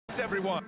It's everyone.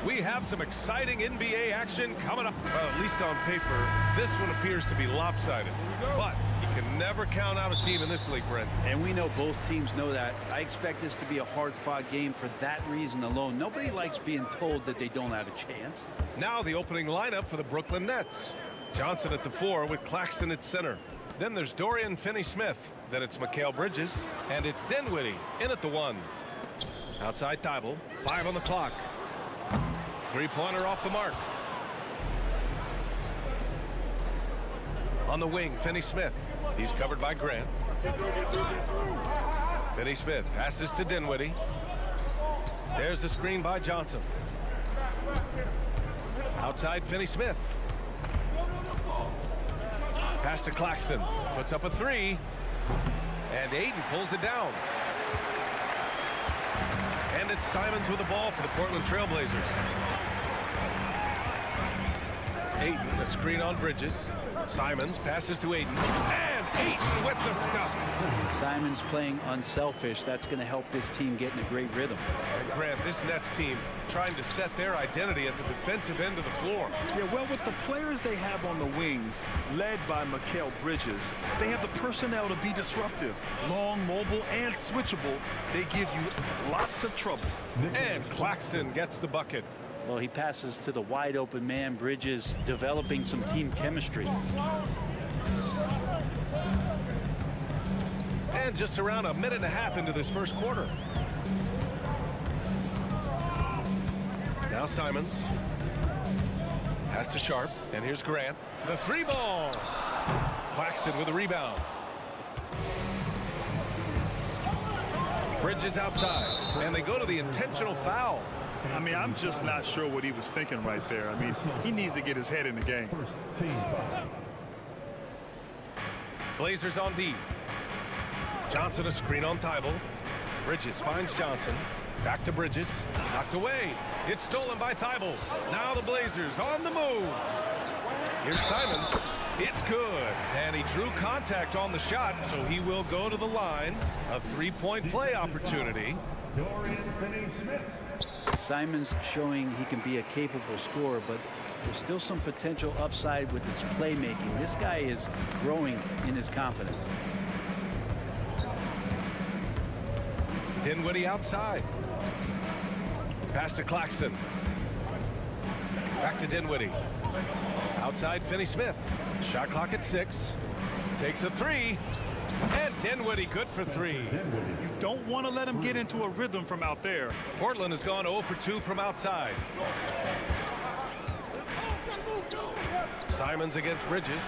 We have some exciting NBA action coming up. Well, at least on paper, this one appears to be lopsided. But you can never count out a team in this league, Brent. And we know both teams know that. I expect this to be a hard-fought game for that reason alone. Nobody likes being told that they don't have a chance. Now the opening lineup for the Brooklyn Nets. Johnson at the 4 with Claxton at center. Then there's Dorian Finney-Smith. Then it's Mikal Bridges. And it's Dinwiddie in at the 1. Outside Thibault. 5 on the clock. Three-pointer off the mark. On the wing, Finney-Smith. He's covered by Grant. Finney-Smith passes to Dinwiddie. There's the screen by Johnson. Outside Finney-Smith. Pass to Claxton. Puts up a 3. And Ayton pulls it down. And it's Simons with the ball for the Portland Trailblazers. Ayton, the screen on Bridges. Simons passes to Ayton. And Ayton with the stuff. Simons playing unselfish. That's going to help this team get in a great rhythm. And Grant, this Nets team trying to set their identity at the defensive end of the floor. Yeah, well, with the players they have on the wings, led by Mikal Bridges, they have the personnel to be disruptive. Long, mobile, and switchable. They give you lots of trouble. And Claxton gets the bucket. Well, he passes to the wide open man. Bridges developing some team chemistry. And just around a minute and a half into this first quarter. Now Simons. Pass to Sharp. And here's Grant. The 3 ball. Claxton with a rebound. Bridges outside. And they go to the intentional foul. I mean, I'm just not sure what he was thinking right there. I mean, he needs to get his head in the game. Blazers on D. Johnson a screen on Thibault. Bridges finds Johnson. Back to Bridges. Knocked away. It's stolen by Thibault. Now the Blazers on the move. Here's Simons. It's good. And he drew contact on the shot, so he will go to the line. A 3-point play opportunity. Dorian Finney-Smith. Simons showing he can be a capable scorer, but there's still some potential upside with his playmaking. This guy is growing in his confidence. Dinwiddie outside. Pass to Claxton. Back to Dinwiddie. Outside Finney-Smith. Shot clock at 6. Takes a 3. And Dinwiddie good for 3. You don't want to let him get into a rhythm from out there. Portland has gone 0 for 2 from outside. Simons against Bridges.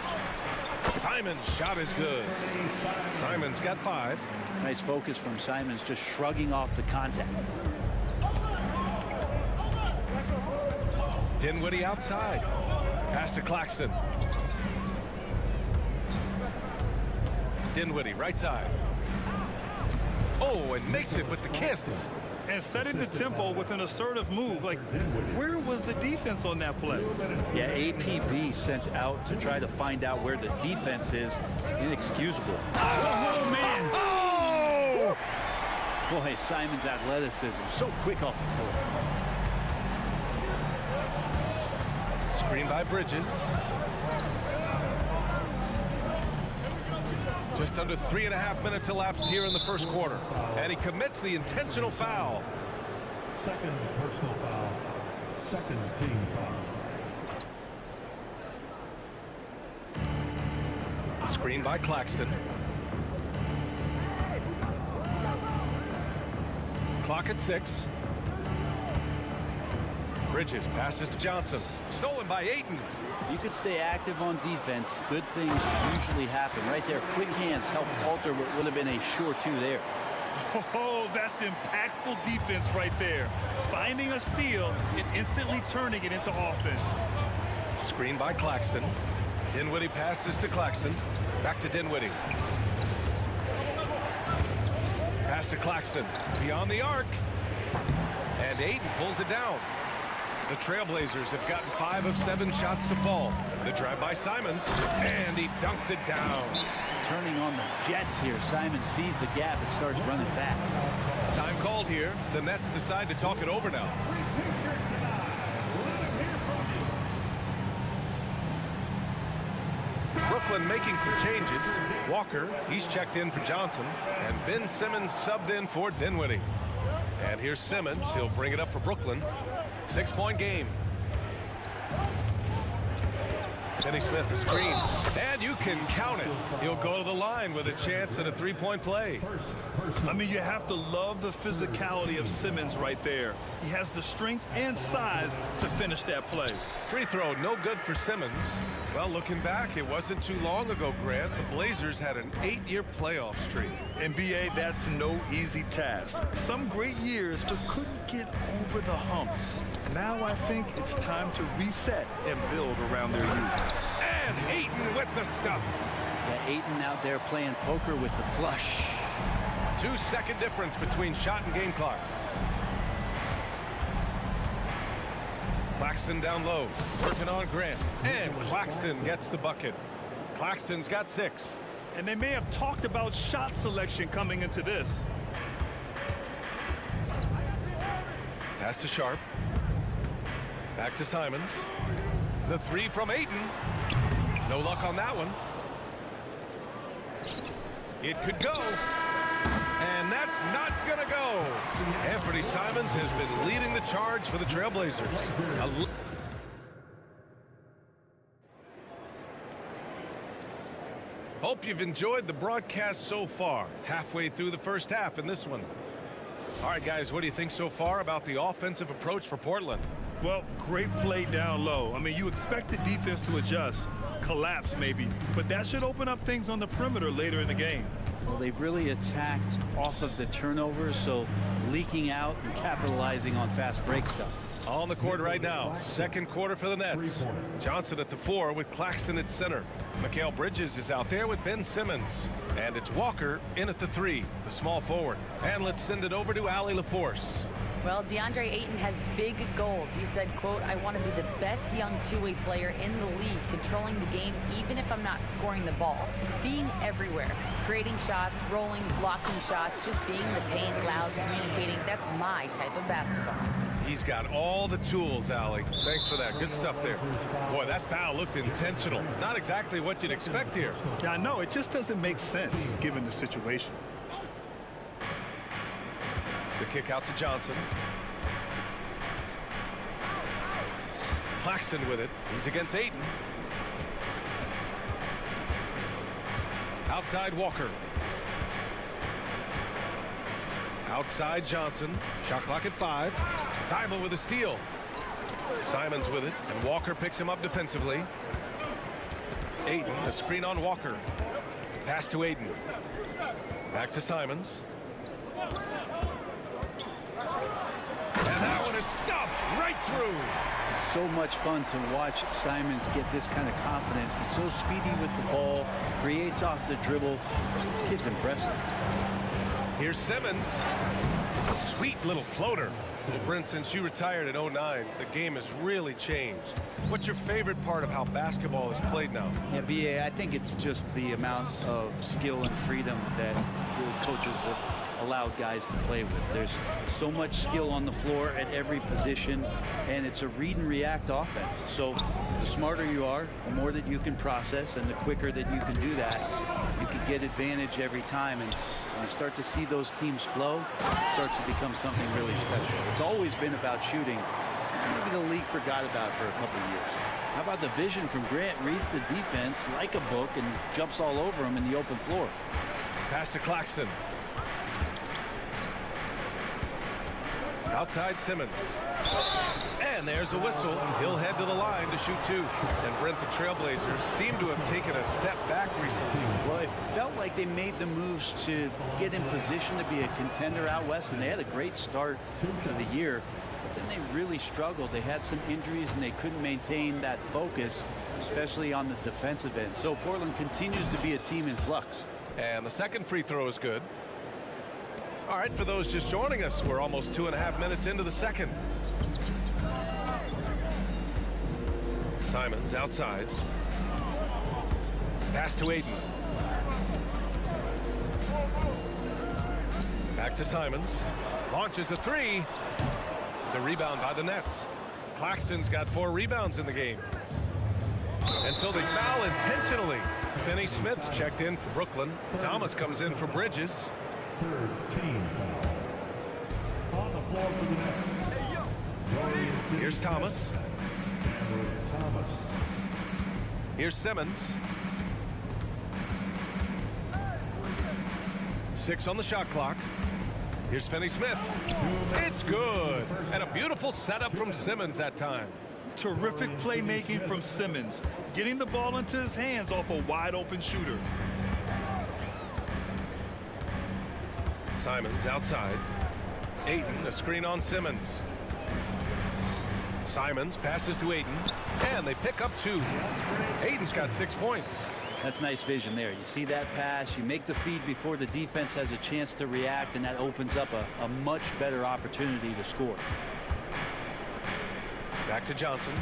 Simons' shot is good. Simons got 5. Nice focus from Simons, just shrugging off the contact. Dinwiddie outside. Pass to Claxton. Dinwiddie right side. Oh, and makes it with the kiss. And setting the tempo with an assertive move. Like, where was the defense on that play? Yeah, APB sent out to try to find out where the defense is. Inexcusable. Oh, man. Oh! Boy, Simons' athleticism so quick off the floor. Screen by Bridges. Just under 3.5 minutes elapsed here in the first quarter. And he commits the intentional foul. Second personal foul. Second team foul. Screen by Claxton. Clock at 6. Bridges passes to Johnson. Stolen by Ayton. You could stay active on defense. Good things usually happen. Right there, quick hands help alter what would have been a sure two there. Oh, that's impactful defense right there. Finding a steal and instantly turning it into offense. Screen by Claxton. Dinwiddie passes to Claxton. Back to Dinwiddie. Pass to Claxton. Beyond the arc. And Ayton pulls it down. The Trailblazers have gotten 5 of 7 shots to fall. The drive by Simons. And he dunks it down. Turning on the Jets here. Simon sees the gap and starts running fast. Time called here. The Nets decide to talk it over now. Brooklyn making some changes. Walker, he's checked in for Johnson. And Ben Simmons subbed in for Dinwiddie. And here's Simmons. He'll bring it up for Brooklyn. 6-point game. Finney Smith, a screen. And you can count it. He'll go to the line with a chance at a 3-point play. I mean, you have to love the physicality of Simmons right there. He has the strength and size to finish that play. Free throw, no good for Simmons. Well, looking back, it wasn't too long ago, Grant. The Blazers had an 8-year playoff streak. NBA, that's no easy task. Some great years, but couldn't get over the hump. Now I think it's time to reset and build around their youth. And Ayton with the stuff. Yeah, Ayton out there playing poker with the flush. 2-second difference between shot and game clock. Claxton down low, working on Grant. And Claxton gets the bucket. Claxton's got 6. And they may have talked about shot selection coming into this. Pass to Sharp. Back to Simons. The 3 from Ayton. No luck on that one. It could go. And that's not going to go. Anthony Simons has been leading the charge for the Trailblazers. Hope you've enjoyed the broadcast so far. Halfway through the first half in this one. All right, guys, what do you think so far about the offensive approach for Portland? Well, great play down low. I mean, you expect the defense to adjust, collapse maybe, but that should open up things on the perimeter later in the game. Well, they've really attacked off of the turnovers, so leaking out and capitalizing on fast break stuff. On the court right now, second quarter for the Nets. Johnson at the 4 with Claxton at center. Mikal Bridges is out there with Ben Simmons. And it's Walker in at the 3, the small forward. And let's send it over to Allie LaForce. Well, DeAndre Ayton has big goals. He said, quote, "I want to be the best young two-way player in the league, controlling the game even if I'm not scoring the ball. Being everywhere, creating shots, rolling, blocking shots, just being the pain, loud, communicating. That's my type of basketball." He's got all the tools, Allie. Thanks for that. Good stuff there. Boy, that foul looked intentional. Not exactly what you'd expect here. Yeah, I know. It just doesn't make sense given the situation. The kick out to Johnson. Claxton with it. He's against Ayton. Outside Walker. Outside Johnson. Shot clock at 5. Thibault with a steal. Simons with it, and Walker picks him up defensively. Ayton, a screen on Walker. Pass to Ayton. Back to Simons. And that one is stuffed right through. It's so much fun to watch Simons get this kind of confidence. He's so speedy with the ball, creates off the dribble. This kid's impressive. Here's Simmons. Sweet little floater. Well, Brent, since you retired in 09, the game has really changed. What's your favorite part of how basketball is played now? Yeah, B.A., I think it's just the amount of skill and freedom that the coaches have allowed guys to play with. There's so much skill on the floor at every position, and it's a read and react offense. So the smarter you are, the more that you can process, and the quicker that you can do that, you can get advantage every time. And When you start to see those teams flow, it starts to become something really special. It's always been about shooting. Maybe the league forgot about it for a couple of years. How about the vision from Grant? Reads the defense like a book and jumps all over him in the open floor. Pass to Claxton. Outside Simmons. And there's a whistle. He'll head to the line to shoot two. And Brent, the Trailblazers seem to have taken a step back recently. Well, it felt like they made the moves to get in position to be a contender out west, and they had a great start to the year. But then they really struggled. They had some injuries, and they couldn't maintain that focus, especially on the defensive end. So Portland continues to be a team in flux. And the second free throw is good. All right, for those just joining us, we're almost 2.5 minutes into the second. Simons outside. Pass to Ayton. Back to Simons. Launches a three. The rebound by the Nets. Claxton's got 4 rebounds in the game. And so they foul intentionally. Finney Smith's checked in for Brooklyn. Thomas comes in for Bridges. Third team foul. On the floor for the Nets. Here's Thomas. Here's Simmons. 6 on the shot clock. Here's Finney Smith. It's good. And a beautiful setup from Simmons that time. Terrific playmaking from Simmons, getting the ball into his hands off a wide open shooter. Simons outside. Ayton, a screen on Simmons. Simons passes to Ayton, and they pick up 2. Ayton's got 6 points. That's nice vision there. You see that pass, you make the feed before the defense has a chance to react, and that opens up a much better opportunity to score. Back to Johnson.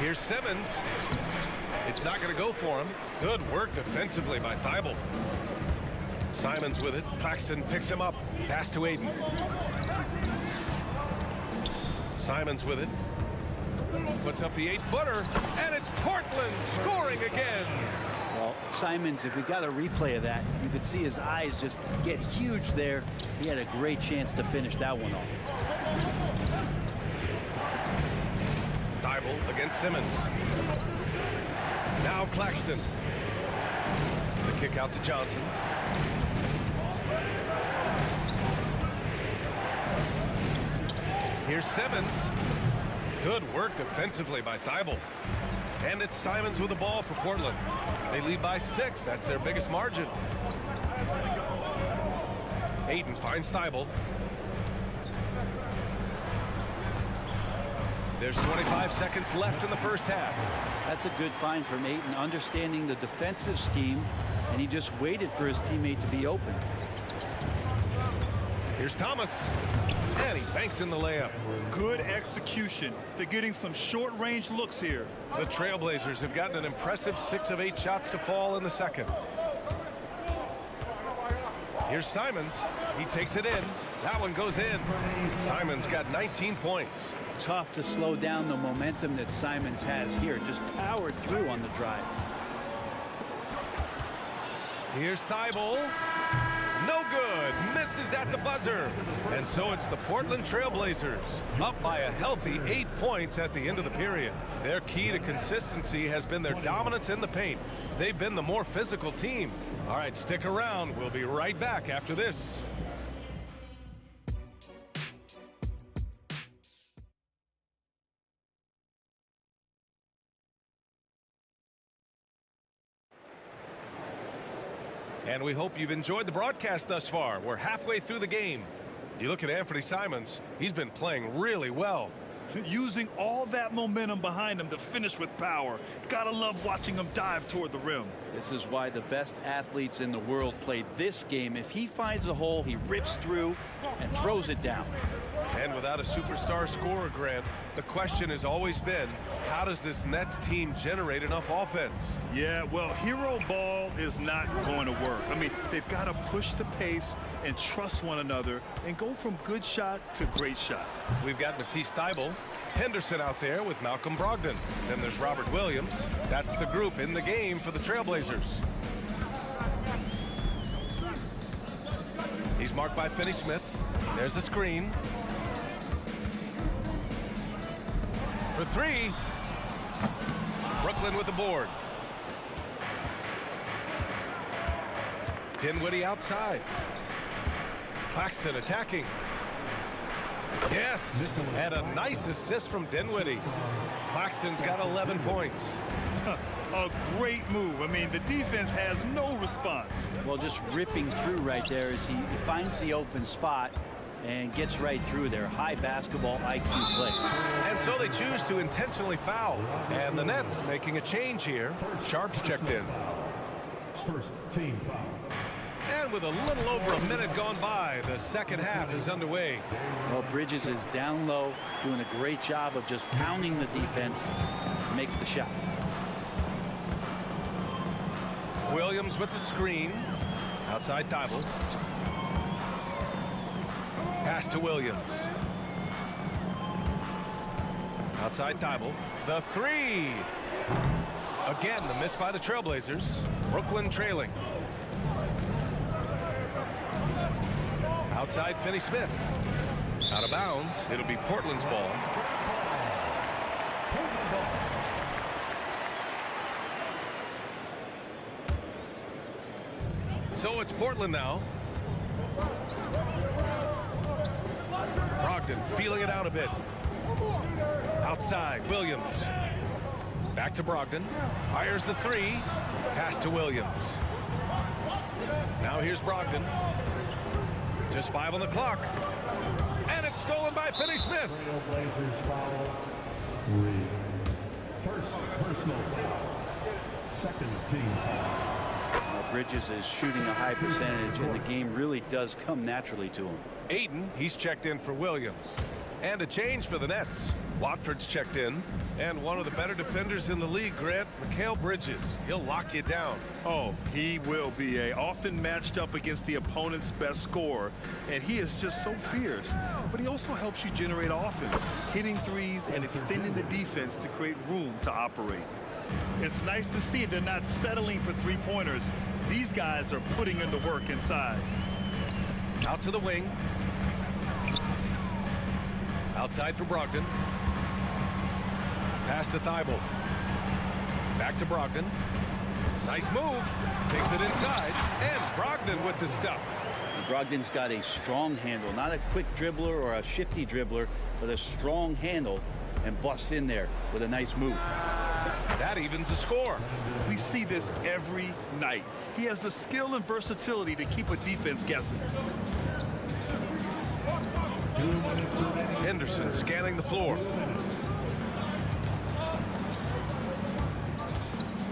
Here's Simmons. It's not going to go for him. Good work defensively by Thibault. Simons with it. Claxton picks him up. Pass to Ayton. Simons with it. Puts up the 8-footer. And it's Portland scoring again. Well, Simons, if we got a replay of that, you could see his eyes just get huge there. He had a great chance to finish that one off. Thibault against Simmons. Now Claxton. The kick out to Johnson. Here's Simmons. Good work defensively by Thibault. And it's Simons with the ball for Portland. They lead by 6. That's their biggest margin. Ayton finds Thibault. There's 25 seconds left in the first half. That's a good find from Ayton, understanding the defensive scheme, and he just waited for his teammate to be open. Here's Thomas. And he banks in the layup. Good execution. They're getting some short-range looks here. The Trailblazers have gotten an impressive 6 of 8 shots to fall in the second. Here's Simons. He takes it in. That one goes in. Simons got 19 points. Tough to slow down the momentum that Simons has here. Just powered through on the drive. Here's Thibault. No good. Misses at the buzzer. And so it's the Portland Trailblazers up by a healthy 8 points at the end of the period. Their key to consistency has been their dominance in the paint. They've been the more physical team. All right, stick around. We'll be right back after this. And we hope you've enjoyed the broadcast thus far. We're halfway through the game. You look at Anthony Simons, he's been playing really well. Using all that momentum behind him to finish with power. Gotta love watching him dive toward the rim. This is why the best athletes in the world play this game. If he finds a hole, he rips through and throws it down. And without a superstar scorer, Grant, the question has always been, how does this Nets team generate enough offense? Yeah, well, hero ball is not going to work. I mean, they've got to push the pace and trust one another and go from good shot to great shot. We've got Matisse Thybulle, Henderson out there with Malcolm Brogdon. Then there's Robert Williams. That's the group in the game for the Trailblazers. He's marked by Finney Smith. There's the screen. For three. Brooklyn with the board. Dinwiddie outside. Claxton attacking. Yes, and a nice assist from Dinwiddie. Claxton's got 11 points. A great move. I mean, the defense has no response. Well, just ripping through right there as he finds the open spot and gets right through there. High basketball IQ play. And so they choose to intentionally foul. And the Nets making a change here. Sharp's checked in. First team foul. And with a little over a minute gone by, the second half is underway. Well, Bridges is down low, doing a great job of just pounding the defense. Makes the shot. Williams with the screen. Outside Thibault. Pass to Williams. Outside Thibault. The three. Again, the miss by the Trailblazers. Brooklyn trailing. Outside Finney Smith. Out of bounds. It'll be Portland's ball. So it's Portland now. Brogdon feeling it out a bit. Outside, Williams. Back to Brogdon. Fires the three. Pass to Williams. Now here's Brogdon. Just 5 on the clock. And it's stolen by Finney Smith. Trailblazers foul. 3. First personal foul. Second team foul. Bridges is shooting a high percentage, and the game really does come naturally to him. Aiden, he's checked in for Williams. And a change for the Nets. Watford's checked in. And one of the better defenders in the league, Grant, Mikal Bridges. He'll lock you down. Oh, he will be often matched up against the opponent's best scorer, and he is just so fierce. But he also helps you generate offense, hitting threes and extending the defense to create room to operate. It's nice to see they're not settling for three-pointers. These guys are putting in the work inside. Out to the wing. Outside for Brogdon. Pass to Thibault. Back to Brogdon. Nice move. Takes it inside. And Brogdon with the stuff. Brogdon's got a strong handle, not a quick dribbler or a shifty dribbler, but a strong handle, and busts in there with a nice move. That evens the score. We see this every night. He has the skill and versatility to keep a defense guessing. Henderson scanning the floor.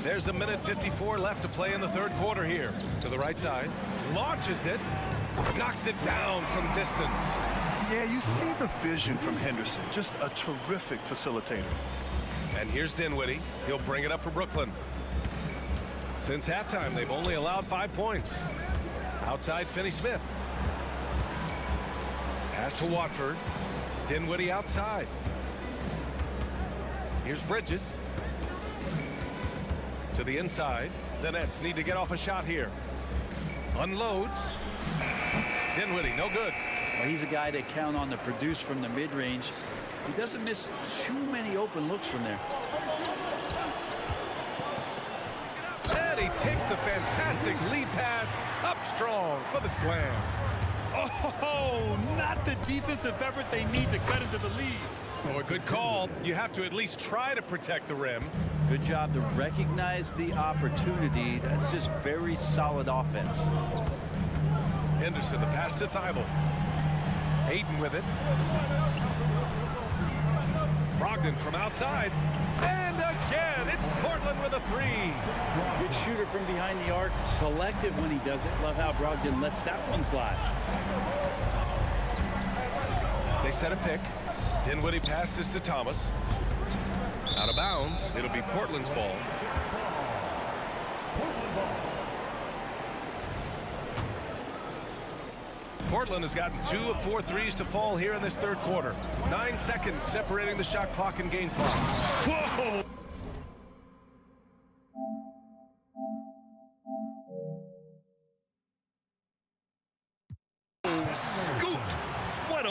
There's a minute 54 left to play in the third quarter here. To the right side. Launches it. Knocks it down from distance. Yeah, you see the vision from Henderson. Just a terrific facilitator. And here's Dinwiddie. He'll bring it up for Brooklyn. Since halftime, they've only allowed 5 points. Outside Finney Smith. Pass to Watford. Dinwiddie outside. Here's Bridges. To the inside. The Nets need to get off a shot here. Unloads. Dinwiddie, no good. Well, he's a guy they count on to produce from the mid-range. He doesn't miss too many open looks from there. And he takes the fantastic lead pass up strong for the slam. Oh, not the defensive effort they need to cut into the lead. Oh, a good call. You have to at least try to protect the rim. Good job to recognize the opportunity. That's just very solid offense. Henderson, the pass to Thibault. Aiden with it. Brogdon from outside. And again, it's Portland with a three. Good shooter from behind the arc. Selective when he does it. Love how Brogdon lets that one fly. They set a pick. Dinwiddie passes to Thomas. Out of bounds. It'll be Portland's ball. Portland has gotten 2 of 4 threes to fall here in this third quarter. 9 seconds separating the shot clock and game clock. Whoa!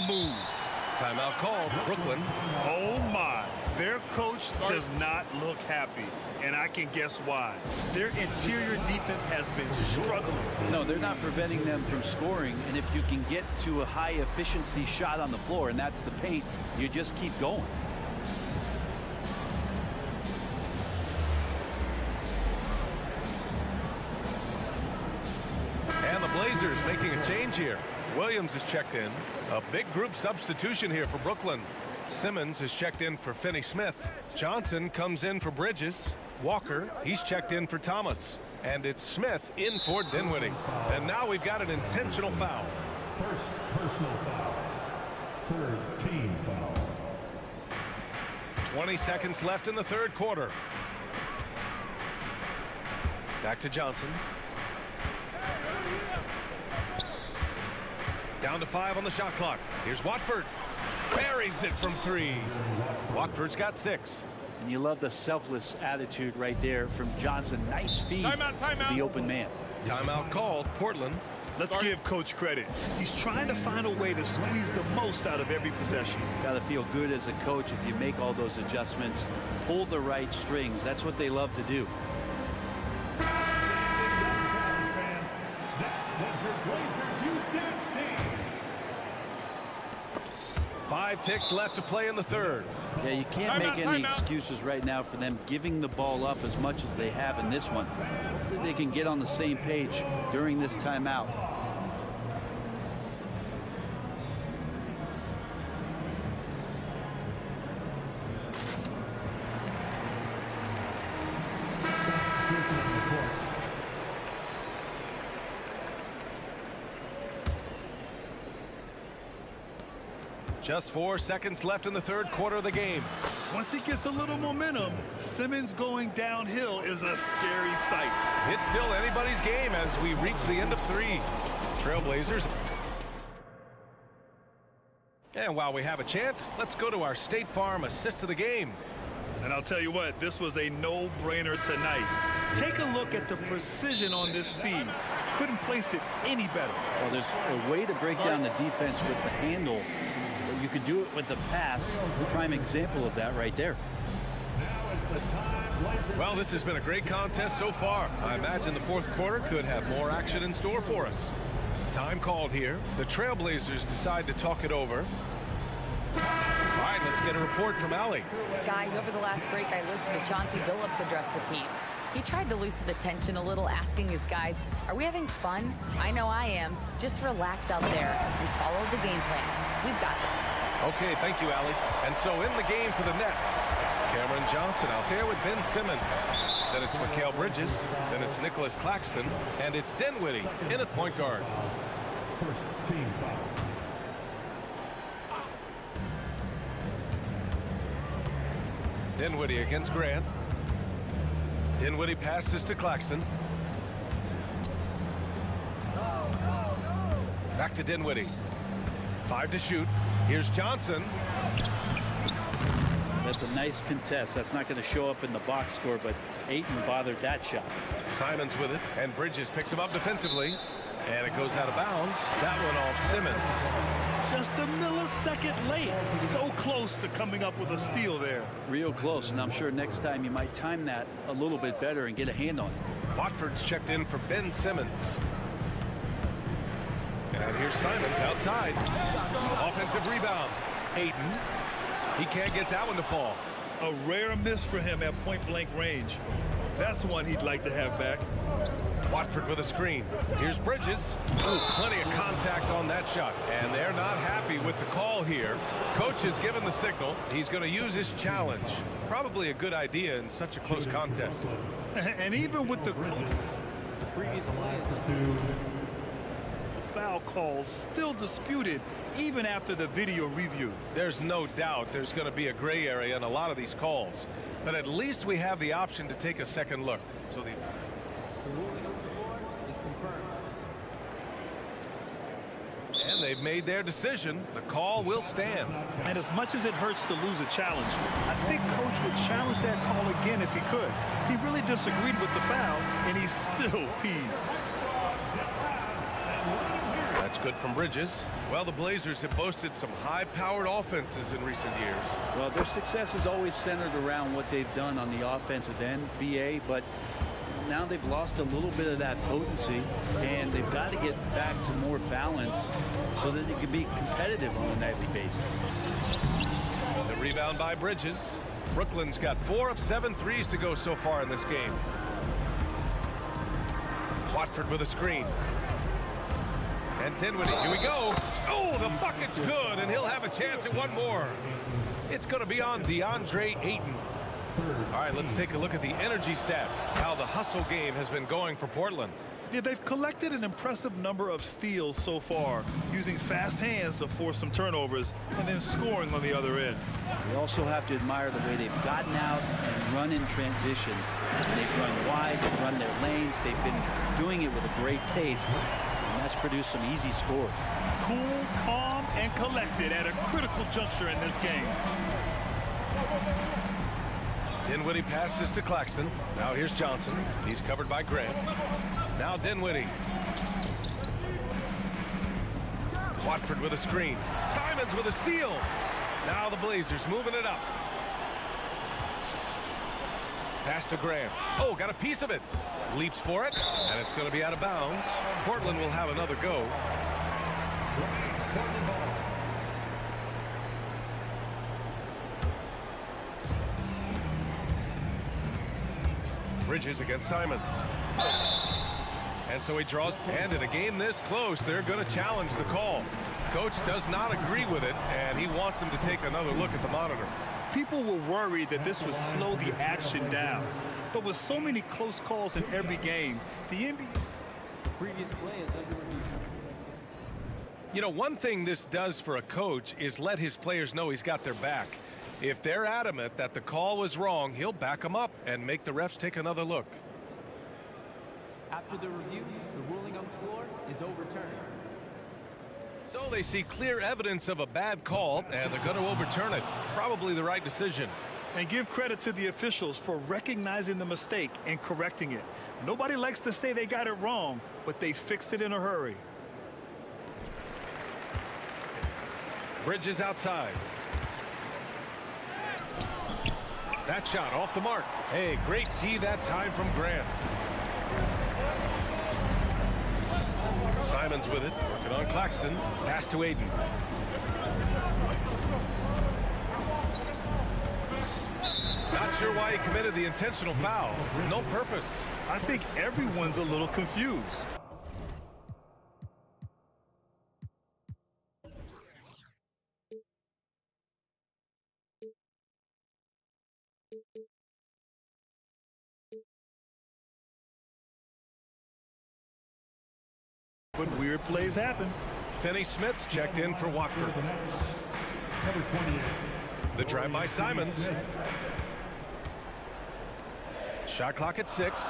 move. Timeout called, Brooklyn. Oh my, their coach does not look happy, and I can guess why. Their interior defense has been struggling. No, they're not preventing them from scoring, and if you can get to a high efficiency shot on the floor, and that's the paint, you just keep going. And the Blazers making a change here. Williams is checked in. A big group substitution here for Brooklyn. Simmons is checked in for Finney-Smith. Johnson comes in for Bridges. Walker, he's checked in for Thomas. And it's Smith in for Dinwiddie. And now we've got an intentional foul. First personal foul. Third team foul. 20 seconds left in the third quarter. Back to Johnson. Down to 5 on the shot clock. Here's Watford. Buries it from 3. Watford's got 6. And you love the selfless attitude right there from Johnson. Nice feed to the open man. Timeout called, Portland. Let's give Coach credit. He's trying to find a way to squeeze the most out of every possession. Got to feel good as a coach if you make all those adjustments. Pull the right strings. That's what they love to do. Five ticks left to play in the third. Yeah, you can't make any excuses right now for them giving the ball up as much as they have in this one. Hopefully they can get on the same page during this timeout. Just 4 seconds left in the third quarter of the game. Once he gets a little momentum, Simmons going downhill is a scary sight. It's still anybody's game as we reach the end of 3. Trailblazers. And while we have a chance, let's go to our State Farm assist of the game. And I'll tell you what, this was a no-brainer tonight. Take a look at the precision on this feed. Couldn't place it any better. Well, there's a way to break down the defense with the handle. You could do it with the pass. Prime example of that right there. Well, this has been a great contest so far. I imagine the fourth quarter could have more action in store for us. Time called here. The Trailblazers decide to talk it over. All right, let's get a report from Allie. Guys, over the last break, I listened to Chauncey Billups address the team. He tried to loosen the tension a little, asking his guys, are we having fun? I know I am. Just relax out there and follow the game plan. We've got this. Okay, thank you, Allie. And so in the game for the Nets, Cameron Johnson out there with Ben Simmons. Then it's Mikal Bridges. Then it's Nicholas Claxton. And it's Dinwiddie in at point guard. First team foul. Dinwiddie against Grant. Dinwiddie passes to Claxton. Back to Dinwiddie. 5 to shoot. Here's Johnson. That's a nice contest. That's not going to show up in the box score, but Ayton bothered that shot. Simons with it, and Bridges picks him up defensively. And it goes out of bounds. That one off Simmons. Just a millisecond late. So close to coming up with a steal there. Real close, and I'm sure next time you might time that a little bit better and get a hand on it. Watford's checked in for Ben Simmons. And here's Simons outside. Offensive rebound. Ayton. He can't get that one to fall. A rare miss for him at point-blank range. That's one he'd like to have back. Watford with a screen. Here's Bridges. Ooh, plenty of contact on that shot. And they're not happy with the call here. Coach has given the signal. He's going to use his challenge. Probably a good idea in such a close contest. And even with the foul calls still disputed even after the video review. There's no doubt there's going to be a gray area in a lot of these calls. But at least we have the option to take a second look. So the ruling on the floor is confirmed. And they've made their decision. The call will stand. And as much as it hurts to lose a challenge, I think Coach would challenge that call again if he could. He really disagreed with the foul, and he's still peeved. That's good from Bridges. Well, the Blazers have boasted some high-powered offenses in recent years. Well, their success is always centered around what they've done on the offensive end, BA, but now they've lost a little bit of that potency, and they've got to get back to more balance so that they can be competitive on a nightly basis. The rebound by Bridges. Brooklyn's got 4 of 7 threes to go so far in this game. Watford with a screen. And Dinwiddie, here we go. Oh, the bucket's good, and he'll have a chance at one more. It's going to be on DeAndre Ayton. All right, let's take a look at the energy stats, how the hustle game has been going for Portland. Yeah, they've collected an impressive number of steals so far, using fast hands to force some turnovers and then scoring on the other end. We also have to admire the way they've gotten out and run in transition. They've run wide, they've run their lanes, they've been doing it with a great pace, and that's produced some easy scores. Cool, calm, and collected at a critical juncture in this game. Dinwiddie passes to Claxton. Now here's Johnson. He's covered by Grant. Now Dinwiddie. Watford with a screen. Simons with a steal. Now the Blazers moving it up. Pass to Grant. Oh, got a piece of it. Leaps for it, and it's going to be out of bounds. Portland will have another go. Bridges against Simons. And so he draws, and in a game this close, they're going to challenge the call. Coach does not agree with it, and he wants him to take another look at the monitor. People were worried that this would slow the action down. But with so many close calls in every game, the NBA... Previous play is under review. You know, one thing this does for a coach is let his players know he's got their back. If they're adamant that the call was wrong, he'll back them up and make the refs take another look. After the review, the ruling on the floor is overturned. So they see clear evidence of a bad call, and they're going to overturn it. Probably the right decision. And give credit to the officials for recognizing the mistake and correcting it. Nobody likes to say they got it wrong, but they fixed it in a hurry. Bridges outside. That shot off the mark. Hey, great D that time from Grant. Simons with it, working on Claxton. Pass to Ayton. Not sure why he committed the intentional foul. No purpose. I think everyone's a little confused. But weird plays happen. Finney Smith's checked in for Watford. Number 28. The drive by Simons. Shot clock at 6.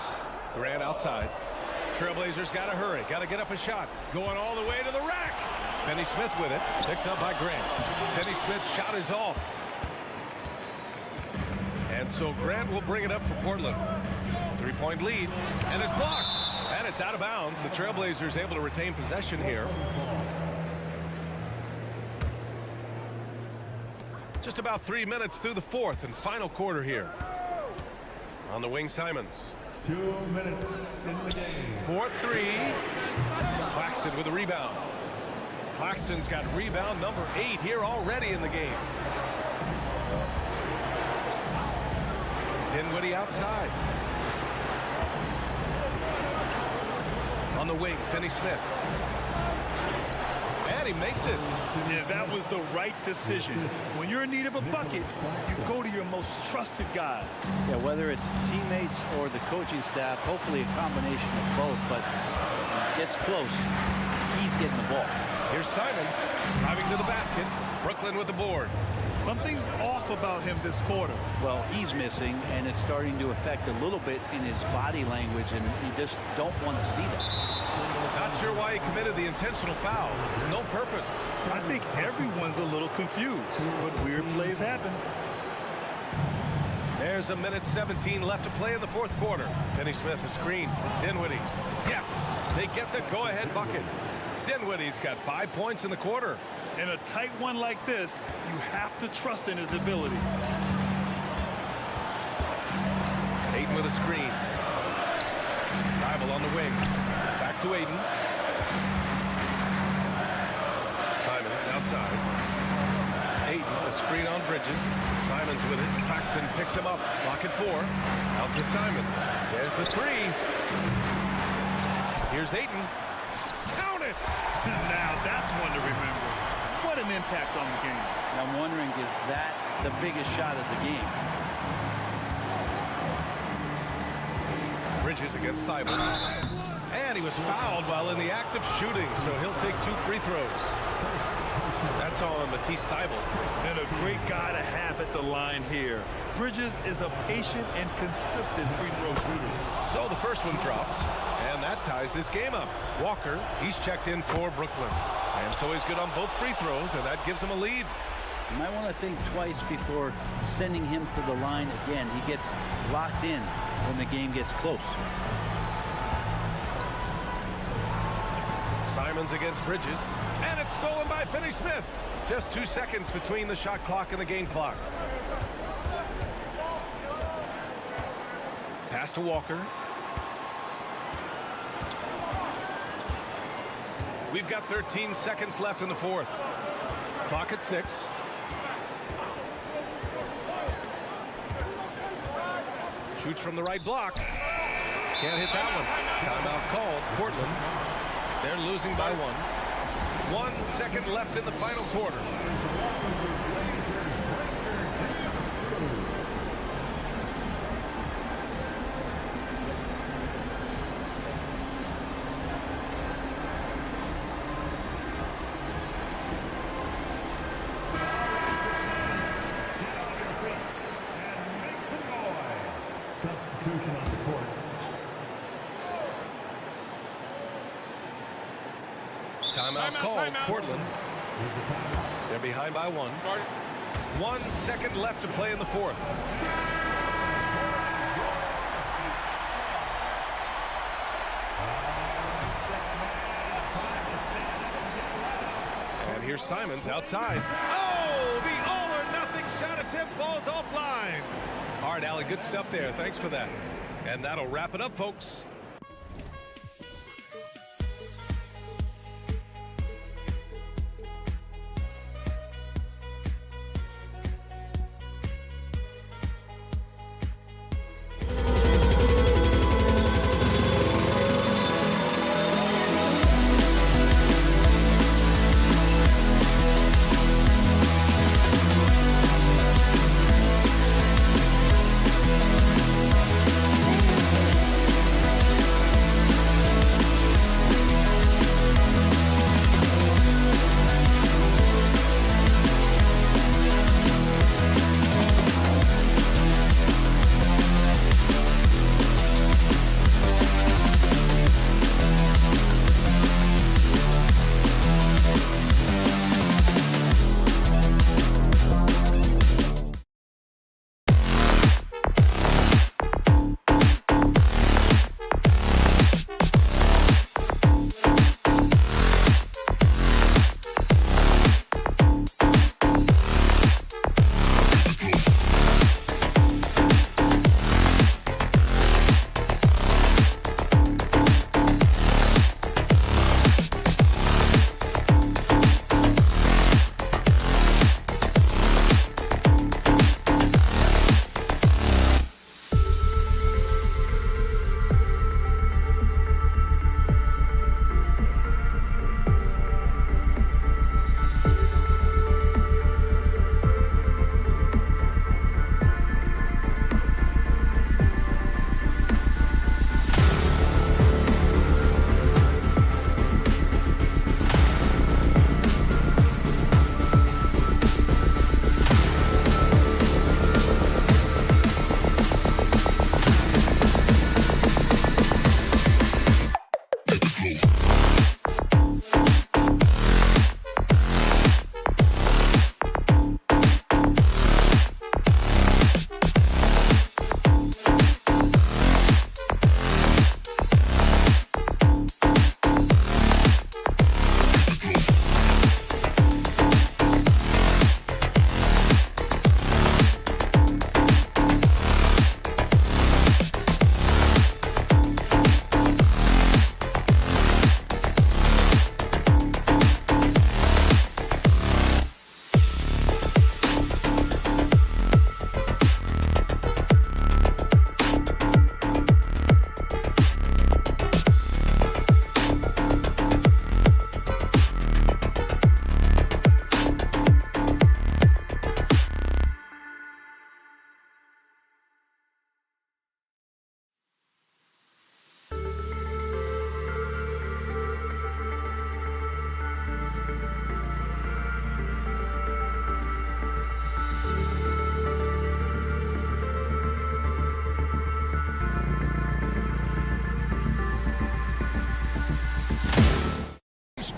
Grant outside. Trailblazers got to hurry. Got to get up a shot. Going all the way to the rack. Finney Smith with it. Picked up by Grant. Finney Smith's shot is off. And so Grant will bring it up for Portland. 3-point lead. And it's blocked. And it's out of bounds. The Trailblazers able to retain possession here. Just about 3 minutes through the fourth and final quarter here. On the wing, Simons. 2 minutes in the game. 4-3. Claxton with a rebound. Claxton's got rebound number 8 here already in the game. Dinwiddie outside. On the wing, Finney Smith. And he makes it. Yeah, that was the right decision. When you're in need of a bucket, you go to your most trusted guys. Yeah, whether it's teammates or the coaching staff, hopefully a combination of both, but gets close. He's getting the ball. Here's Simons driving to the basket. Brooklyn with the board. Something's off about him this quarter. Well, he's missing, and it's starting to affect a little bit in his body language, and you just don't want to see that. Not sure why he committed the intentional foul. No purpose. I think everyone's a little confused, but weird plays happen. There's a minute 17 left to play in the fourth quarter. Finney Smith, a screen. Dinwiddie. Yes, they get the go-ahead bucket. Dinwiddie's got 5 points in the quarter. In a tight one like this, you have to trust in his ability. Ayton with a screen. Rival on the wing. Back to Ayton. Simons outside. Ayton, a screen on Bridges. Simons with it. Claxton picks him up. Clock at 4. Out to Simons. There's the 3. Here's Ayton. Count it! Now that's one to remember. What an impact on the game. I'm wondering, is that the biggest shot of the game? Bridges against Thibault. And he was fouled while in the act of shooting, so he'll take 2 free throws. That's on Matisse Thibault. And a great guy to have at the line here. Bridges is a patient and consistent free throw shooter. So the first one drops, and that ties this game up. Walker, he's checked in for Brooklyn. And so he's good on both free throws, and that gives him a lead. You might want to think twice before sending him to the line again. He gets locked in when the game gets close. Simons against Bridges, and it's stolen by Finney-Smith. Just 2 seconds between the shot clock and the game clock. Pass to Walker. We've got 13 seconds left in the fourth. Clock at 6. Shoots from the right block. Can't hit that one. Timeout called. Portland. They're losing by 1. 1 second left in the final quarter. Substitution on the court. Timeout called. Portland. They're behind by 1. 1 second left to play in the fourth. And here's Simons outside. Oh, the all-or-nothing shot attempt falls offline. All right, Allie, good stuff there. Thanks for that. And that'll wrap it up, folks.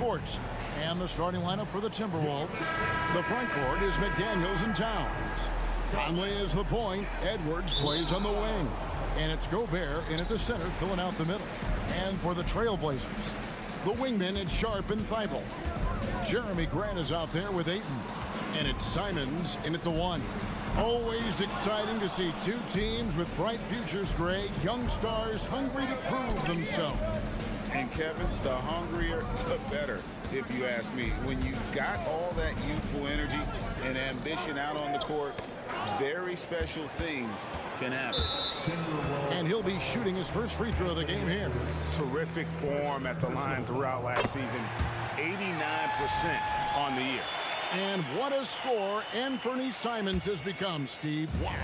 Sports. And the starting lineup for the Timberwolves. The front court is McDaniels and Towns. Conley is the point. Edwards plays on the wing. And it's Gobert in at the center, filling out the middle. And for the Trailblazers, the wingmen, it's Sharp and Thibault. Jeremy Grant is out there with Ayton. And it's Simons in at the 1. Always exciting to see two teams with bright futures, Greg. Young stars hungry to prove themselves. And Kevin, the hungrier, the better, if you ask me. When you got all that youthful energy and ambition out on the court, very special things can happen. And he'll be shooting his first free throw of the game here. Terrific form at the line throughout last season. 89% on the year. And what a score Anthony Simons has become, Steve. Wow.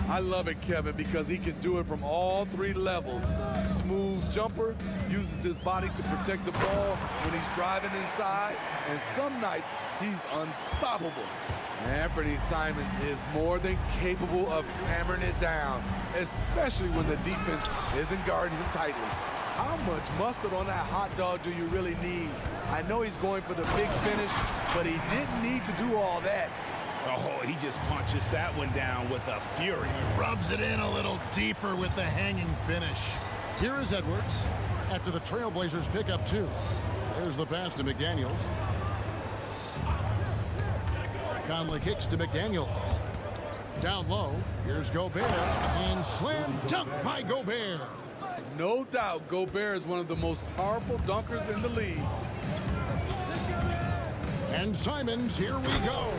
I love it, Kevin, because he can do it from all 3 levels. Smooth jumper, uses his body to protect the ball when he's driving inside, and some nights he's unstoppable. Anthony Simons is more than capable of hammering it down, especially when the defense isn't guarding him tightly. How much mustard on that hot dog do you really need? I know he's going for the big finish, but he didn't need to do all that. Oh, he just punches that one down with a fury. Rubs it in a little deeper with the hanging finish. Here is Edwards after the Trailblazers pick up 2. There's the pass to McDaniels. Conley kicks to McDaniels. Down low, here's Gobert, and slam dunk by Gobert. No doubt Gobert is one of the most powerful dunkers in the league. And Simons, here we go.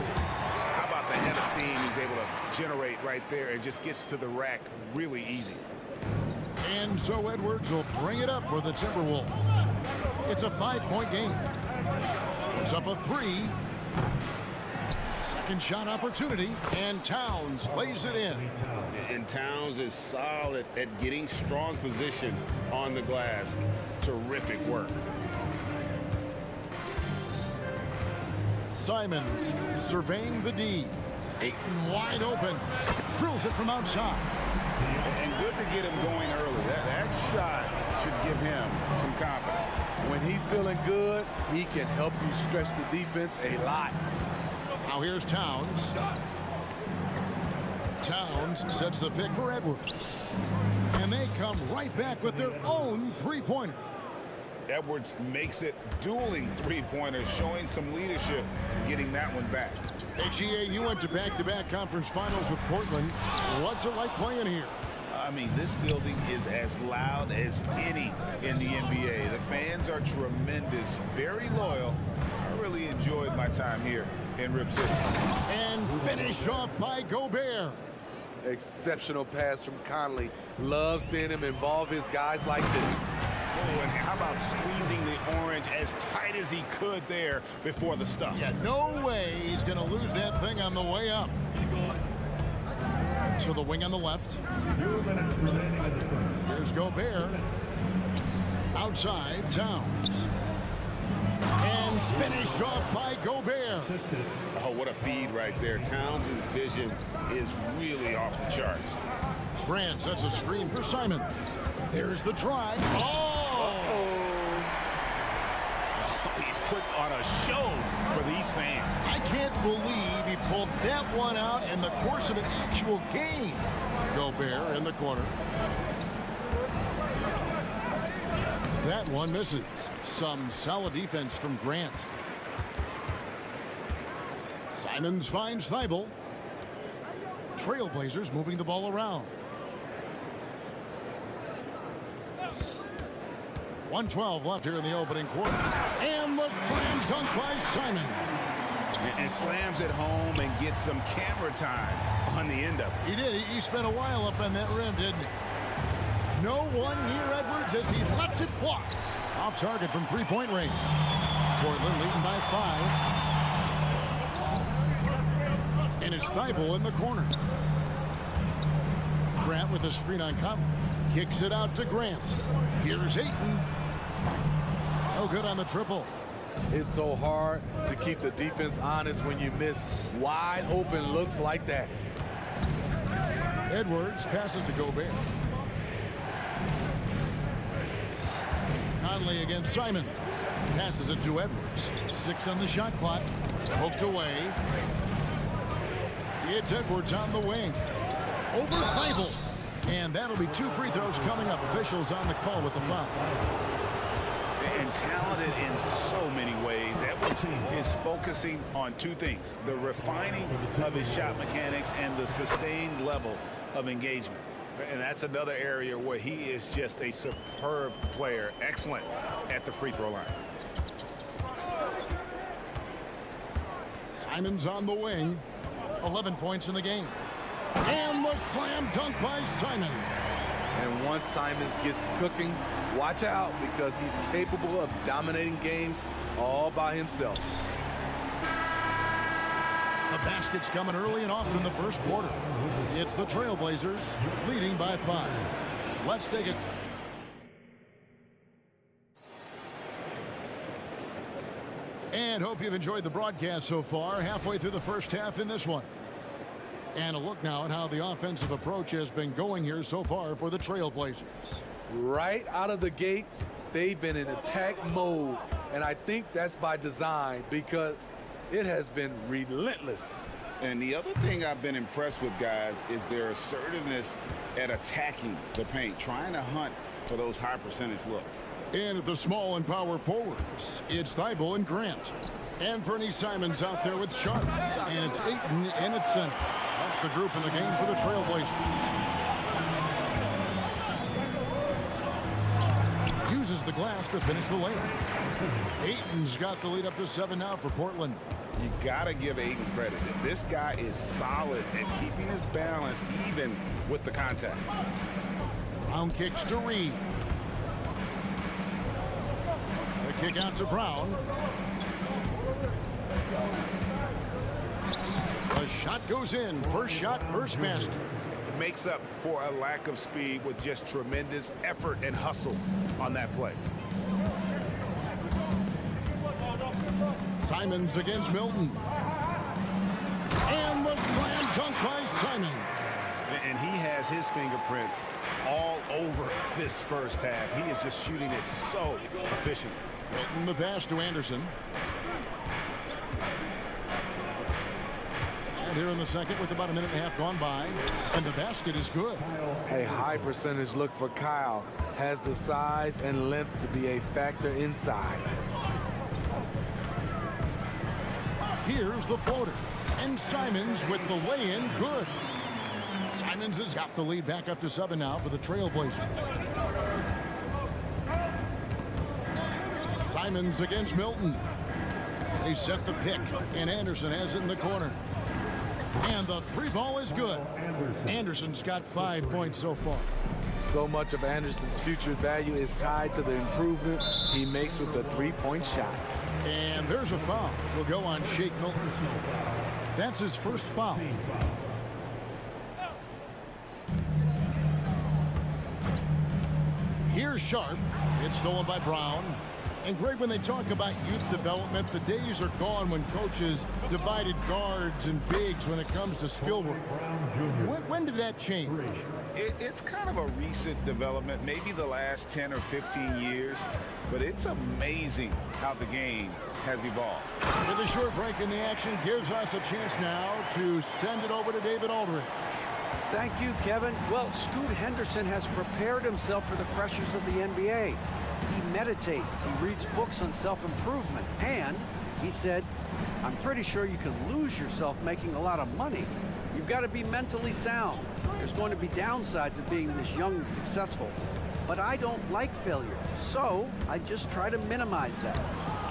How about the head of steam he's able to generate right there and just gets to the rack really easy. And so Edwards will bring it up for the Timberwolves. It's a 5-point game. It's up a 3. Second shot opportunity, and Towns lays it in. And Towns is solid at getting strong position on the glass. Terrific work. Simons surveying the D. Ayton wide open. Drills it from outside. And good to get him going early. That shot should give him some confidence. When he's feeling good, he can help you stretch the defense a lot. Now here's Towns. Towns sets the pick for Edwards. And they come right back with their own 3-pointer. Edwards makes it dueling 3-pointers, showing some leadership, getting that one back. HEA, you went to back-to-back conference finals with Portland. What's it like playing here? I mean, this building is as loud as any in the NBA. The fans are tremendous, very loyal. I really enjoyed my time here in Rip City. And finished off by Gobert. Exceptional pass from Conley. Love seeing him involve his guys like this. Oh, and how about squeezing the orange as tight as he could there before the stuff? Yeah, no way he's going to lose that thing on the way up. So the wing on the left. 2 minutes remaining in the first. Here's Gobert. Outside, Towns. And finished off by Gobert. Oh, what a feed right there. Towns' vision is really off the charts. Grant sets a screen for Simon. There's the drive. Oh! He's put on a show for these fans. I can't believe he pulled that one out in the course of an actual game. Gobert in the corner. That one misses. Some solid defense from Grant. Simons finds Thibault. Trailblazers moving the ball around. 1:12 left here in the opening quarter. And the slam dunk by Simon. And slams it home and gets some camera time on the end of it. He did. He spent a while up on that rim, didn't he? No one near Edwards as he lets it fly. Off target from 3-point range. Portland leading by 5. And it's Thibault in the corner. Grant with the screen on Conley. Kicks it out to Grant. Here's Ayton. No good on the triple. It's so hard to keep the defense honest when you miss wide open looks like that. Edwards passes to Gobert. Conley against Simon. Passes it to Edwards. 6 on the shot clock. Poked away. It's Edwards on the wing. Over Thibault. And that'll be 2 free throws coming up. Officials on the call with the foul. And talented in so many ways. Edwards is focusing on 2 things: the refining of his shot mechanics and the sustained level of engagement. And that's another area where he is just a superb player. Excellent at the free throw line. Simons on the wing. 11 points in the game. And the slam dunk by Simon. And once Simons gets cooking, watch out, because he's capable of dominating games all by himself. The basket's coming early and often in the first quarter. It's the Trailblazers leading by 5. Let's take it. And hope you've enjoyed the broadcast so far. Halfway through the first half in this one. And a look now at how the offensive approach has been going here so far for the Trailblazers. Right out of the gates, they've been in attack mode. And I think that's by design, because it has been relentless. And the other thing I've been impressed with, guys, is their assertiveness at attacking the paint, trying to hunt for those high percentage looks. And at the small and power forwards, it's Thibault and Grant. And Fernie Simons out there with Sharp. And it's Ayton in its center. That's the group in the game for the Trailblazers. Uses the glass to finish the layup. Ayton's got the lead up to 7 now for Portland. You gotta give Ayton credit. This guy is solid at keeping his balance even with the contact. Brown kicks to Reed. The kick out to Brown. The shot goes in. First shot, first basket. It makes up for a lack of speed with just tremendous effort and hustle on that play. Simons against Milton. And the slam dunk by Simon. And he has his fingerprints all over this first half. He is just shooting it so efficient. Milton the pass to Anderson. And here in the second with about a minute and a half gone by. And the basket is good. A high percentage look for Kyle. Has the size and length to be a factor inside. Here's the floater. And Simons with the lay-in good. Simons has got the lead back up to 7 now for the Trailblazers. Simons against Milton. They set the pick, and Anderson has it in the corner. And the 3 ball is good. Anderson's got 5 points so far. So much of Anderson's future value is tied to the improvement he makes with the 3-point shot. And there's a foul. Will go on Shake Milton. That's his first foul. Here's Sharp. It's stolen by Brown. And Greg, when they talk about youth development, the days are gone when coaches divided guards and bigs when it comes to skill work. When did that change? It's kind of a recent development, maybe the last 10 or 15 years, but it's amazing how the game has evolved. With a short break in the action gives us a chance now to send it over to David Aldridge. Thank you, Kevin. Well, Scoot Henderson has prepared himself for the pressures of the NBA. He meditates, he reads books on self-improvement, and he said, I'm pretty sure you can lose yourself making a lot of money. You've got to be mentally sound. There's going to be downsides of being this young and successful. But I don't like failure, so I just try to minimize that.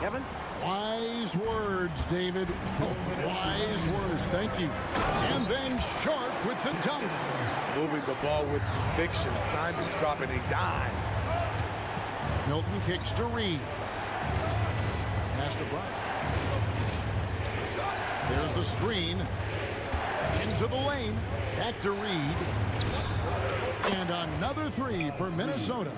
Kevin? Wise words, David. Wise words. Thank you. And then Sharp with the dunk. Moving the ball with conviction. Simons dropping a dime. Milton kicks to Reed. Pass to Brown. There's the screen. Into the lane. Back to Reed. And another 3 for Minnesota.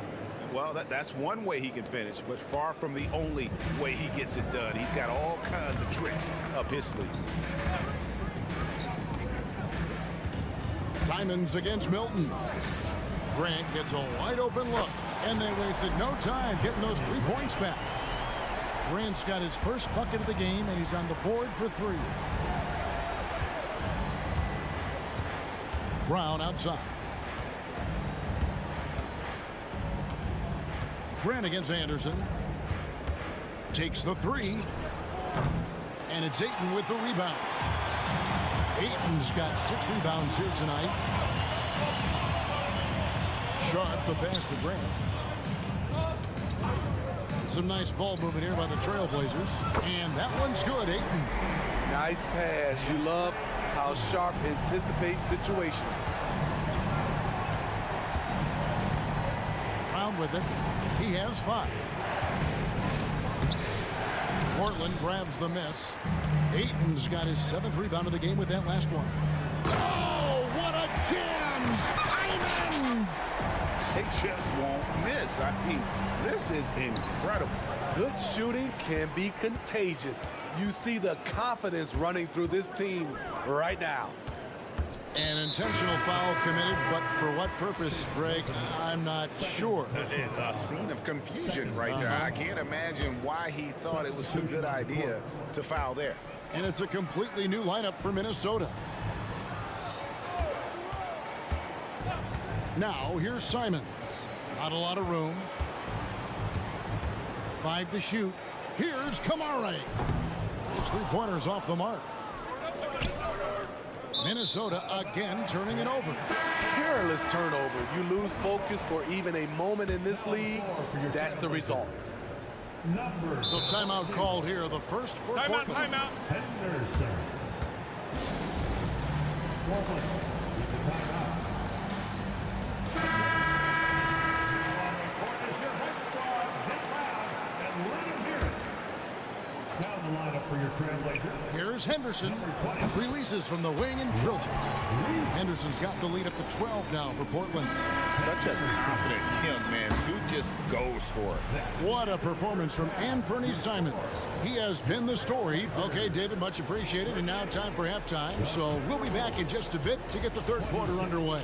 Well, that's one way he can finish, but far from the only way he gets it done. He's got all kinds of tricks up his sleeve. Simons against Milton. Grant gets a wide open look, and they wasted no time getting those 3 points back. Grant's got his first bucket of the game, and he's on the board for 3. Brown outside. Grant against Anderson. Takes the 3. And it's Ayton with the rebound. Ayton's got 6 rebounds here tonight. Sharp the pass to Grant. Some nice ball movement here by the Trailblazers. And that one's good, Ayton. Nice pass. You love how Sharp anticipates situations. Brown with it. He has 5. Portland grabs the miss. Ayton's got his 7th rebound of the game with that last one. Oh, what a jam! Simon! They just won't miss. I mean, this is incredible. Good shooting can be contagious. You see the confidence running through this team right now. An intentional foul committed, but for what purpose, Greg? I'm not sure. A scene of confusion right there. I can't imagine why he thought it was a good idea to foul there. And it's a completely new lineup for Minnesota. Now, here's Simons. Not a lot of room. 5 to shoot. Here's Kamare. His 3-pointer's off the mark. Minnesota again turning it over. Careless turnover. You lose focus for even a moment in this league. That's the result. So timeout called here. The first for Portland. Timeout. Henderson. Portland with the timeout. Now the lineup for your Trailblazers. Here's Henderson. Releases from the wing and drills it. Henderson's got the lead up to 12 now for Portland. Such a confident young man. Scoot just goes for it. What a performance from Anthony Simons. He has been the story. Okay, David, much appreciated. And now time for halftime. So we'll be back in just a bit to get the third quarter underway.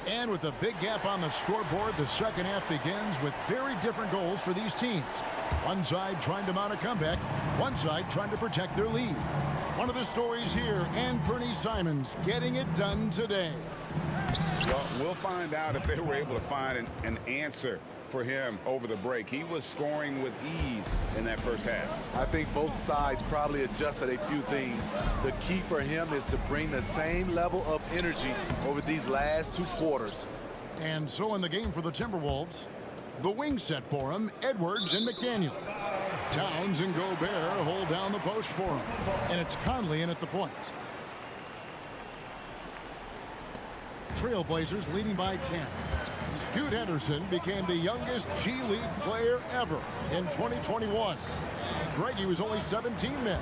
And with a big gap on the scoreboard, the second half begins with very different goals for these teams. One side trying to mount a comeback, one side trying to protect their lead. One of the stories here, Anthony Simons getting it done today. Well, we'll find out if they were able to find an answer for him over the break. He was scoring with ease in that first half. I think both sides probably adjusted a few things. The key for him is to bring the same level of energy over these last 2 quarters. And so in the game for the Timberwolves, the wing set for him, Edwards and McDaniels. Towns and Gobert hold down the post for him. And it's Conley in at the point. Trailblazers leading by 10. Scoot Henderson became the youngest G League player ever in 2021. Greg, he was only 17 then.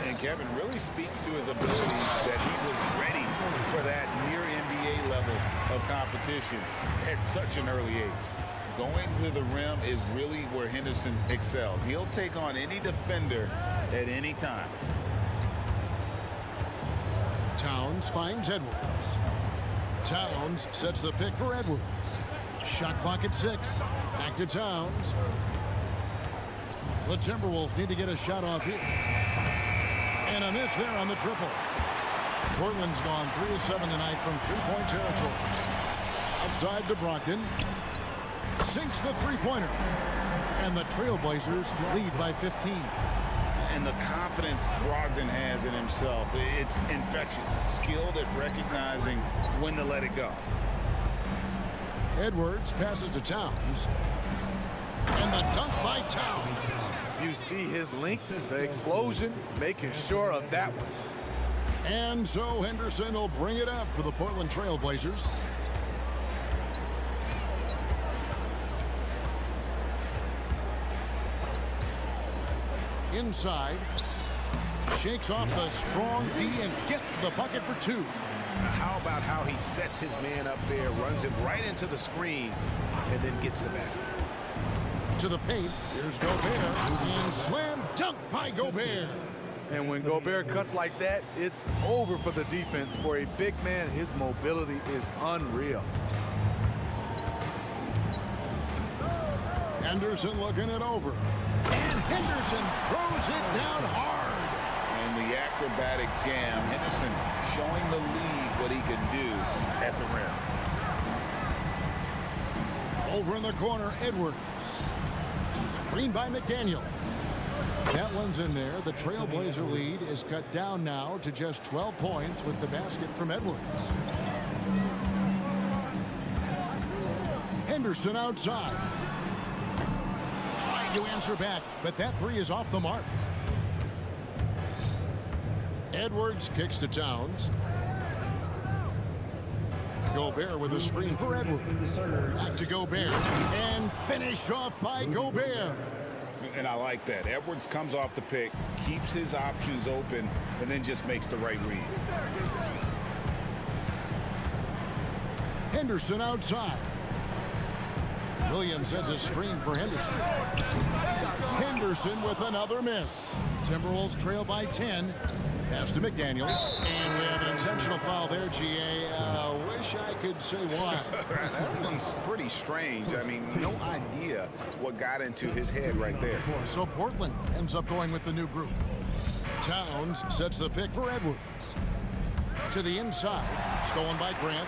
And Kevin really speaks to his ability that he was ready for that near NBA level of competition at such an early age. Going to the rim is really where Henderson excels. He'll take on any defender at any time. Towns finds Edwards. Towns sets the pick for Edwards. Shot clock at 6. Back to Towns. The Timberwolves need to get a shot off here. And a miss there on the triple. Portland's gone 3 of 7 tonight from 3-point territory. Outside to Brogdon. Sinks the 3-pointer. And the Trailblazers lead by 15. And the confidence Brogdon has in himself, it's infectious. Skilled at recognizing when to let it go. Edwards passes to Towns. And the dunk by Towns. You see his length, the explosion, making sure of that one. And so Henderson will bring it up for the Portland Trailblazers. Inside. Shakes off the strong D and gets the bucket for 2. How about how he sets his man up there, runs him right into the screen, and then gets the basket. To the paint, here's Gobert, and slam dunk by Gobert. And when Gobert cuts like that, it's over for the defense. For a big man, his mobility is unreal. Henderson looking it over. And Henderson throws it down hard. And the acrobatic jam. Henderson showing the lead what he can do at the rim. Over in the corner, Edwards. Screen by McDaniel. That one's in there. The Trailblazer lead is cut down now to just 12 points with the basket from Edwards. Henderson outside. Trying to answer back, but that three is off the mark. Edwards kicks to Towns. Gobert with a screen for Edwards. Back to Gobert. And finished off by Gobert. And I like that. Edwards comes off the pick, keeps his options open, and then just makes the right read. Henderson outside. Williams sets a screen for Henderson. Henderson with another miss. Timberwolves trail by 10. Pass to McDaniels. And we have an intentional foul there, GA. Wish I could say why. That one's pretty strange. I mean, no idea what got into his head right there. So Portland ends up going with the new group. Towns sets the pick for Edwards. To the inside. Stolen by Grant.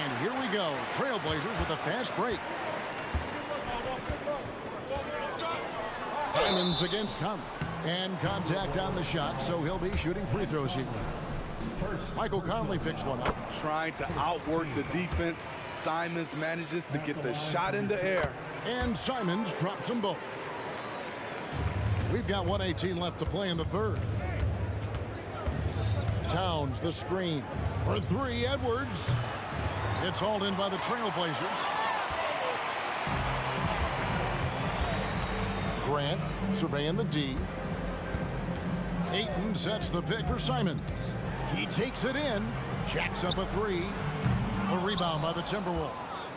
And here we go. Trailblazers with a fast break. Simons against Conley. And contact on the shot, so he'll be shooting free throws here. Michael Conley picks one up. Trying to outwork the defense, Simons manages to get the shot in the air. And Simons drops them both. We've got 1:18 left to play in the third. Towns the screen. For three, Edwards. It's hauled in by the Trailblazers. Grant surveying the D. Ayton sets the pick for Simons. He takes it in, jacks up a three. A rebound by the Timberwolves.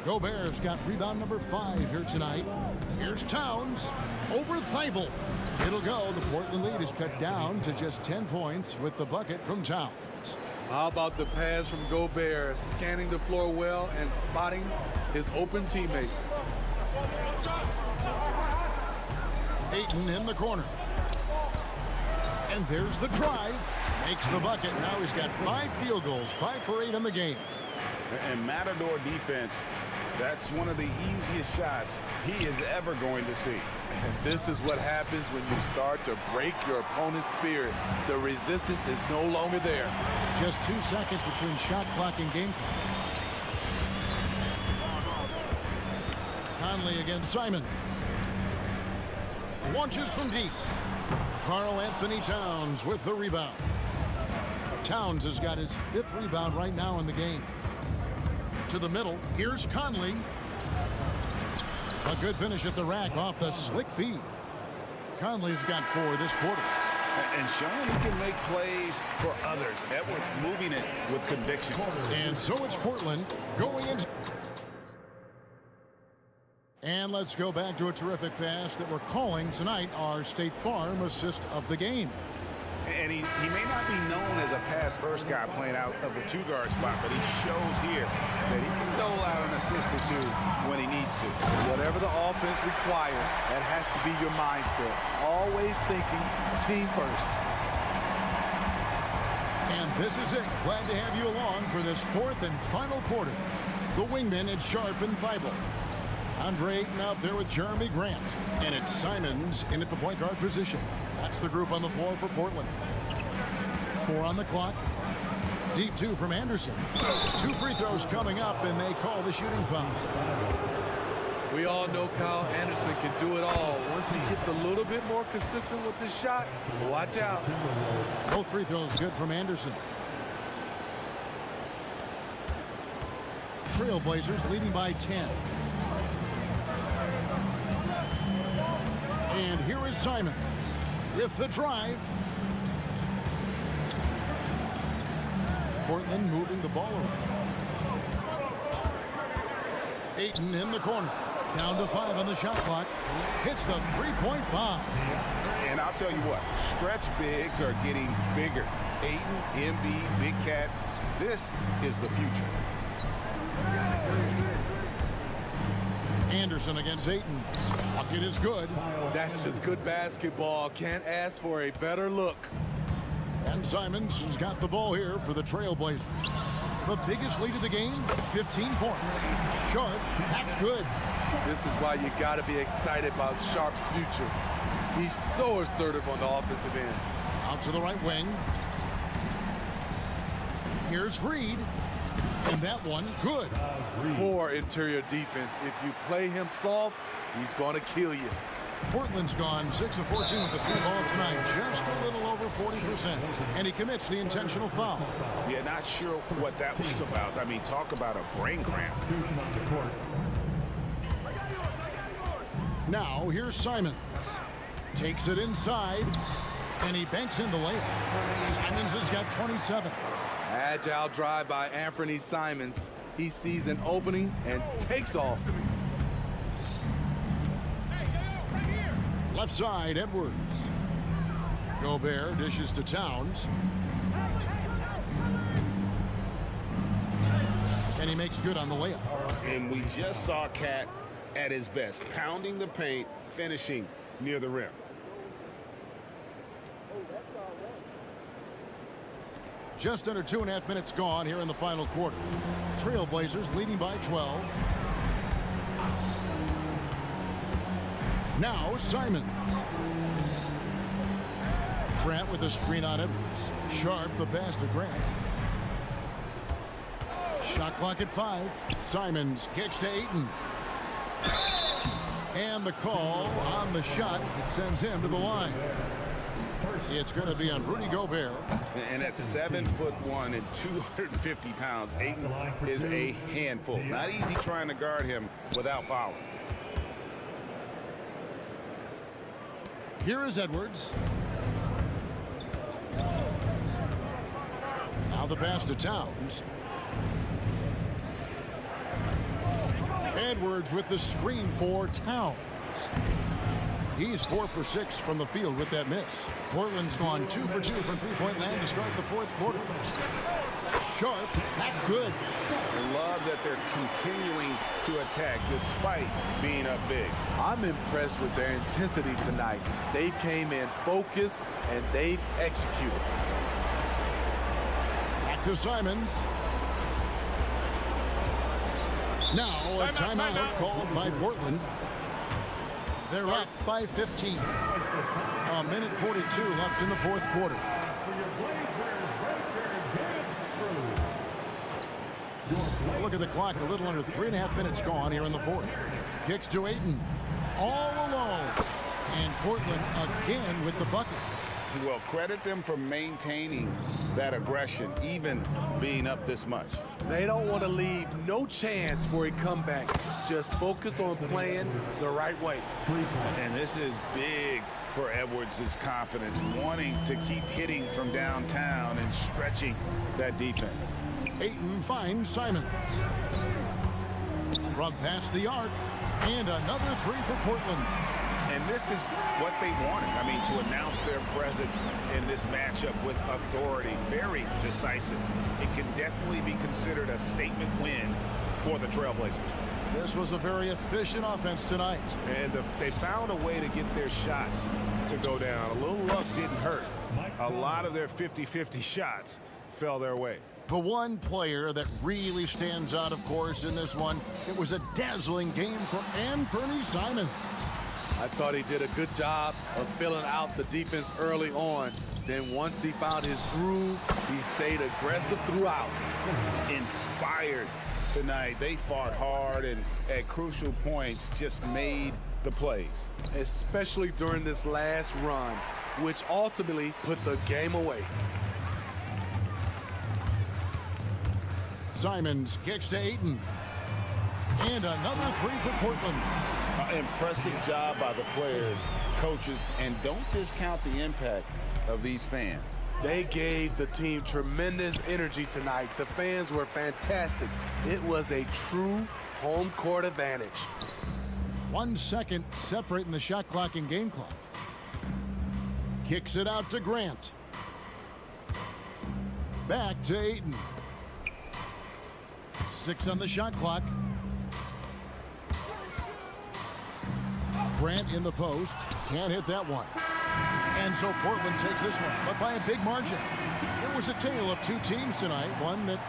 Gobert's got rebound number 5 here tonight. Here's Towns over Thibault. It'll go. The Portland lead is cut down to just 10 points with the bucket from Towns. How about the pass from Gobert, scanning the floor well and spotting his open teammate. Ayton in the corner. And there's the drive. Makes the bucket. Now he's got 5 field goals, 5 for 8 in the game. And Matador defense, that's one of the easiest shots he is ever going to see. And this is what happens when you start to break your opponent's spirit. The resistance is no longer there. Just 2 seconds between shot clock and game clock. Conley against Simon. Launches from deep. Karl Anthony Towns with the rebound. Towns has got his 5th rebound right now in the game. To the middle, here's Conley. A good finish at the rack off the slick feed. Conley's got 4 this quarter. And showing he can make plays for others. Edwards moving it with conviction. And so it's Portland going in. And let's go back to a terrific pass that we're calling tonight our State Farm assist of the game. And he may not be known as a pass-first guy playing out of the 2-guard spot, but he shows here that he can dole out an assist or 2 when he needs to. Whatever the offense requires, that has to be your mindset. Always thinking team first. And this is it. Glad to have you along for this 4th and final quarter. The wingmen at Sharp and Thibault. Andre Ayton out there with Jeremy Grant. And it's Simons in at the point guard position. That's the group on the floor for Portland. 4 on the clock. Deep 2 from Anderson. 2 free throws coming up, and they call the shooting foul. We all know Kyle Anderson can do it all. Once he gets a little bit more consistent with the shot, watch out. Both free throws good from Anderson. Trailblazers leading by 10. And here is Simon with the drive. Portland moving the ball around. Ayton in the corner. Down to 5 on the shot clock. Hits the three-point bomb. And I'll tell you what, stretch bigs are getting bigger. Ayton, Embiid, Big Cat, this is the future. Anderson against Ayton. Bucket is good. That's just good basketball. Can't ask for a better look. And Simons has got the ball here for the Trailblazers. The biggest lead of the game, 15 points. Sharp, that's good. This is why you got to be excited about Sharp's future. He's so assertive on the offensive end. Out to the right wing. Here's Reed. And that one, good. Poor interior defense. If you play him soft, he's going to kill you. Portland's gone 6 of 14 with the 3 ball tonight, just a little over 40%. And he commits the intentional foul. Yeah, not sure what that was about. I mean, talk about a brain cramp. Now, here's Simons. Takes it inside, and he banks in the layup. Simons has got 27. Agile drive by Anthony Simons. He sees an opening and takes off. Left side, Edwards. Gobert dishes to Towns. And he makes good on the layup. And we just saw Cat at his best, pounding the paint, finishing near the rim. Just under 2.5 minutes gone here in the final quarter. Trailblazers leading by 12. Now Simons. Grant with a screen on Edwards. Sharp the pass to Grant. Shot clock at 5. Simons kicks to Ayton. And the call on the shot sends him to the line. It's going to be on Rudy Gobert. And at 7'1" and 250 pounds, Ayton is a handful. Not easy trying to guard him without fouling. Here is Edwards. Now the pass to Towns. Edwards with the screen for Towns. He's 4 for 6 from the field with that miss. Portland's gone 2 for 2 from three-point land to start the fourth quarter. Sharp, that's good. I love that they're continuing to attack despite being up big. I'm impressed with their intensity tonight. They came in focused and they've executed. Back to Simons. Now a timeout called by Portland. They're up by 15. A minute 42 left in the fourth quarter. Look at the clock, a little under 3.5 minutes gone here in the fourth. Kicks to Ayton, all alone. And Portland again with the bucket. Well, credit them for maintaining that aggression, even being up this much. They don't want to leave no chance for a comeback. Just focus on playing the right way. And this is big for Edwards' confidence, wanting to keep hitting from downtown and stretching that defense. Ayton finds Simons. From past the arc, and another 3 for Portland. And this is what they wanted. I mean, to announce their presence in this matchup with authority. Very decisive. It can definitely be considered a statement win for the Trailblazers. This was a very efficient offense tonight. And they found a way to get their shots to go down. A little luck didn't hurt. A lot of their 50-50 shots fell their way. The one player that really stands out, of course, in this one, it was a dazzling game for Anthony Simons. I thought he did a good job of filling out the defense early on. Then once he found his groove, he stayed aggressive throughout. Inspired tonight. They fought hard and at crucial points just made the plays. Especially during this last run, which ultimately put the game away. Simons kicks to Ayton. And another 3 for Portland. Impressive job by the players, coaches, and don't discount the impact of these fans. They gave the team tremendous energy tonight. The fans were fantastic. It was a true home court advantage. 1 second separating the shot clock and game clock. Kicks it out to Grant. Back to Ayton. 6 on the shot clock. Grant in the post. Can't hit that one. And so Portland takes this one, but by a big margin. It was a tale of two teams tonight. One that...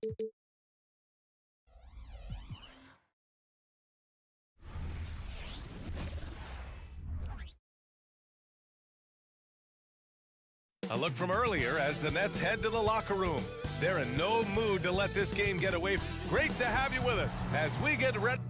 A look from earlier as the Nets head to the locker room. They're in no mood to let this game get away. Great to have you with us as we get ready.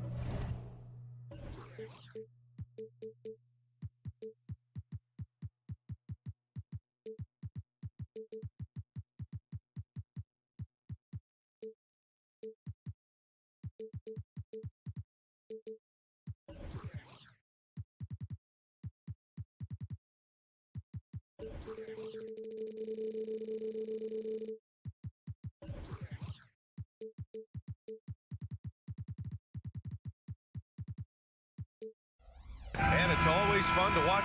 And it's always fun to watch.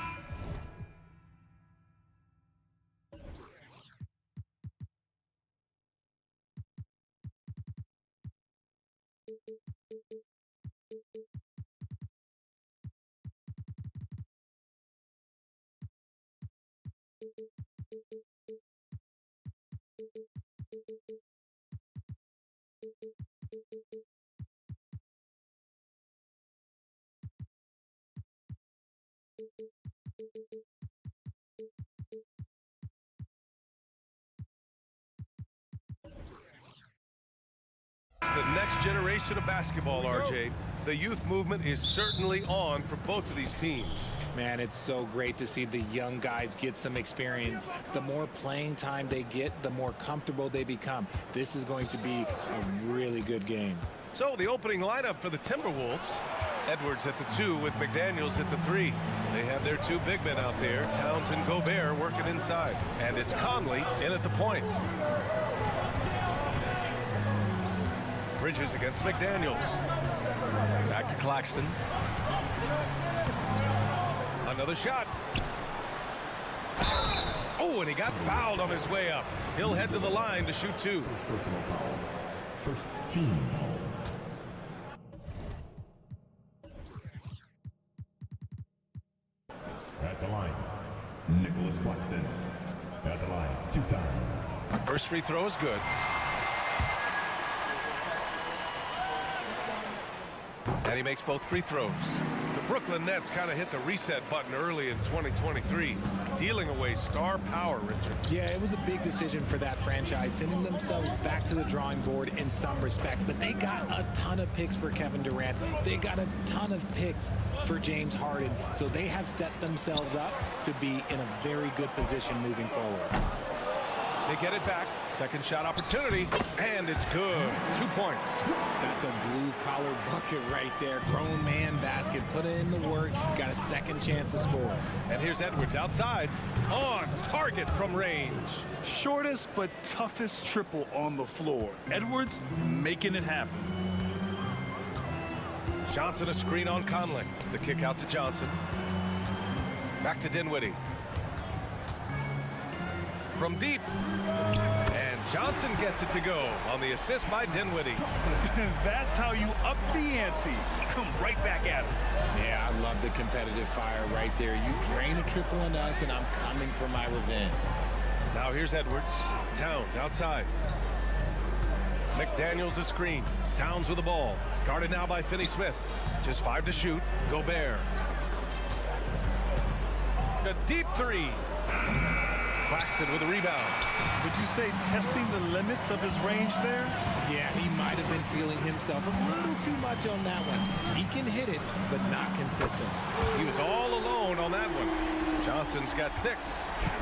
The next generation of basketball, RJ. The youth movement is certainly on for both of these teams. Man, it's so great to see the young guys get some experience. The more playing time they get, the more comfortable they become. This is going to be a really good game. So the opening lineup for the Timberwolves. Edwards at the 2 with McDaniels at the 3. They have their 2 big men out there, Towns and Gobert, working inside. And it's Conley in at the point. Bridges against McDaniels. Back to Claxton. Another shot. Oh, and he got fouled on his way up. He'll head to the line to shoot 2. Personal foul. First team foul. At the line, Nicholas Claxton. At the line, 2 times. First free throw is good. And he makes both free throws. The Brooklyn Nets kind of hit the reset button early in 2023, dealing away star power, Richard. Yeah, it was a big decision for that franchise, sending themselves back to the drawing board in some respects. But they got a ton of picks for Kevin Durant. They got a ton of picks for James Harden. So they have set themselves up to be in a very good position moving forward. They get it back. Second shot opportunity, and it's good. 2 points. That's a blue-collar bucket right there. Grown man basket. Put in the work. Got a second chance to score. And here's Edwards outside. On target from range. Shortest but toughest triple on the floor. Edwards making it happen. Johnson a screen on Conley. The kick out to Johnson. Back to Dinwiddie. From deep. And Johnson gets it to go on the assist by Dinwiddie. That's how you up the ante. Come right back at him. Yeah, I love the competitive fire right there. You drain a triple on us, and I'm coming for my revenge. Now here's Edwards. Towns outside. McDaniels a screen. Towns with the ball. Guarded now by Finney-Smith. Just 5 to shoot. Gobert. A deep 3. Claxton with a rebound. Would you say testing the limits of his range there? Yeah, he might have been feeling himself a little too much on that one. He can hit it, but not consistent. He was all alone on that one. Johnson's got 6.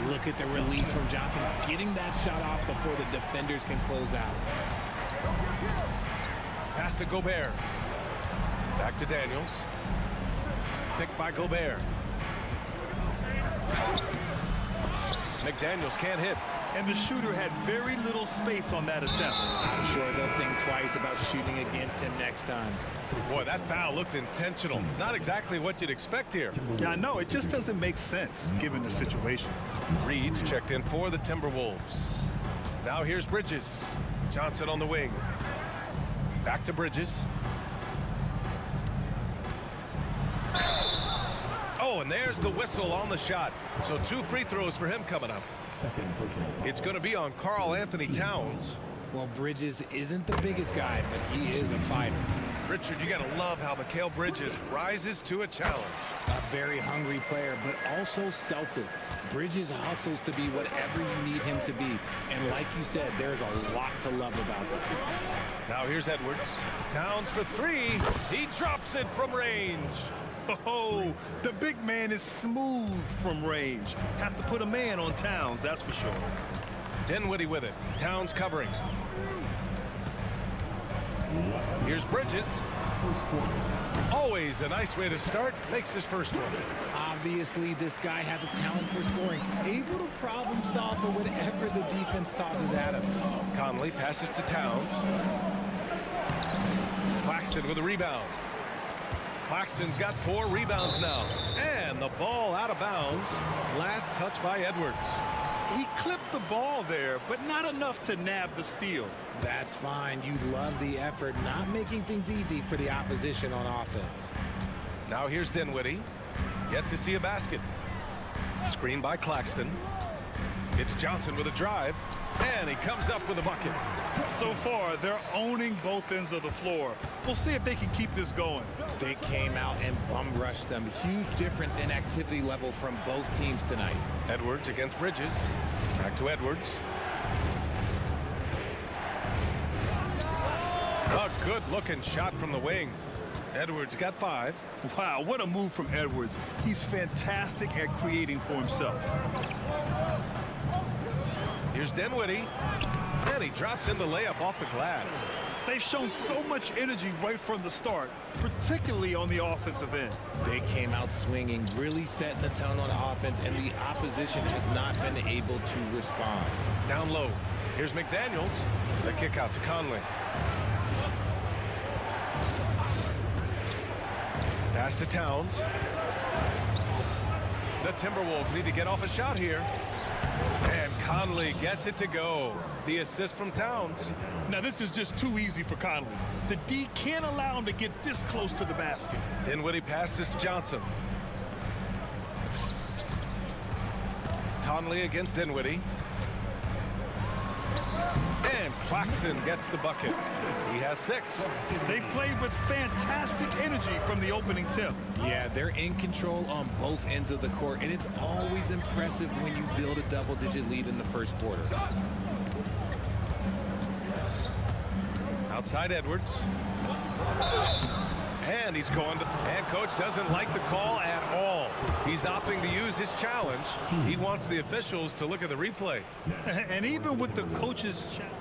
Look at the release from Johnson, getting that shot off before the defenders can close out. Pass to Gobert. Back to Daniels. Picked by Gobert. McDaniels can't hit. And the shooter had very little space on that attempt. I'm sure they'll think twice about shooting against him next time. Boy, that foul looked intentional. Not exactly what you'd expect here. Yeah, I know. It just doesn't make sense given the situation. Reed's checked in for the Timberwolves. Now here's Bridges. Johnson on the wing. Back to Bridges. Oh, and there's the whistle on the shot. So 2 free throws for him coming up. It's going to be on Karl Anthony Towns. Well, Bridges isn't the biggest guy, but he is a fighter. Richard, you got to love how Mikal Bridges rises to a challenge. A very hungry player, but also selfless. Bridges hustles to be whatever you need him to be. And like you said, there's a lot to love about that. Now here's Edwards. Towns for three. He drops it from range. Oh, the big man is smooth from range. Have to put a man on Towns, that's for sure. Dinwiddie with it. Towns covering. Here's Bridges. Always a nice way to start. Makes his first one. Obviously, this guy has a talent for scoring. Able to problem solve for whatever the defense tosses at him. Conley passes to Towns. Claxton with a rebound. Claxton's got 4 rebounds now. And the ball out of bounds. Last touch by Edwards. He clipped the ball there, but not enough to nab the steal. That's fine. You love the effort, not making things easy for the opposition on offense. Now here's Dinwiddie. Yet to see a basket. Screen by Claxton. It's Johnson with a drive. And he comes up with a bucket. So far, they're owning both ends of the floor. We'll see if they can keep this going. They came out and bum rushed them. Huge difference in activity level from both teams tonight. Edwards against Bridges. Back to Edwards. A good-looking shot from the wing. Edwards got 5. Wow, what a move from Edwards. He's fantastic at creating for himself. Here's Dinwiddie. And he drops in the layup off the glass. They've shown so much energy right from the start, particularly on the offensive end. They came out swinging, really setting the tone on offense, and the opposition has not been able to respond. Down low. Here's McDaniels. The kick out to Conley. Pass to Towns. The Timberwolves need to get off a shot here. And Conley gets it to go. The assist from Towns. Now this is just too easy for Conley. The D can't allow him to get this close to the basket. Dinwiddie passes to Johnson. Conley against Dinwiddie. And Claxton gets the bucket. He has 6. They've played with fantastic energy from the opening tip. Yeah, they're in control on both ends of the court, and it's always impressive when you build a double-digit lead in the first quarter. Outside Edwards. And he's going to... And coach doesn't like the call at all. He's opting to use his challenge. He wants the officials to look at the replay. And even with the coach's challenge,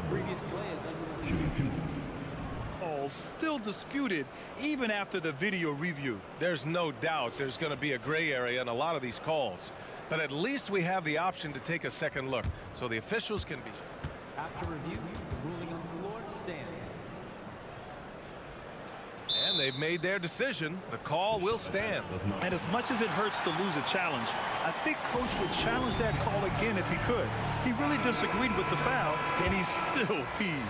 Previous play is under calls still disputed even after the video review. There's no doubt there's going to be a gray area in a lot of these calls. But at least we have the option to take a second look so the officials can be... After review, the ruling on the floor stands. And they've made their decision. The call will stand. And as much as it hurts to lose a challenge, I think coach would challenge that call again if he could. He really disagreed with the foul, and he's still peeved.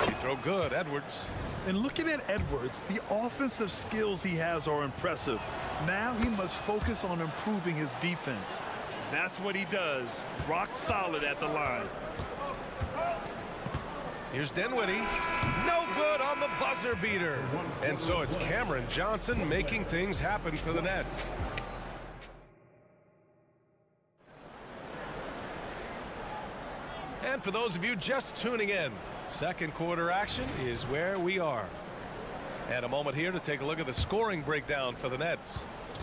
He throw good, Edwards. And looking at Edwards, the offensive skills he has are impressive. Now he must focus on improving his defense. That's what he does. Rock solid at the line. Here's Dinwiddie. No good on the buzzer beater. And so it's Cameron Johnson making things happen for the Nets. And for those of you just tuning in, second quarter action is where we are. And a moment here to take a look at the scoring breakdown for the Nets.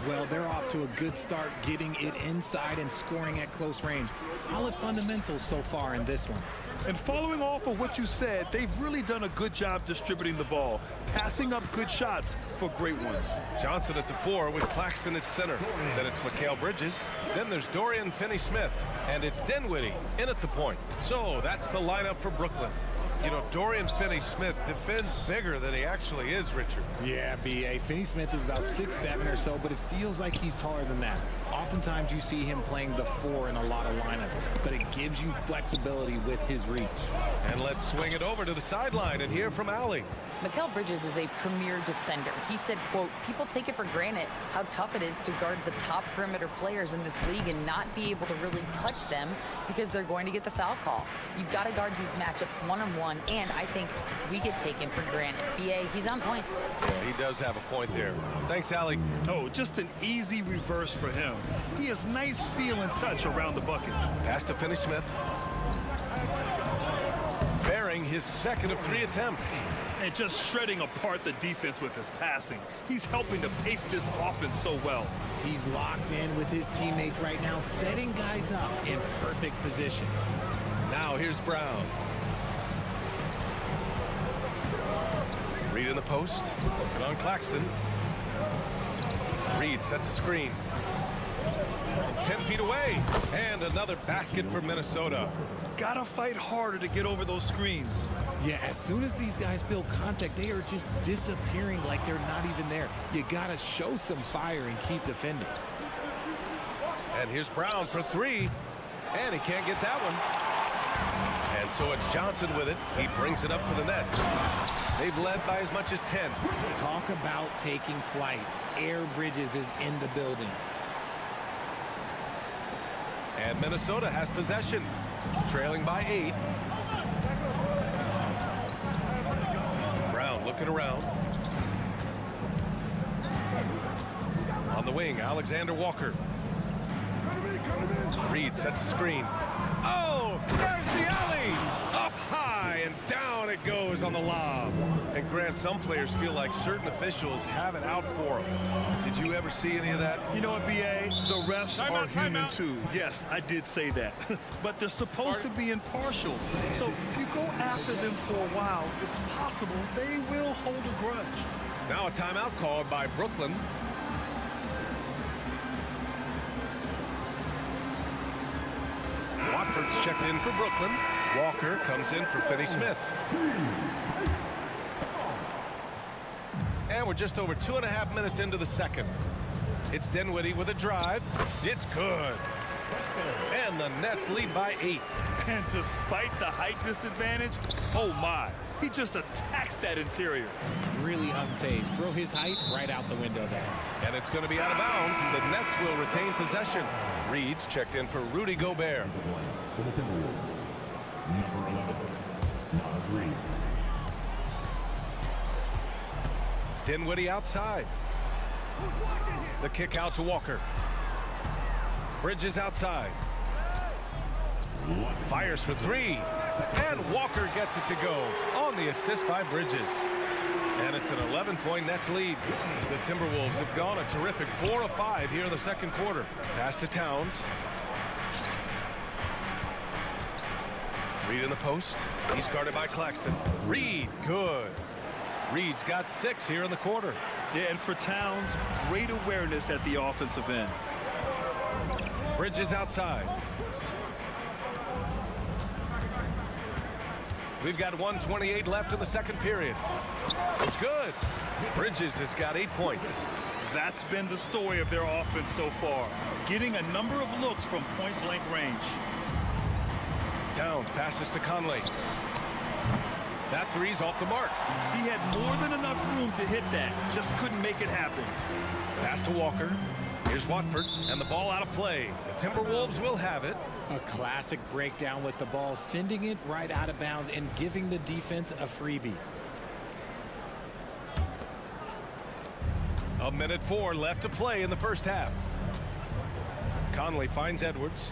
Well, they're off to a good start getting it inside and scoring at close range. Solid fundamentals so far in this one. And following off of what you said, they've really done a good job distributing the ball, passing up good shots for great ones. Johnson at the 4 with Claxton at center. Then it's Mikal Bridges. Then there's Dorian Finney-Smith. And it's Dinwiddie in at the point. So that's the lineup for Brooklyn. You know, Dorian Finney-Smith defends bigger than he actually is, Richard. Yeah, B.A. Finney-Smith is about 6'7" or so, but it feels like he's taller than that. Oftentimes you see him playing the 4 in a lot of lineups, but it gives you flexibility with his reach. And let's swing it over to the sideline and hear from Allie. Mikal Bridges is a premier defender. He said, quote, people take it for granted how tough it is to guard the top perimeter players in this league and not be able to really touch them because they're going to get the foul call. You've got to guard these matchups one-on-one, and I think we get taken for granted. BA, he's on point. Yeah, he does have a point there. Thanks, Allie. Oh, just an easy reverse for him. He has nice feel and touch around the bucket. Pass to Finney-Smith. Bearing his second of 3 attempts. And just shredding apart the defense with his passing. He's helping to pace this offense so well. He's locked in with his teammates right now, setting guys up in perfect position. Now here's Brown. Reed in the post. And on Claxton. Reed sets a screen. 10 feet away. And another basket for Minnesota. Gotta fight harder to get over those screens. Yeah, as soon as these guys feel contact, they are just disappearing like they're not even there. You gotta show some fire and keep defending. And here's Brown for 3. And he can't get that one. And so it's Johnson with it. He brings it up for the net. They've led by as much as 10. Talk about taking flight. Air Bridges is in the building. And Minnesota has possession, trailing by 8. Brown looking around. On the wing, Alexander Walker. Reed sets a screen. Oh, there's the alley! Up high and down it goes on the lob. And Grant, some players feel like certain officials have it out for them. Did you ever see any of that? You know what, BA? The refs are human too. Yes, I did say that. But they're supposed to be impartial. So if you go after them for a while, it's possible they will hold a grudge. Now a timeout called by Brooklyn. Watford's checked in for Brooklyn. Walker comes in for Finney-Smith. And we're just over 2.5 minutes into the second. It's Dinwiddie with a drive. It's good. And the Nets lead by 8. And despite the height disadvantage, oh my, he just attacks that interior. Really unfazed. Throw his height right out the window there. And it's going to be out of bounds. The Nets will retain possession. Reed's checked in for Rudy Gobert. For the Timberwolves, number 11, Naz Reid. Dinwiddie outside. The kick out to Walker. Bridges outside. Fires for 3. And Walker gets it to go on the assist by Bridges. And it's an 11-point Nets lead. The Timberwolves have gone a terrific 4 of 5 here in the second quarter. Pass to Towns. Reed in the post. He's guarded by Claxton. Reed, good. Reed's got 6 here in the quarter. Yeah, and for Towns, great awareness at the offensive end. Bridges outside. We've got 1:28 left in the second period. It's good. Bridges has got 8 points. That's been the story of their offense so far, getting a number of looks from point-blank range. Towns passes to Conley. That 3's off the mark. He had more than enough room to hit that, just couldn't make it happen. Pass to Walker. Here's Watford, and the ball out of play. The Timberwolves will have it. A classic breakdown with the ball, sending it right out of bounds and giving the defense a freebie. 1:04 left to play in the first half. Conley finds Edwards.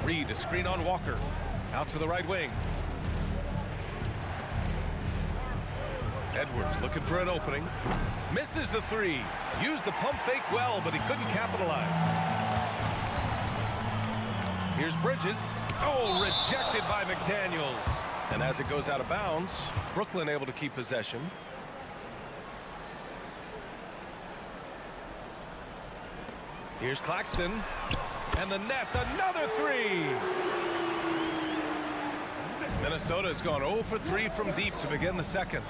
Reed, a screen on Walker. Out to the right wing. Edwards looking for an opening. Misses the 3. Used the pump fake well, but he couldn't capitalize. Here's Bridges. Oh, rejected by McDaniels. And as it goes out of bounds, Brooklyn able to keep possession. Here's Claxton. And the Nets, another 3. Minnesota's gone 0 for 3 from deep to begin the second.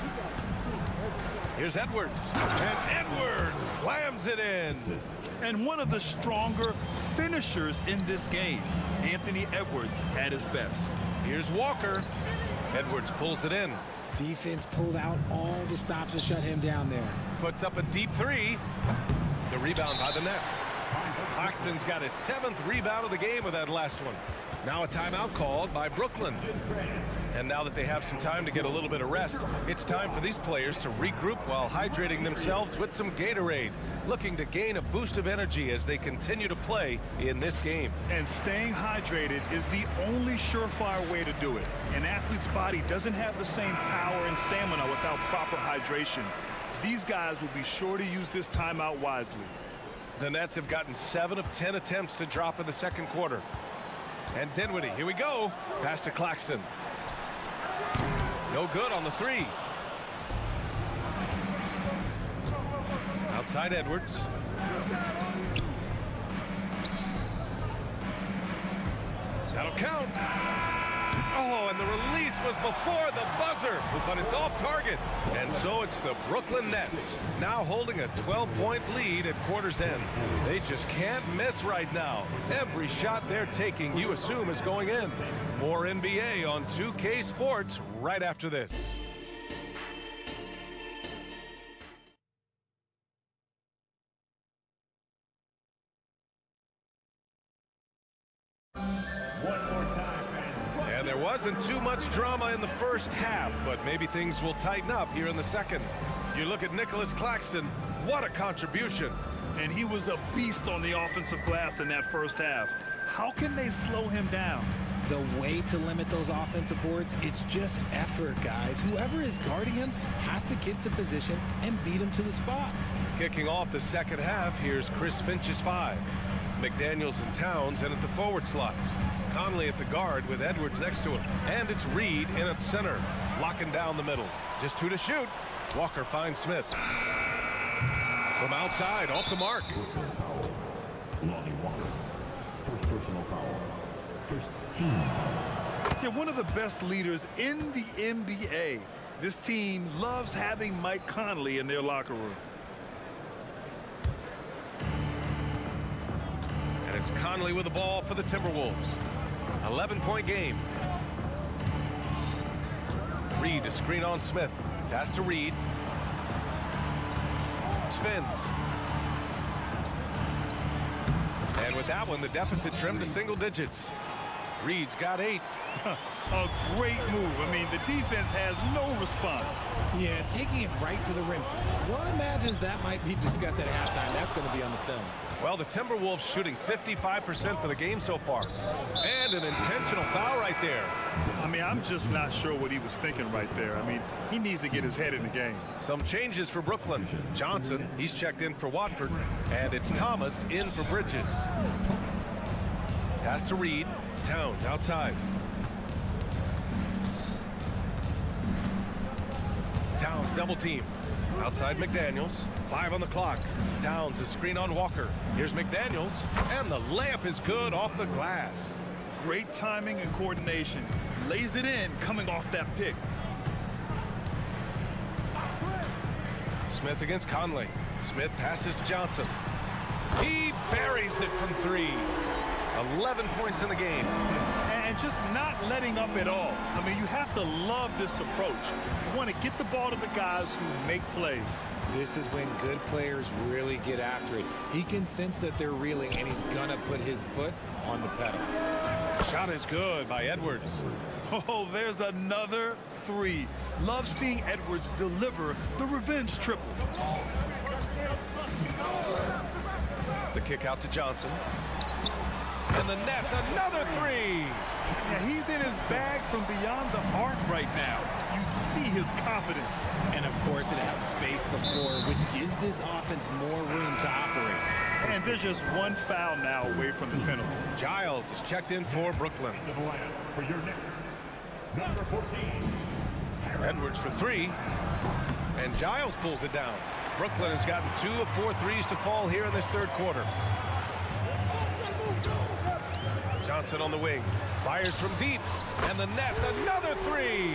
Here's Edwards. And Edwards slams it in. And one of the stronger finishers in this game, Anthony Edwards at his best. Here's Walker. Edwards pulls it in. Defense pulled out all the stops to shut him down there. Puts up a deep three. The rebound by the Nets. Claxton's got his 7th rebound of the game with that last one. Now a timeout called by Brooklyn. And now that they have some time to get a little bit of rest, it's time for these players to regroup while hydrating themselves with some Gatorade, looking to gain a boost of energy as they continue to play in this game. And staying hydrated is the only surefire way to do it. An athlete's body doesn't have the same power and stamina without proper hydration. These guys will be sure to use this timeout wisely. The Nets have gotten 7 of 10 attempts to drop in the second quarter. And Dinwiddie, here we go. Pass to Claxton. No good on the three. Outside Edwards. That'll count. Oh, and the release was before the buzzer, but it's off target. And so it's the Brooklyn Nets, now holding a 12-point lead at quarter's end. They just can't miss right now. Every shot they're taking, you assume, is going in. More NBA on 2K Sports right after this. And there wasn't too much drama in the first half, but maybe things will tighten up here in the second. You look at Nicholas Claxton, what a contribution. And he was a beast on the offensive glass in that first half. How can they slow him down? The way to limit those offensive boards, it's just effort, guys. Whoever is guarding him has to get to position and beat him to the spot. Kicking off the second half, here's Chris Finch's 5. McDaniels and Towns in at the forward slots. Conley at the guard with Edwards next to him. And it's Reed in at center, locking down the middle. Just 2 to shoot. Walker finds Smith. From outside, off the mark. Lonnie Walker. First personal foul. First team foul. Yeah, one of the best leaders in the NBA. This team loves having Mike Conley in their locker room. And it's Conley with the ball for the Timberwolves. 11-point game. Reed to screen on Smith. Pass to Reed. Spins. And with that one, the deficit trimmed to single digits. Reed's got 8. A great move. I mean, the defense has no response. Yeah, taking it right to the rim. One imagines that might be discussed at halftime. That's going to be on the film. Well, the Timberwolves shooting 55% for the game so far. And an intentional foul right there. I mean, I'm just not sure what he was thinking right there. I mean, he needs to get his head in the game. Some changes for Brooklyn. Johnson, he's checked in for Watford. And it's Thomas in for Bridges. Pass to Reed. Towns outside. Towns double team. Outside McDaniels. 5 on the clock. Towns a screen on Walker. Here's McDaniels. And the layup is good off the glass. Great timing and coordination. Lays it in coming off that pick. Smith against Conley. Smith passes to Johnson. He buries it from 3. 11 points in the game. And just not letting up at all. I mean, you have to love this approach. You want to get the ball to the guys who make plays. This is when good players really get after it. He can sense that they're reeling, and he's going to put his foot on the pedal. Shot is good by Edwards. Oh, there's another 3. Love seeing Edwards deliver the revenge triple. The kick out to Johnson. And the Nets, another 3. Yeah, he's in his bag from beyond the arc right now. You see his confidence. And, of course, it helps space the floor, which gives this offense more room to operate. And there's just one foul now away from the penalty. Giles is checked in for Brooklyn. For your next, number 14. Edwards for 3. And Giles pulls it down. Brooklyn has gotten 2 of 4 threes to fall here in this third quarter. Johnson on the wing. Fires from deep. And the net's another three.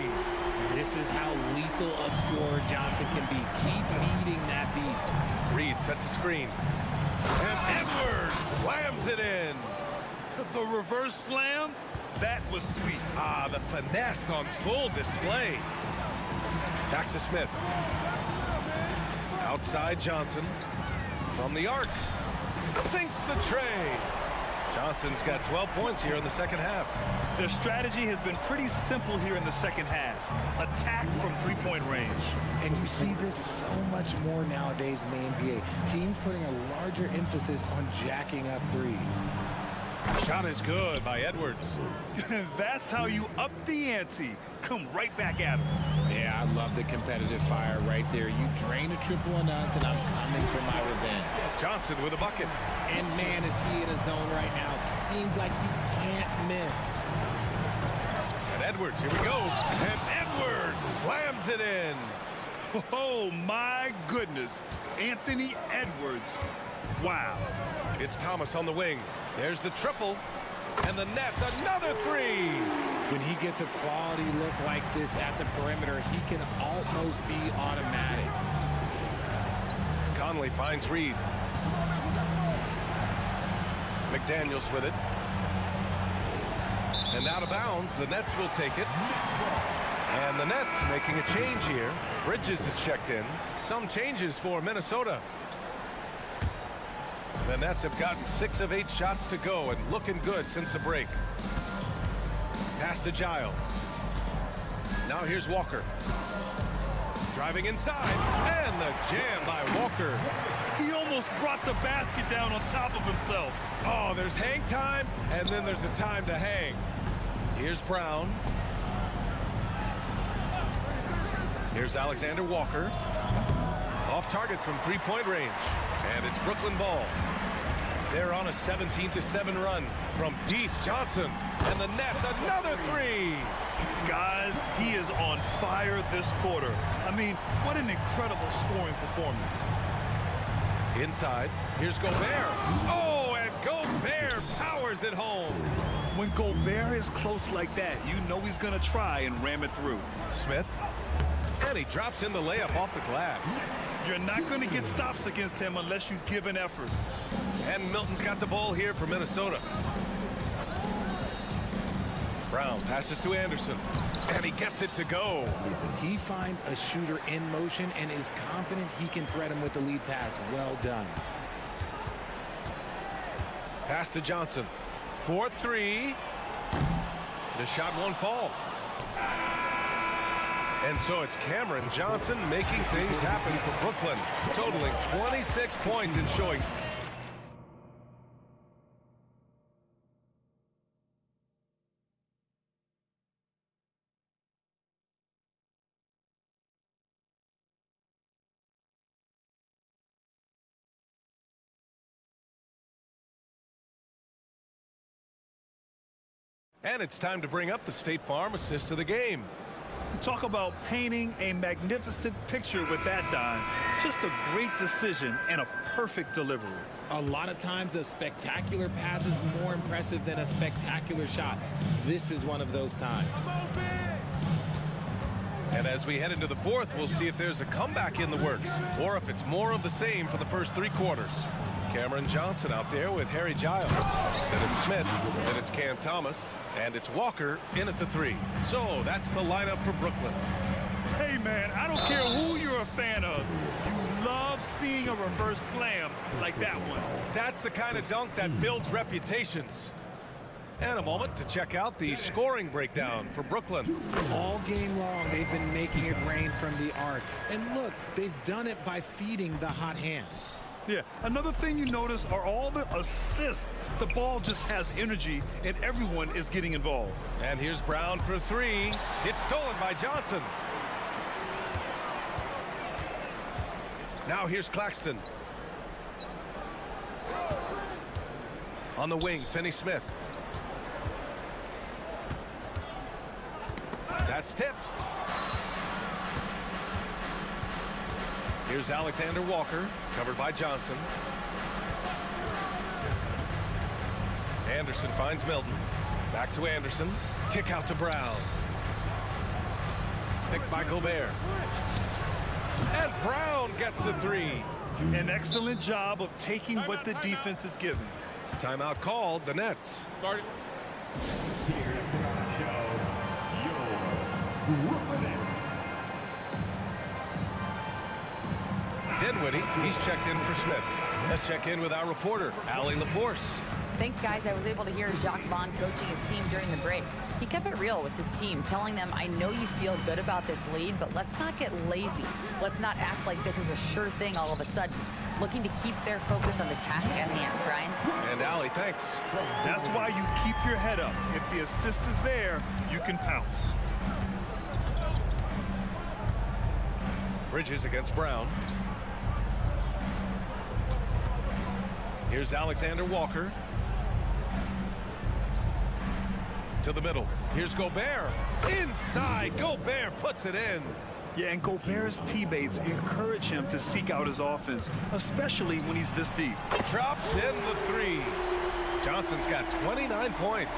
This is how lethal a scorer Johnson can be. Keep feeding that beast. Reed sets a screen. And Edwards slams it in. The reverse slam, that was sweet. Ah, the finesse on full display. Back to Smith. Outside Johnson. From the arc. Sinks the tray. Johnson's got 12 points here in the second half. Their strategy has been pretty simple here in the second half. Attack from three-point range. And you see this so much more nowadays in the NBA. Teams putting a larger emphasis on jacking up threes. Shot is good by Edwards. That's how you up the ante. Come right back at him. Yeah, I love the competitive fire right there. You drain a triple on us, and I'm coming for my revenge. Johnson with a bucket. And man, is he in a zone right now. Seems like he can't miss. And Edwards, here we go. And Edwards slams it in. Oh, my goodness. Anthony Edwards. Wow. It's Thomas on the wing. There's the triple. And the net's another three. When he gets a quality look like this at the perimeter, he can almost be automatic. Conley finds Reed. McDaniels with it. And out of bounds, the Nets will take it. And the Nets making a change here. Bridges is checked in. Some changes for Minnesota. The Nets have gotten 6 of 8 shots to go and looking good since the break. Pass to Giles. Now here's Walker. Driving inside. And the jam by Walker. He almost brought the basket down on top of himself. Oh, there's hang time, and then there's a time to hang. Here's Brown. Here's Alexander Walker. Off target from three-point range. And it's Brooklyn ball. They're on a 17-7 run from deep. Johnson. And the Nets, another three. Guys, he is on fire this quarter. I mean, what an incredible scoring performance. Inside. Here's Gobert. Oh, and Gobert powers it home. When Gobert is close like that, you know he's going to try and ram it through. Smith. And he drops in the layup off the glass. You're not going to get stops against him unless you give an effort. And Milton's got the ball here for Minnesota. Brown passes to Anderson. And he gets it to go. He finds a shooter in motion and is confident he can threat him with the lead pass. Well done. Pass to Johnson. 4-3. The shot won't fall. And so it's Cameron Johnson making things happen for Brooklyn, totaling 26 points and showing. And it's time to bring up the State Farm assist of the game. Talk about painting a magnificent picture with that dime. Just a great decision and a perfect delivery. A lot of times a spectacular pass is more impressive than a spectacular shot. This is one of those times. And as we head into the fourth, we'll see if there's a comeback in the works or if it's more of the same for the first 3 quarters. Cameron Johnson out there with Harry Giles. Then it's Smith. Then it's Cam Thomas. And it's Walker in at the 3. So that's the lineup for Brooklyn. Hey, man, I don't care who you're a fan of. You love seeing a reverse slam like that one. That's the kind of dunk that builds reputations. And a moment to check out the scoring breakdown for Brooklyn. All game long, they've been making it rain from the arc. And look, they've done it by feeding the hot hands. Yeah, another thing you notice are all the assists. The ball just has energy, and everyone is getting involved. And here's Brown for 3. It's stolen by Johnson. Now here's Claxton. On the wing, Finney-Smith. That's tipped. Here's Alexander Walker, covered by Johnson. Anderson finds Milton. Back to Anderson. Kick out to Brown. Picked by Gobert. And Brown gets the three. An excellent job of taking what the defense is given. Timeout called, the Nets. Started. Here to our show, your Brooklyn Nets. Dinwiddie, he's checked in for Smith. Let's check in with our reporter, Allie LaForce. Thanks, guys. I was able to hear Jacques Vaughn coaching his team during the break. He kept it real with his team, telling them, I know you feel good about this lead, but let's not get lazy. Let's not act like this is a sure thing all of a sudden. Looking to keep their focus on the task at hand, Brian. And Allie, thanks. That's why you keep your head up. If the assist is there, you can pounce. Bridges against Brown. Here's Alexander Walker. To the middle. Here's Gobert. Inside. Gobert puts it in. Yeah, and Gobert's teammates encourage him to seek out his offense, especially when he's this deep. Drops in the three. Johnson's got 29 points.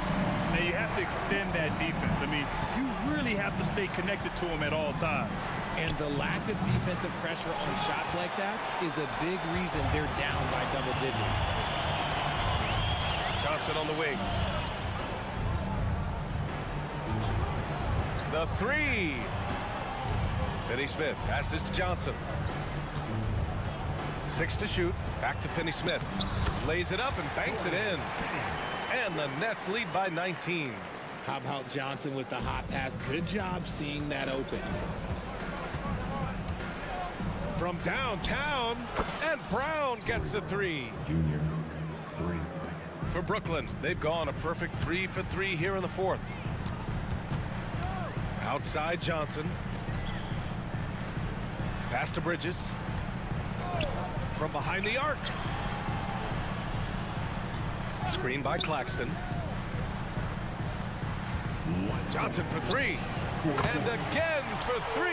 Now you have to extend that defense. I mean, you really have to stay connected to him at all times. And the lack of defensive pressure on shots like that is a big reason they're down by double digits. Johnson on the wing. The three. Finney Smith passes to Johnson. 6 to shoot. Back to Finney Smith. Lays it up and banks it in. And the Nets lead by 19. How about Johnson with the hot pass? Good job seeing that open. From downtown, and Brown gets a three. Junior, 3. For Brooklyn, they've gone a perfect 3 for 3 here in the fourth. Outside Johnson. Pass to Bridges. From behind the arc. Screen by Claxton. Johnson for 3. And again for 3.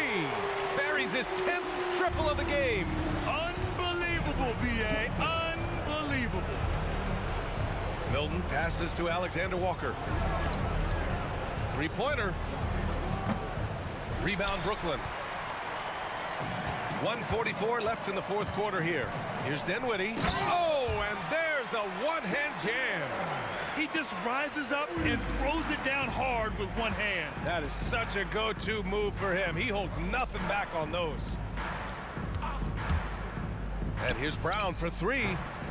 Buries his 10th triple of the game. Unbelievable, B.A. Unbelievable. Milton passes to Alexander Walker. Three-pointer. Rebound Brooklyn. 1:44 left in the fourth quarter here. Here's Dinwiddie. Oh, and there's a one-hand jam. He just rises up and throws it down hard with one hand. That is such a go-to move for him. He holds nothing back on those. And here's Brown for 3.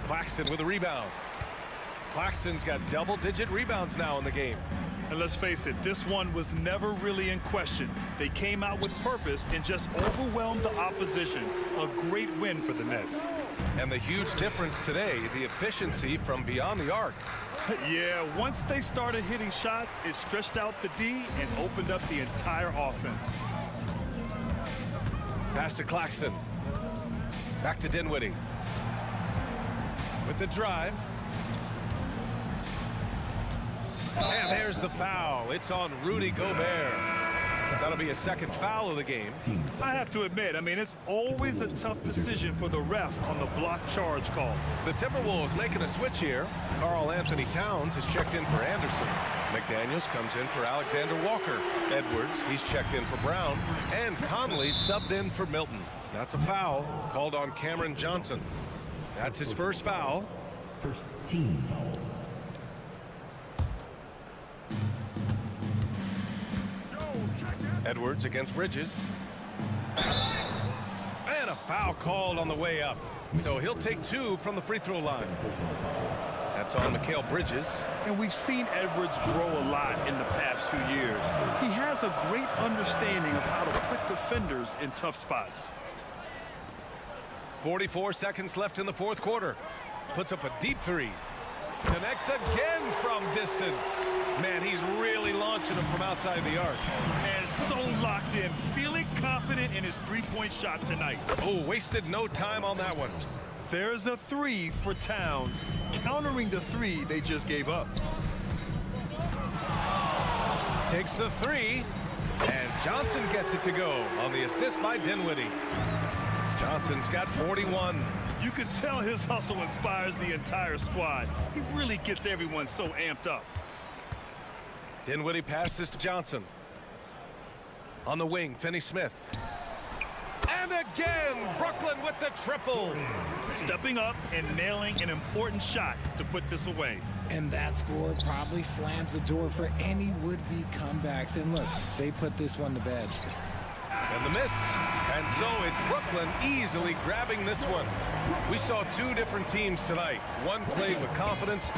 Claxton with a rebound. Claxton's got double-digit rebounds now in the game. And let's face it, this one was never really in question. They came out with purpose and just overwhelmed the opposition. A great win for the Nets. And the huge difference today, the efficiency from beyond the arc. Yeah, once they started hitting shots, it stretched out the D and opened up the entire offense. Pass to Claxton. Back to Dinwiddie. With the drive. And there's the foul. It's on Rudy Gobert. That'll be a second foul of the game. I have to admit, I mean, it's always a tough decision for the ref on the block charge call. The Timberwolves making a switch here. Karl Anthony Towns has checked in for Anderson. McDaniels comes in for Alexander Walker. Edwards, he's checked in for Brown. And Conley subbed in for Milton. That's a foul called on Cameron Johnson. That's his first foul. First team foul. Edwards against Bridges. And a foul called on the way up. So he'll take 2 from the free throw line. That's on Mikal Bridges. And we've seen Edwards grow a lot in the past few years. He has a great understanding of how to put defenders in tough spots. 44 seconds left in the fourth quarter. Puts up a deep 3. Connects again from distance. Man, he's really launching them from outside the arc. And so locked in, feeling confident in his three-point shot tonight. Oh, wasted no time on that one. There's a 3 for Towns, countering the 3 they just gave up. Takes the 3, and Johnson gets it to go on the assist by Dinwiddie. Johnson's got 41. You can tell his hustle inspires the entire squad. He really gets everyone so amped up. Dinwiddie passes to Johnson. On the wing, Finney-Smith. And again, Brooklyn with the triple. Stepping up and nailing an important shot to put this away. And that score probably slams the door for any would-be comebacks. And look, they put this one to bed. And the miss. And so it's Brooklyn easily grabbing this one. We saw two different teams tonight. One played with confidence,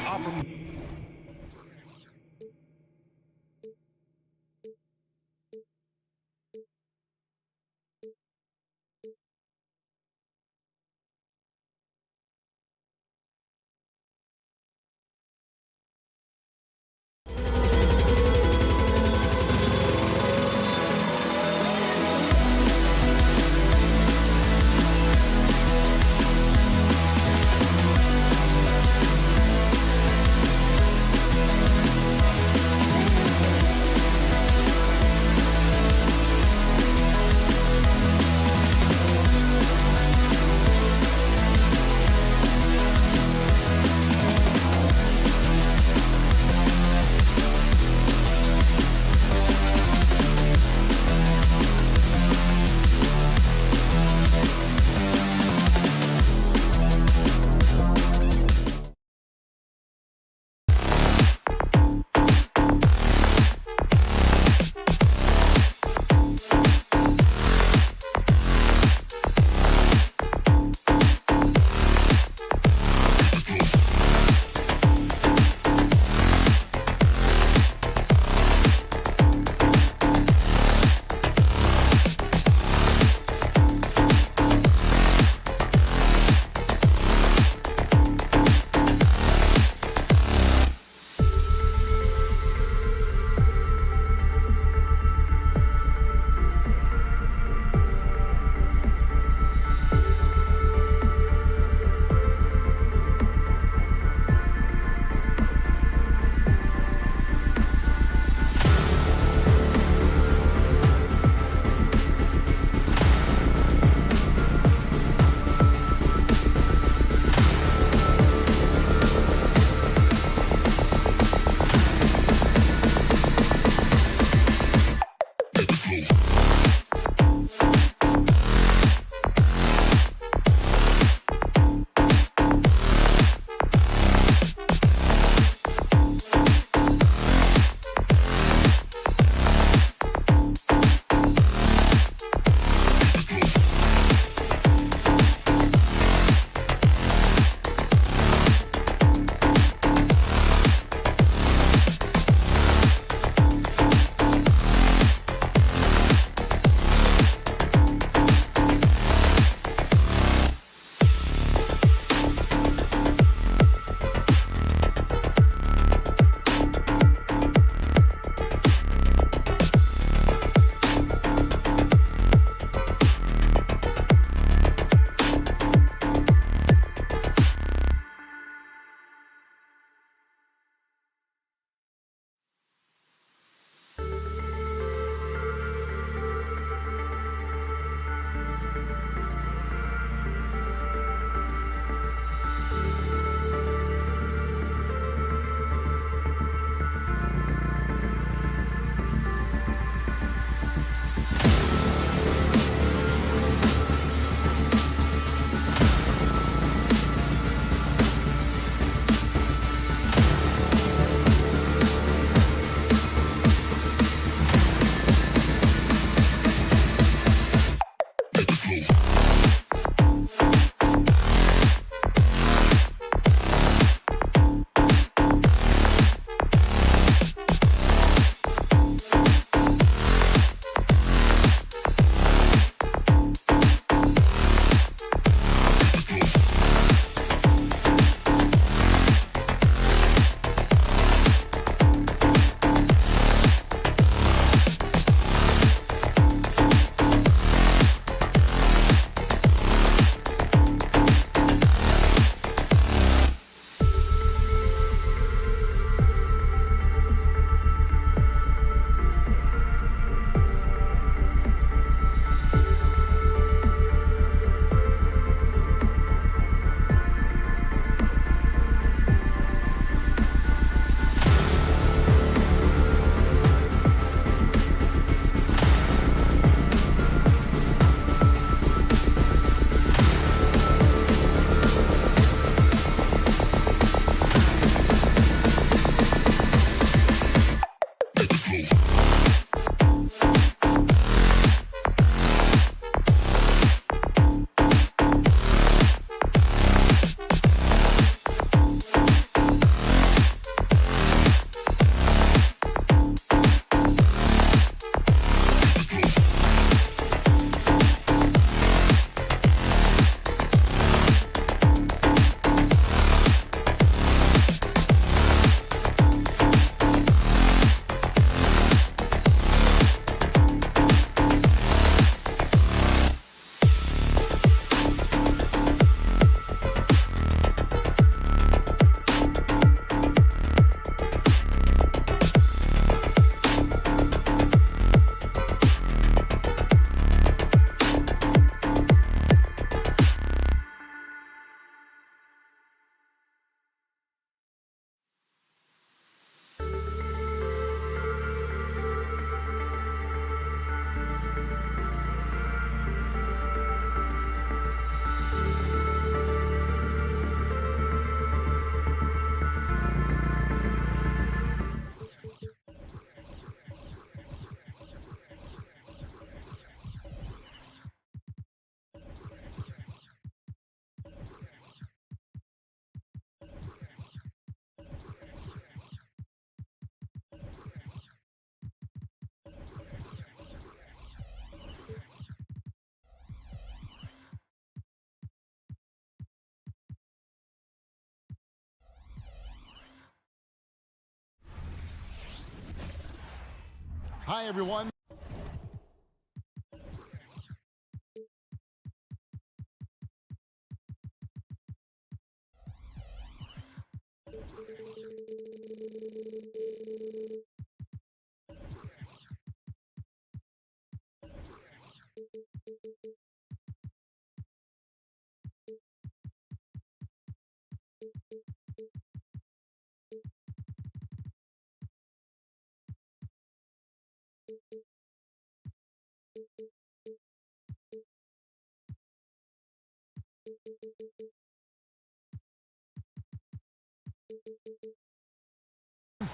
Hi, everyone.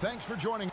Thanks for joining.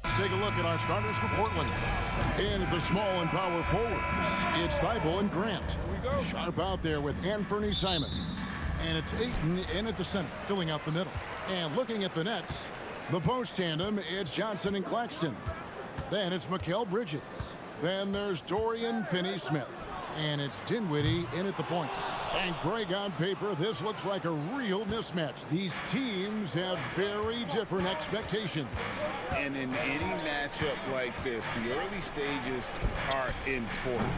Let's take a look at our starters for Portland. In the small and power forwards, it's Thibault and Grant. Here we go. Sharp out there with Anthony Simons. And it's Ayton in at the center, filling out the middle. And looking at the nets, the post tandem, it's Johnson and Claxton. Then it's Mikal Bridges. Then there's Dorian Finney-Smith. And it's Dinwiddie in at the points. And Greg, on paper, this looks like a real mismatch. These teams have very different expectations. And in any matchup like this, the early stages are important.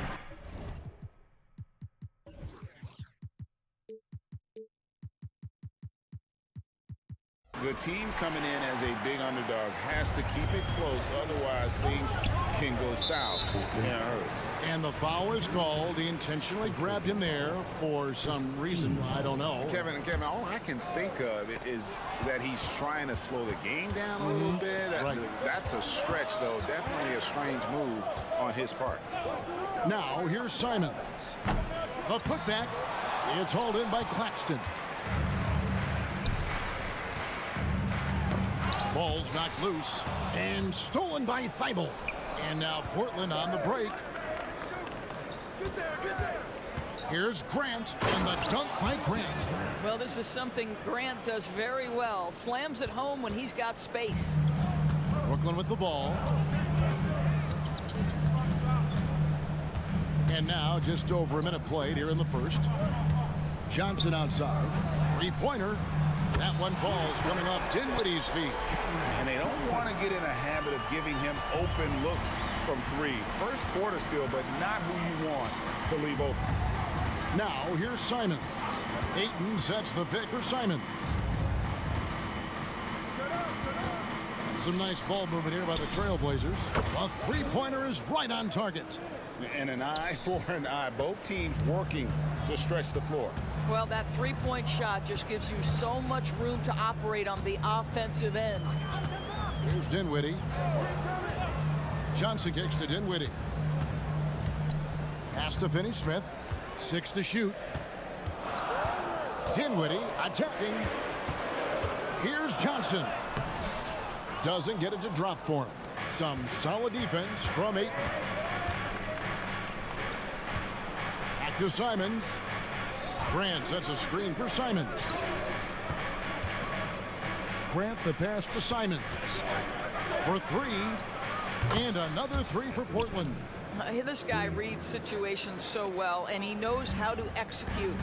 The team coming in as a big underdog has to keep it close, otherwise things can go south. And the foul is called. He intentionally grabbed him there for some reason. I don't know. Kevin, all I can think of is that he's trying to slow the game down a little bit. Right. That's a stretch, though. Definitely a strange move on his part. Now, here's Simons. The putback. It's hauled in by Claxton. Ball's knocked loose and stolen by Thibault. And now Portland on the break. Here's Grant, and the dunk by Grant. Well, this is something Grant does very well. Slams it home when he's got space. Brooklyn with the ball. And now just over a minute played here in the first. Johnson outside. Three-pointer. That one falls coming off Dinwiddie's feet. And they don't want to get in a habit of giving him open looks from three. First quarter still, but not who you want to leave open. Now, here's Simons. Ayton sets the pick for Simons. Some nice ball movement here by the Trailblazers. A three-pointer is right on target. And an eye for an eye. Both teams working to stretch the floor. Well, that three-point shot just gives you so much room to operate on the offensive end. Here's Dinwiddie. Johnson kicks to Dinwiddie. Pass to Finney-Smith. 6 to shoot. Dinwiddie attacking. Here's Johnson. Doesn't get it to drop for him. Some solid defense from Ayton. Back to Simons. Grant sets a screen for Simons. Grant the pass to Simons. For three. And another three for Portland. This guy reads situations so well, and he knows how to execute.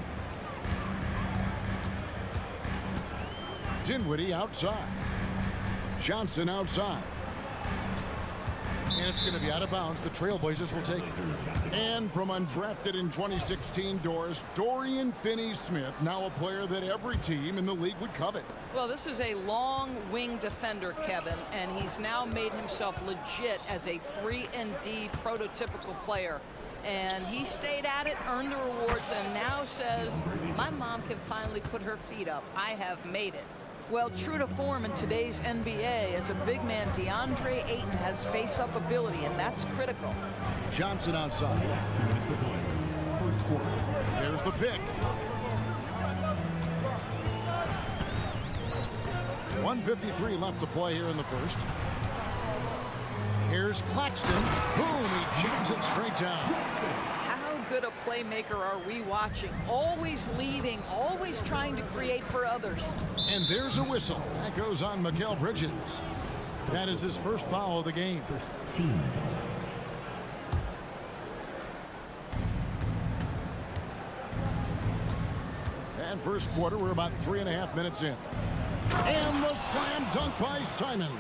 Dinwiddie outside. Johnson outside. And it's going to be out of bounds. The Trailblazers will take it. And from undrafted in 2016, Doris, Dorian Finney-Smith, now a player that every team in the league would covet. Well, this is a long wing defender, Kevin, and he's now made himself legit as a 3-and-D prototypical player. And he stayed at it, earned the rewards, and now says, my mom can finally put her feet up. I have made it. Well, true to form in today's NBA, as a big man, DeAndre Ayton has face-up ability, and that's critical. Johnson outside. There's the pick. 1:53 left to play here in the first. Here's Claxton. Boom, he jams it straight down. How good a playmaker are we watching? Always leading, always trying to create for others. And there's a whistle. That goes on Mikal Bridges. That is his first foul of the game. And first quarter, we're about 3.5 minutes in. And the slam dunk by Simon.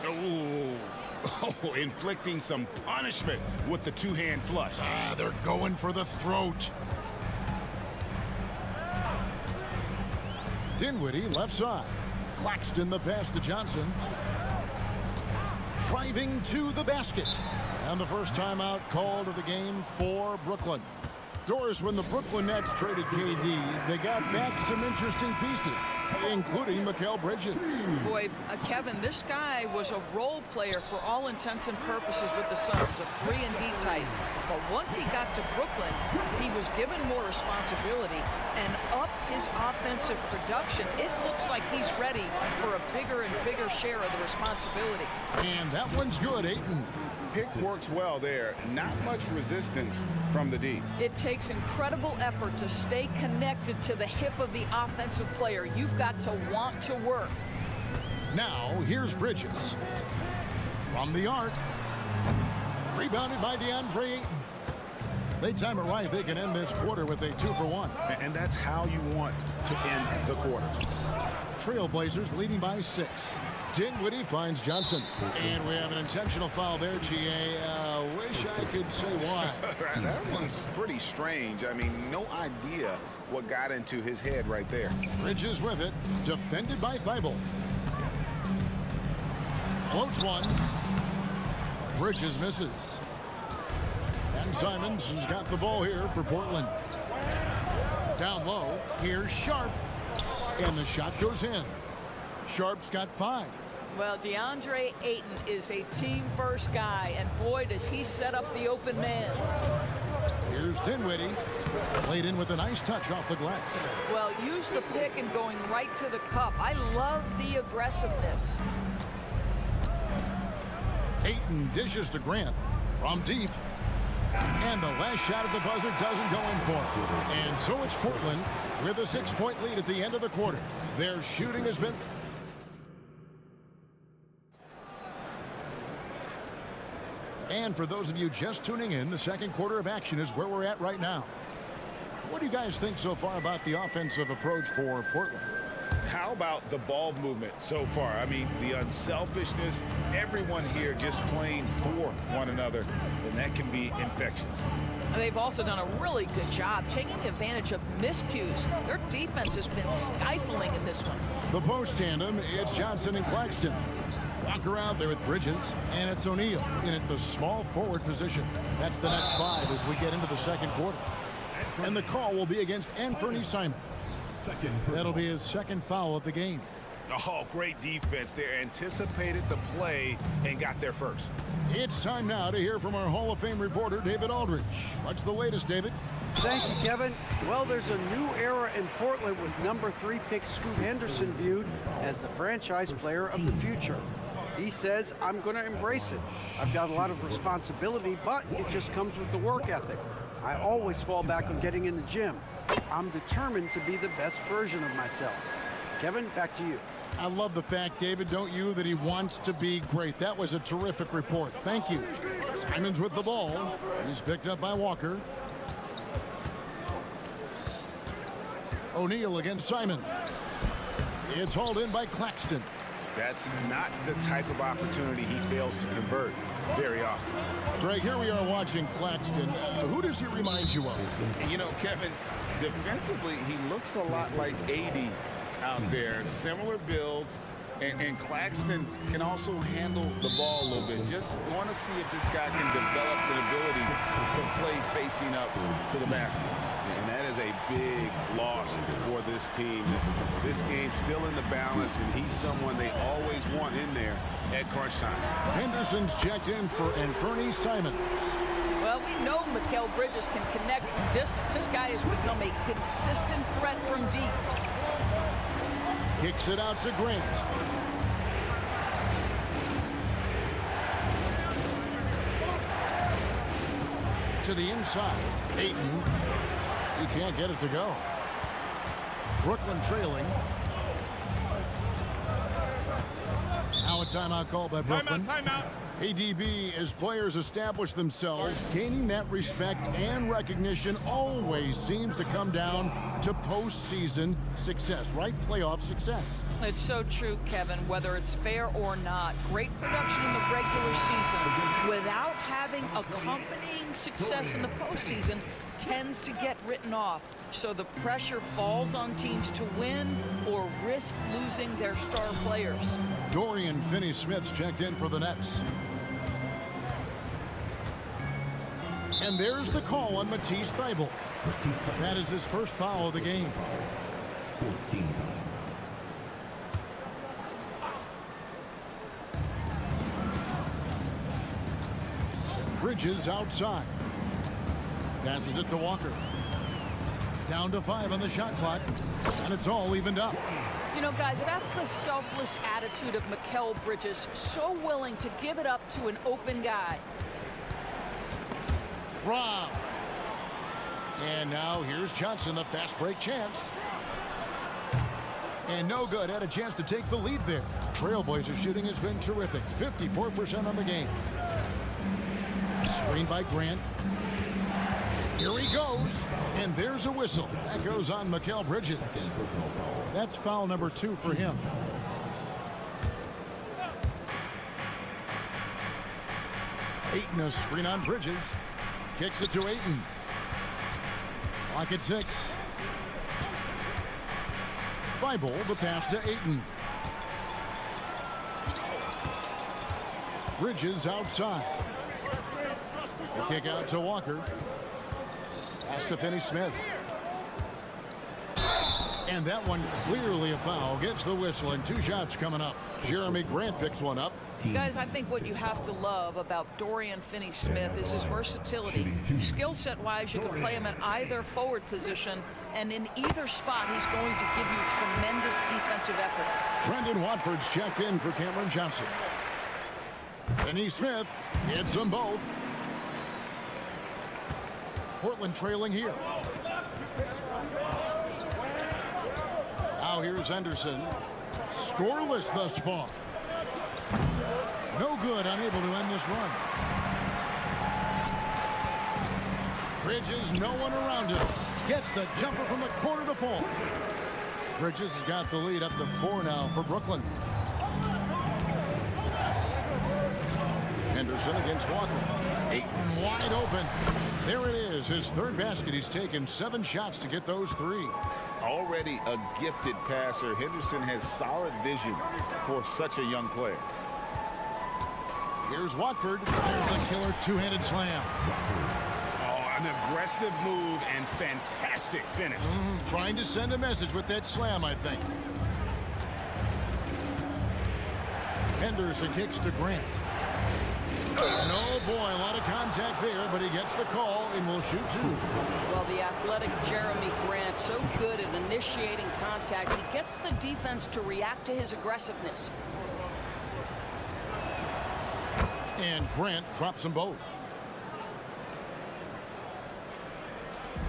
Oh, inflicting some punishment with the two-hand flush. They're going for the throat. Dinwiddie left side. Claxton the pass to Johnson. Driving to the basket. And the first timeout called of the game for Brooklyn. Doris, when the Brooklyn Nets traded KD, they got back some interesting pieces, including Mikal Bridges. Boy, Kevin, this guy was a role player for all intents and purposes with the Suns, a 3-and-D type. But once he got to Brooklyn, he was given more responsibility and upped his offensive production. It looks like he's ready for a bigger and bigger share of the responsibility. And that one's good, Ayton. Pick works well there. Not much resistance from the D. It takes incredible effort to stay connected to the hip of the offensive player. You've got to want to work. Now, here's Bridges. From the arc. Rebounded by DeAndre Ayton. They time it right. They can end this quarter with a 2-for-1. And that's how you want to end the quarter. Trailblazers leading by 6. Dinwiddie finds Johnson. And we have an intentional foul there, GA. Wish I could say why. That one's pretty strange. I mean, no idea what got into his head right there. Bridges with it. Defended by Thibault. Floats one. Bridges misses. And Simons has got the ball here for Portland. Down low. Here's Sharp. And the shot goes in. Sharp's got 5. Well, DeAndre Ayton is a team-first guy, and boy, does he set up the open man. Here's Dinwiddie. Played in with a nice touch off the glass. Well, use the pick and going right to the cup. I love the aggressiveness. Ayton dishes to Grant from deep. And the last shot of the buzzer doesn't go in for it. And so it's Portland with a 6-point lead at the end of the quarter. Their shooting has been... And for those of you just tuning in, the second quarter of action is where we're at right now. What do you guys think so far about the offensive approach for Portland? How about the ball movement so far? I mean, the unselfishness, everyone here just playing for one another, and that can be infectious. They've also done a really good job taking advantage of miscues. Their defense has been stifling in this one. The post tandem, it's Johnson and Claxton. Walker out there with Bridges, and it's O'Neal in at the small forward position. That's the next 5 as we get into the second quarter. And the call will be against Anthony Simon. That'll be his second foul of the game. Oh, great defense there. Anticipated the play and got there first. It's time now to hear from our Hall of Fame reporter, David Aldridge. What's the latest, David? Thank you, Kevin. Well, there's a new era in Portland with number 3 pick Scoot Henderson viewed as the franchise player of the future. He says, I'm going to embrace it. I've got a lot of responsibility, but it just comes with the work ethic. I always fall back on getting in the gym. I'm determined to be the best version of myself. Kevin, back to you. I love the fact, David, don't you, that he wants to be great. That was a terrific report. Thank you. Simons with the ball. He's picked up by Walker. O'Neal against Simon. It's hauled in by Claxton. That's not the type of opportunity he fails to convert very often. Greg, here we are watching Claxton. Who does he remind you of? You know, Kevin, defensively, he looks a lot like AD out there. Similar builds. And Claxton can also handle the ball a little bit. Just want to see if this guy can develop the ability to play facing up to the basket. And that is a big loss for this team. This game's still in the balance, and he's someone they always want in there at crunch time. Henderson's checked in for Anthony Simons. Well, we know Mikal Bridges can connect from distance. This guy has become a consistent threat from deep. Kicks it out to Grant. To the inside. Ayton. He can't get it to go. Brooklyn trailing. Now a timeout called by Brooklyn. Timeout. ADB, as players establish themselves, gaining that respect and recognition always seems to come down to postseason success, right? Playoff success. It's so true, Kevin, whether it's fair or not. Great production in the regular season without having accompanying success in the postseason tends to get written off. So the pressure falls on teams to win or risk losing their star players. Dorian Finney-Smith's checked in for the Nets. And there's the call on Matisse Thybulle. That is his first foul of the game. 14 foul. Bridges outside. Passes it to Walker. Down to 5 on the shot clock. And it's all evened up. You know, guys, that's the selfless attitude of Mikal Bridges. So willing to give it up to an open guy. Rob. And now here's Johnson, the fast break chance. And no good. Had a chance to take the lead there. Trailblazers shooting has been terrific. 54% on the game. Screen by Grant. Here he goes. And there's a whistle. That goes on Mikal Bridges. That's foul number 2 for him. Ayton, a screen on Bridges. Kicks it to Ayton. Clock at 6. Thybulle, the pass to Ayton. Bridges outside. The kick out to Walker. Pass to Finney-Smith. And that one clearly a foul. Gets the whistle, and 2 shots coming up. Jeremy Grant picks one up. Guys, I think what you have to love about Dorian Finney-Smith is his versatility. Skill set wise, you can play him in either forward position, and in either spot, he's going to give you tremendous defensive effort. Trendon Watford's checked in for Cameron Johnson. Finney-Smith hits them both. Portland trailing here. Now here's Henderson. Scoreless thus far. No good, unable to end this run. Bridges, no one around him. Gets the jumper from the corner to 4. Bridges has got the lead up to 4 now for Brooklyn. Henderson against Walker. Ayton wide open. There it is, his 3rd basket. He's taken 7 shots to get those 3. Already a gifted passer, Henderson has solid vision for such a young player. Here's Watford. There's a killer 2-handed slam. Oh, an aggressive move and fantastic finish. Trying to send a message with that slam, I think. Henderson kicks to Grant. No, boy, a lot of contact there, but he gets the call and will shoot 2. Well, the athletic Jeremy Grant, so good at initiating contact. He gets the defense to react to his aggressiveness. And Grant drops them both.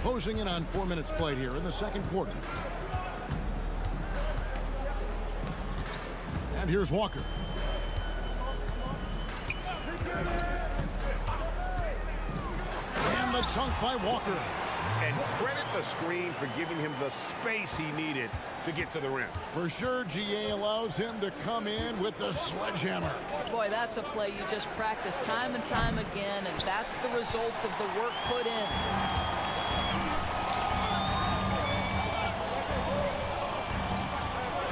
Closing in on 4 minutes played here in the second quarter. And here's Walker. And the dunk by Walker. And credit the screen for giving him the space he needed to get to the rim. For sure, GA allows him to come in with the sledgehammer. Boy, that's a play you just practice time and time again, and that's the result of the work put in.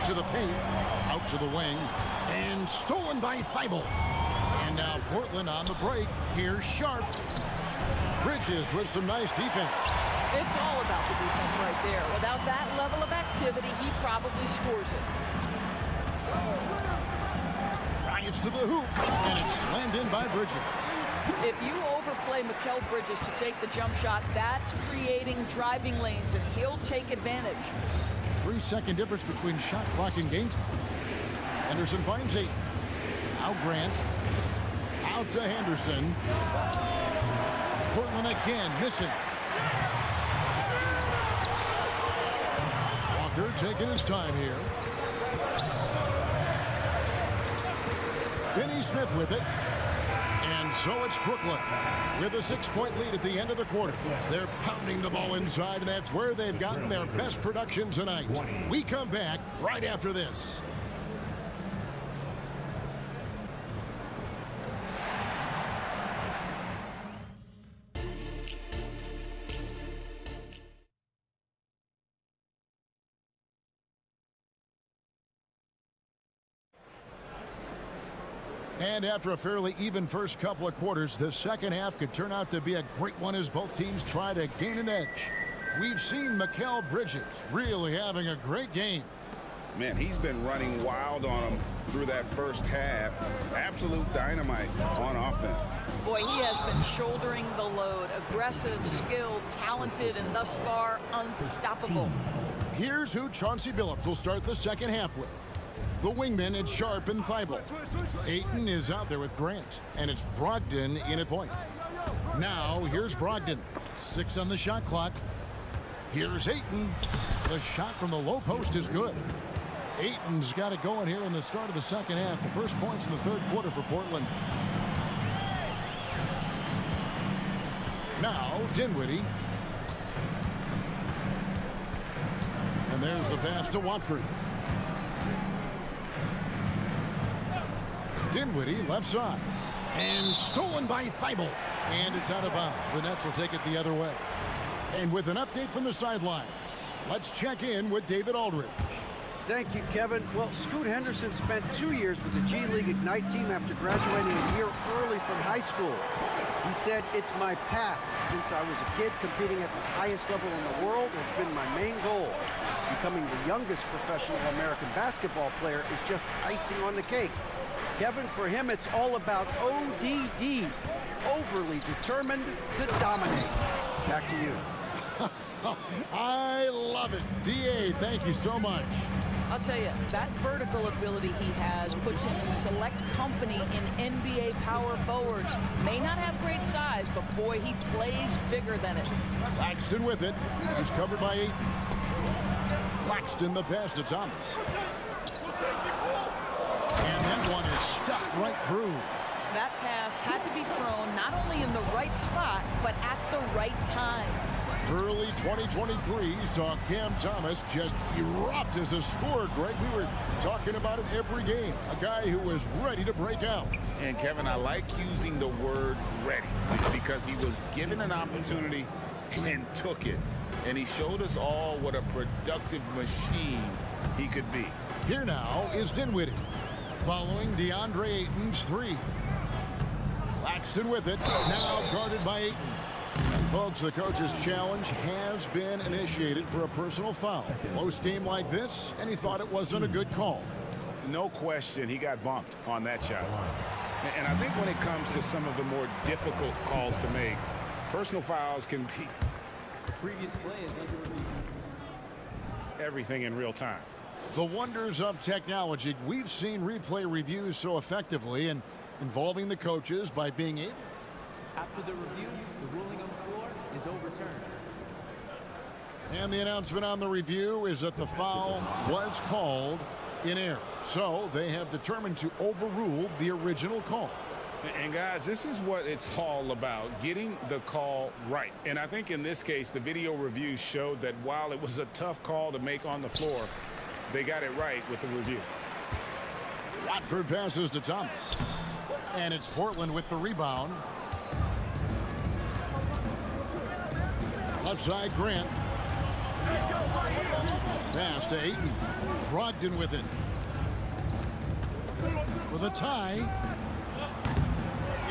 To the paint, out to the wing, and stolen by Thibault. And now Portland on the break. Here's Sharp. Bridges with some nice defense. It's all about the defense right there. Without that level of activity, he probably scores it. Drives to the hoop, and it's slammed in by Bridges. If you overplay Mikal Bridges to take the jump shot, that's creating driving lanes, and he'll take advantage. 3-second difference between shot clock and game clock. Henderson finds 8. Now Grant. Out to Henderson. Portland again, missing. Walker taking his time here. Finney Smith with it. And so it's Brooklyn with a 6-point lead at the end of the quarter. They're pounding the ball inside, and that's where they've gotten their best production tonight. We come back right after this. And after a fairly even first couple of quarters, the second half could turn out to be a great one as both teams try to gain an edge. We've seen Mikal Bridges really having a great game. Man, he's been running wild on him through that first half. Absolute dynamite on offense. Boy, he has been shouldering the load. Aggressive, skilled, talented, and thus far unstoppable. Here's who Chauncey Billups will start the second half with. The wingmen, it's Sharp and Thibault. Ayton is out there with Grant, and it's Brogdon in at point. Now, here's Brogdon. 6 on the shot clock. Here's Ayton. The shot from the low post is good. Ayton's got it going here in the start of the second half. The first points in the third quarter for Portland. Now, Dinwiddie. And there's the pass to Watford. Dinwiddie left side. And stolen by Thibault. And it's out of bounds. The Nets will take it the other way. And with an update from the sidelines, let's check in with David Aldridge. Thank you, Kevin. Well, Scoot Henderson spent 2 years with the G League Ignite team after graduating a year early from high school. He said, "It's my path. Since I was a kid, competing at the highest level in the world has been my main goal. Becoming the youngest professional American basketball player is just icing on the cake." Kevin, for him, it's all about ODD, overly determined to dominate. Back to you. I love it. DA, thank you so much. I'll tell you, that vertical ability he has puts him in select company in NBA power forwards. May not have great size, but boy, he plays bigger than it. Claxton with it. He's covered by 8. Claxton the pass to Thomas. And that one is stuck right through. That pass had to be thrown not only in the right spot, but at the right time. Early 2023 saw Cam Thomas just erupt as a scorer, Greg. We were talking about it every game. A guy who was ready to break out. And Kevin, I like using the word ready because he was given an opportunity and took it. And he showed us all what a productive machine he could be. Here now is Dinwiddie, following DeAndre Ayton's 3. Claxton with it, now guarded by Ayton. And folks, the coach's challenge has been initiated for a personal foul. Close game like this, and he thought it wasn't a good call. No question, he got bumped on that shot. And I think when it comes to some of the more difficult calls to make, personal fouls can be Previous play is under review. everything in real time. The wonders of technology. We've seen replay reviews so effectively and involving the coaches by being able. After the review, the ruling on the floor is overturned. And the announcement on the review is that the foul was called in error. So they have determined to overrule the original call. And guys, this is what it's all about, getting the call right. And I think in this case, the video review showed that while it was a tough call to make on the floor, they got it right with the review. Watford passes to Thomas. And it's Portland with the rebound. Left side, Grant. Pass to Ayton. Brogdon with it. For the tie.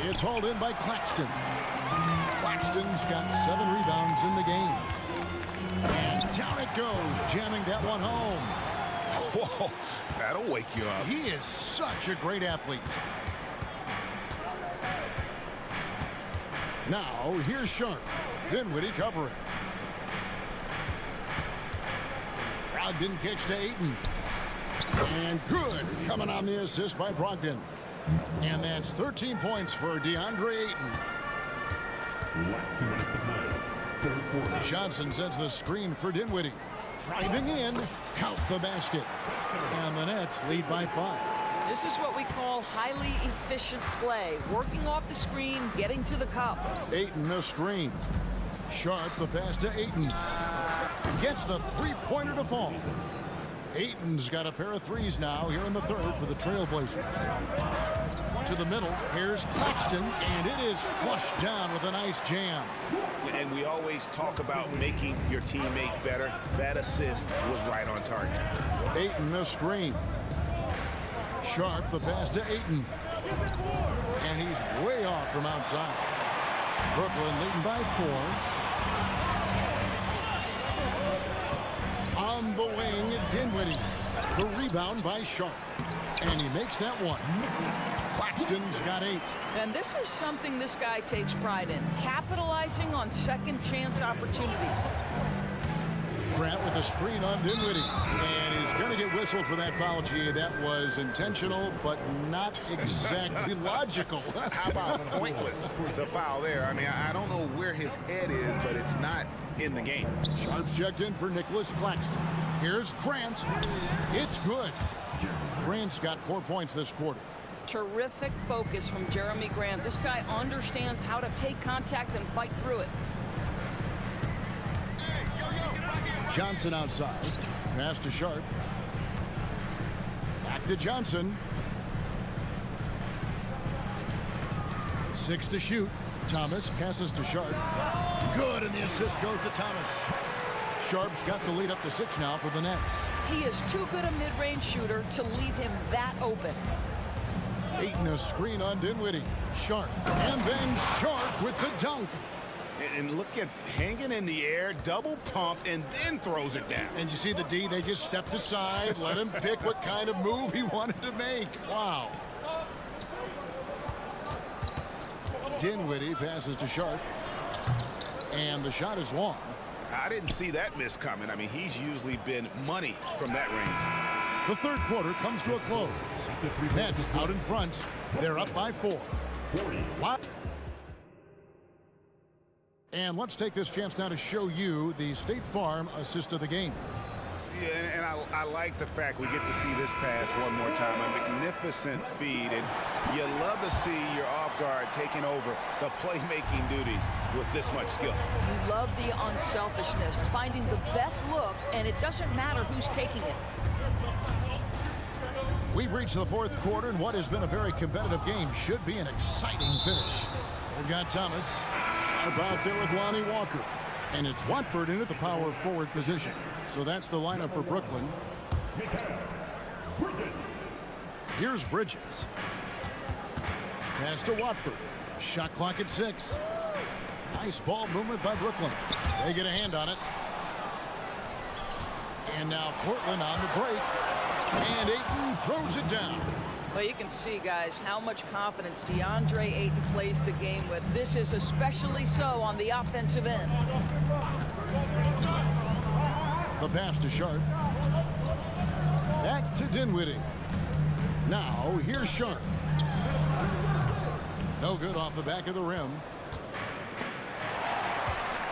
It's hauled in by Claxton. Claxton's got 7 rebounds in the game. And down it goes, jamming that one home. Whoa, that'll wake you up. He is such a great athlete. Now, here's Sharp. Dinwiddie covering. Brogdon kicks to Ayton. And good, coming on the assist by Brogdon. And that's 13 points for DeAndre Ayton. Johnson sends the screen for Dinwiddie. Driving in, count the basket. And the Nets lead by 5. This is what we call highly efficient play. Working off the screen, getting to the cup. Ayton a screen. Sharp the pass to Ayton. Gets the three-pointer to fall. Ayton's got a pair of threes now here in the third for the Trailblazers. To the middle, here's Claxton, and it is flushed down with a nice jam. And we always talk about making your teammate better. That assist was right on target. Ayton a screen. Sharp the pass to Ayton. And he's way off from outside. Brooklyn leading by 4. On the wing, Dinwiddie. The rebound by Sharp. And he makes that one. Claxton's got 8. And this is something this guy takes pride in. Capitalizing on second chance opportunities. Grant with a screen on Dinwiddie. And he's going to get whistled for that foul, G. That was intentional, but not exactly logical. How about pointless to foul there? I mean, I don't know where his head is, but it's not in the game. Sharp's checked in for Nicholas Claxton. Here's Grant. It's good. Grant's got 4 points this quarter. Terrific focus from Jeremy Grant. This guy understands how to take contact and fight through it. Johnson outside. Pass to Sharp. Back to Johnson. 6 to shoot. Thomas passes to Sharp. Good, and the assist goes to Thomas. Sharp's got the lead up to 6 now for the Nets. He is too good a mid-range shooter to leave him that open. Ayton a screen on Dinwiddie. Sharp. And then Sharp with the dunk. And look at hanging in the air, double pump, and then throws it down. And you see the D, they just stepped aside, let him pick what kind of move he wanted to make. Wow. Dinwiddie passes to Sharp. And the shot is long. I didn't see that miss coming. I mean, he's usually been money from that range. The third quarter comes to a close. Nets out in front. They're up by 4. And let's take this chance now to show you the State Farm assist of the game. Yeah, and I like the fact we get to see this pass one more time. A magnificent feed, and you love to see your off guard taking over the playmaking duties with this much skill. You love the unselfishness, finding the best look, and it doesn't matter who's taking it. We've reached the fourth quarter, and what has been a very competitive game should be an exciting finish. They've got Thomas out there with Lonnie Walker. And it's Watford into the power forward position. So that's the lineup for Brooklyn. Here's Bridges. Pass to Watford. Shot clock at 6. Nice ball movement by Brooklyn. They get a hand on it. And now Portland on the break. And Ayton throws it down. Well, you can see, guys, how much confidence DeAndre Ayton plays the game with. This is especially so on the offensive end. The pass to Sharp. Back to Dinwiddie. Now, here's Sharp. No good off the back of the rim.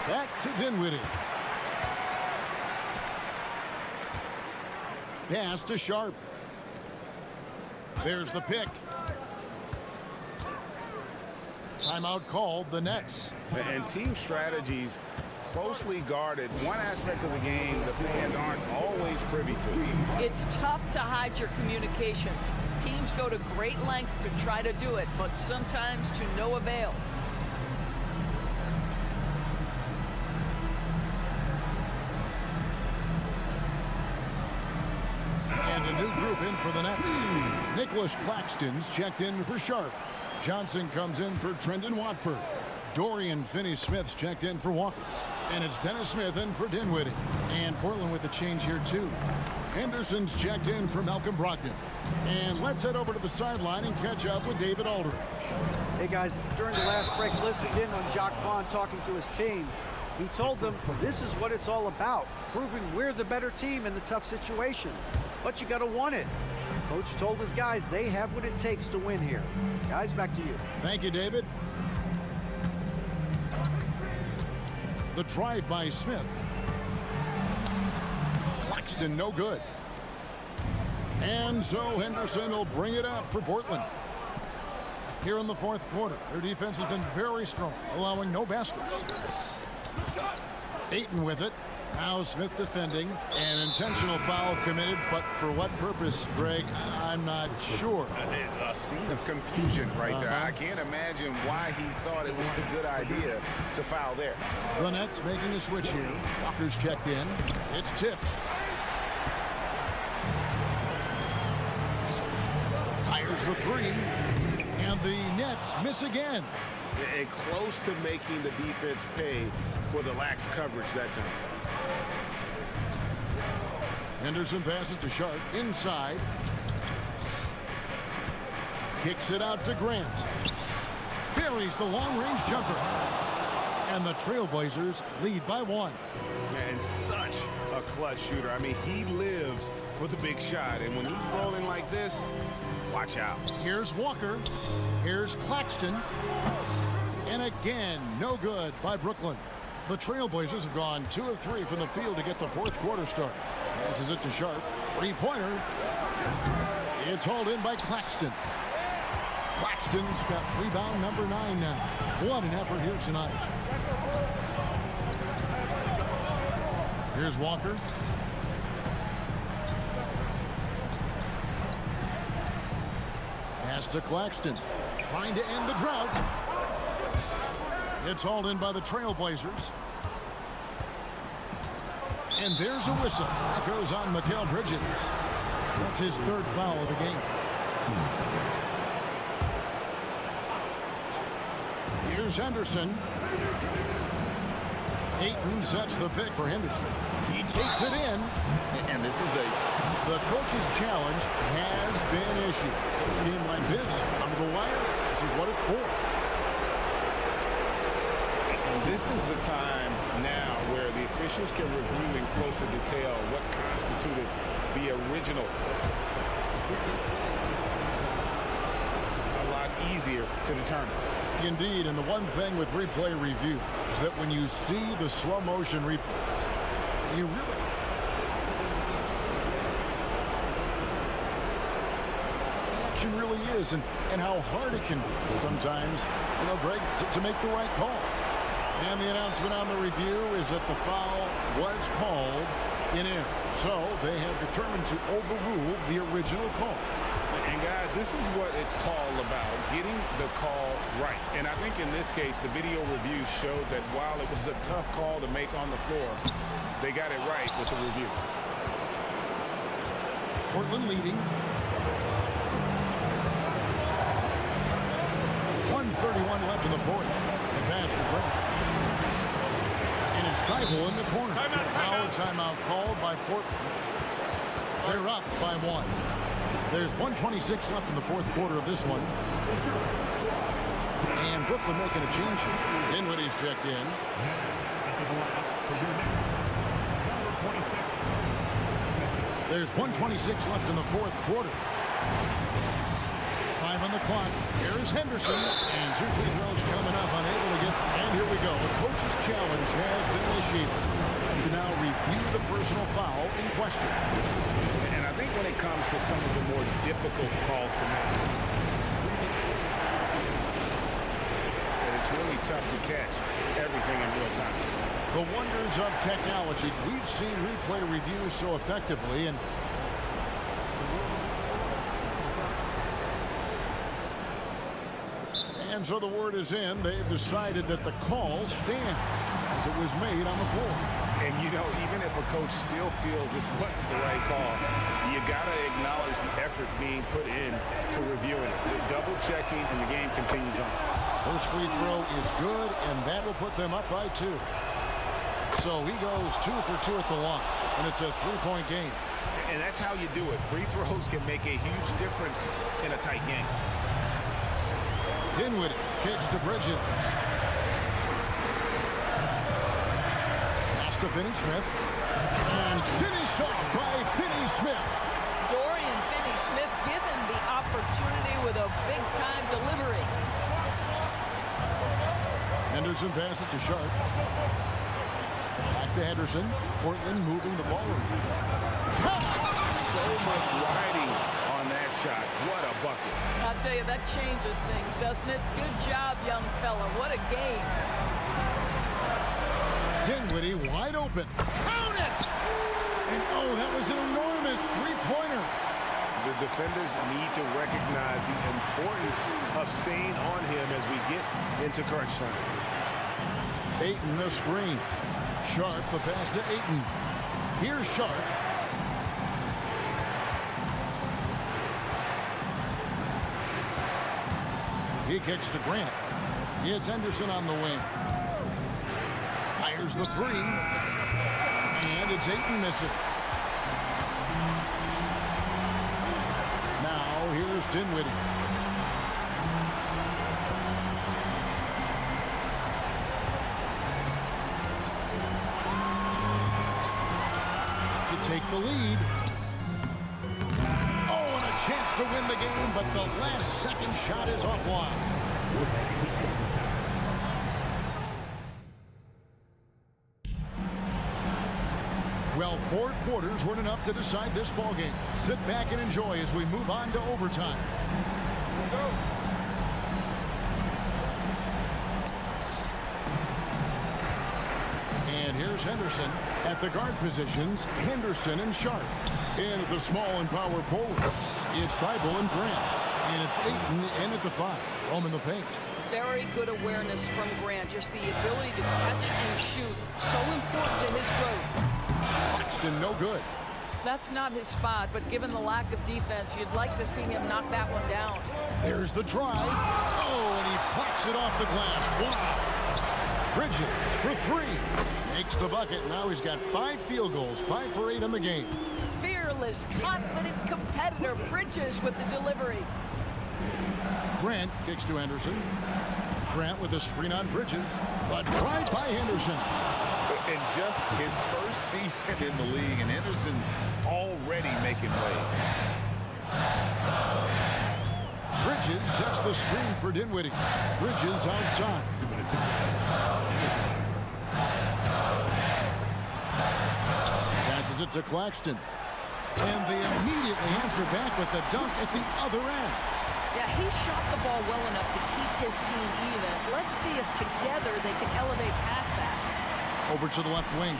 Back to Dinwiddie. Pass to Sharp. There's the pick. Timeout called, the Nets. And team strategies closely guarded. One aspect of the game the fans aren't always privy to. It's tough to hide your communications. Teams go to great lengths to try to do it, but sometimes to no avail. And a new group in for the Nets. Nicholas Claxton's checked in for Sharp. Johnson comes in for Trendon Watford. Dorian Finney-Smith's checked in for Walker. And it's Dennis Smith in for Dinwiddie. And Portland with a change here, too. Henderson's checked in for Malcolm Brogdon. And let's head over to the sideline and catch up with David Aldridge. Hey, guys, during the last break, listened in on Jacques Vaughn talking to his team. He told them this is what it's all about, proving we're the better team in the tough situations. But you got to want it. Coach told his guys they have what it takes to win here. Guys, back to you. Thank you, David. The drive by Smith. Claxton, no good. And so Henderson will bring it up for Portland. Here in the fourth quarter, their defense has been very strong, allowing no baskets. Ayton with it. Now Smith defending. An intentional foul committed, but for what purpose, Greg? I'm not sure. A scene of confusion right there. I can't imagine why he thought it was a good idea to foul there. The Nets making a switch here. Walker's checked in. It's tipped. Fires the three. And the Nets miss again. And close to making the defense pay for the lax coverage that time. Henderson passes to Sharp inside. Kicks it out to Grant. Buries the long-range jumper. And the Trailblazers lead by 1. And such a clutch shooter. I mean, he lives for the big shot. And when he's rolling like this, watch out. Here's Walker. Here's Claxton. And again, no good by Brooklyn. The Trailblazers have gone 2 of 3 from the field to get the fourth quarter started. This is it to Sharp. Three-pointer. It's hauled in by Claxton. Claxton's got rebound number 9 now. What an effort here tonight. Here's Walker. Pass to Claxton. Trying to end the drought. It's hauled in by the Trailblazers. And there's a whistle. That goes on Mikal Bridges. That's his 3rd foul of the game. Here's Henderson. Ayton sets the pick for Henderson. He takes it in. And this is the coach's challenge has been issued. A game like this, under the wire, this is what it's for. And this is the time now where the officials can review in closer detail what constituted the original. A lot easier to determine. Indeed, and the one thing with replay review is that when you see the slow motion replays, you really action really is, and how hard it can be sometimes, Greg, to make the right call. And the announcement on the review is that the foul was called in error. So they have determined to overrule the original call. And guys, this is what it's all about, getting the call right. And I think in this case, the video review showed that while it was a tough call to make on the floor, they got it right with the review. Portland leading. 1:31 left in the fourth. The pass to Grant. And it's Thibault in the corner. Timeout called by Portland. They're up by 1. There's 1:26 left in the fourth quarter of this one. And Brooklyn making a change here. Dinwiddie's checked in. There's 1:26 left in the fourth quarter. 5 on the clock. Here's Henderson. And 2 free throws coming up. Unable to get. And here we go. The coach's challenge has been initiated. You can now review the personal foul in question. And I think when it comes to some of the more difficult calls to make, it's really tough to catch everything in real time. The wonders of technology. We've seen replay review so effectively, and so the word is in. They've decided that the call stands as it was made on the floor. And, you know, even if a coach still feels this wasn't the right call, you got to acknowledge the effort being put in to reviewing it. Double checking, and the game continues on. First free throw is good, and that will put them up by 2. So he goes 2 for 2 at the line, and it's a 3-point game. And that's how you do it. Free throws can make a huge difference in a tight game. Dinwiddie kicks to Bridges. Pass to Finney-Smith. And finish off by Finney-Smith. Dorian Finney-Smith given the opportunity with a big-time delivery. Henderson passes to Sharp. Back to Henderson. Portland moving the ball. So much riding on that shot. What a bucket. I'll tell you, that changes things, doesn't it? Good job, young fella. What a game. Dinwiddie wide open. Count it! And oh, that was an enormous three-pointer. The defenders need to recognize the importance of staying on him as we get into crunch time. Ayton the screen. Sharp the pass to Ayton. Here's Sharp. He kicks to Grant. It's Henderson on the wing. Fires the 3. And it's Ayton missing. Now here's Dinwiddie. To take the lead. Oh, and a chance to win the game, but the last second shot is offline. Well, 4 quarters weren't enough to decide this ball game. Sit back and enjoy as we move on to overtime. And here's Henderson at the guard positions. Henderson and Sharp. And at the small and power forwards, it's Thibault and Grant. And it's Ayton in at the 5. Home in the paint. Very good awareness from Grant. Just the ability to catch and shoot. So important to his growth. Claxton no good. That's not his spot, but given the lack of defense, you'd like to see him knock that one down. There's the drive. Oh, and he pucks it off the glass. Wow. Bridges for 3. Makes the bucket. Now he's got 5 field goals. 5 for 8 in the game. Fearless, confident competitor. Bridges with the delivery. Grant kicks to Henderson. Grant with a screen on Bridges. But right by Henderson. In just his first season in the league, and Henderson's already making waves. Bridges sets the screen for Dinwiddie. Bridges outside. Passes it to Claxton. And they immediately answer back with the dunk at the other end. Yeah, he shot the ball well enough to keep his team even. Let's see if together they can elevate past that. Over to the left wing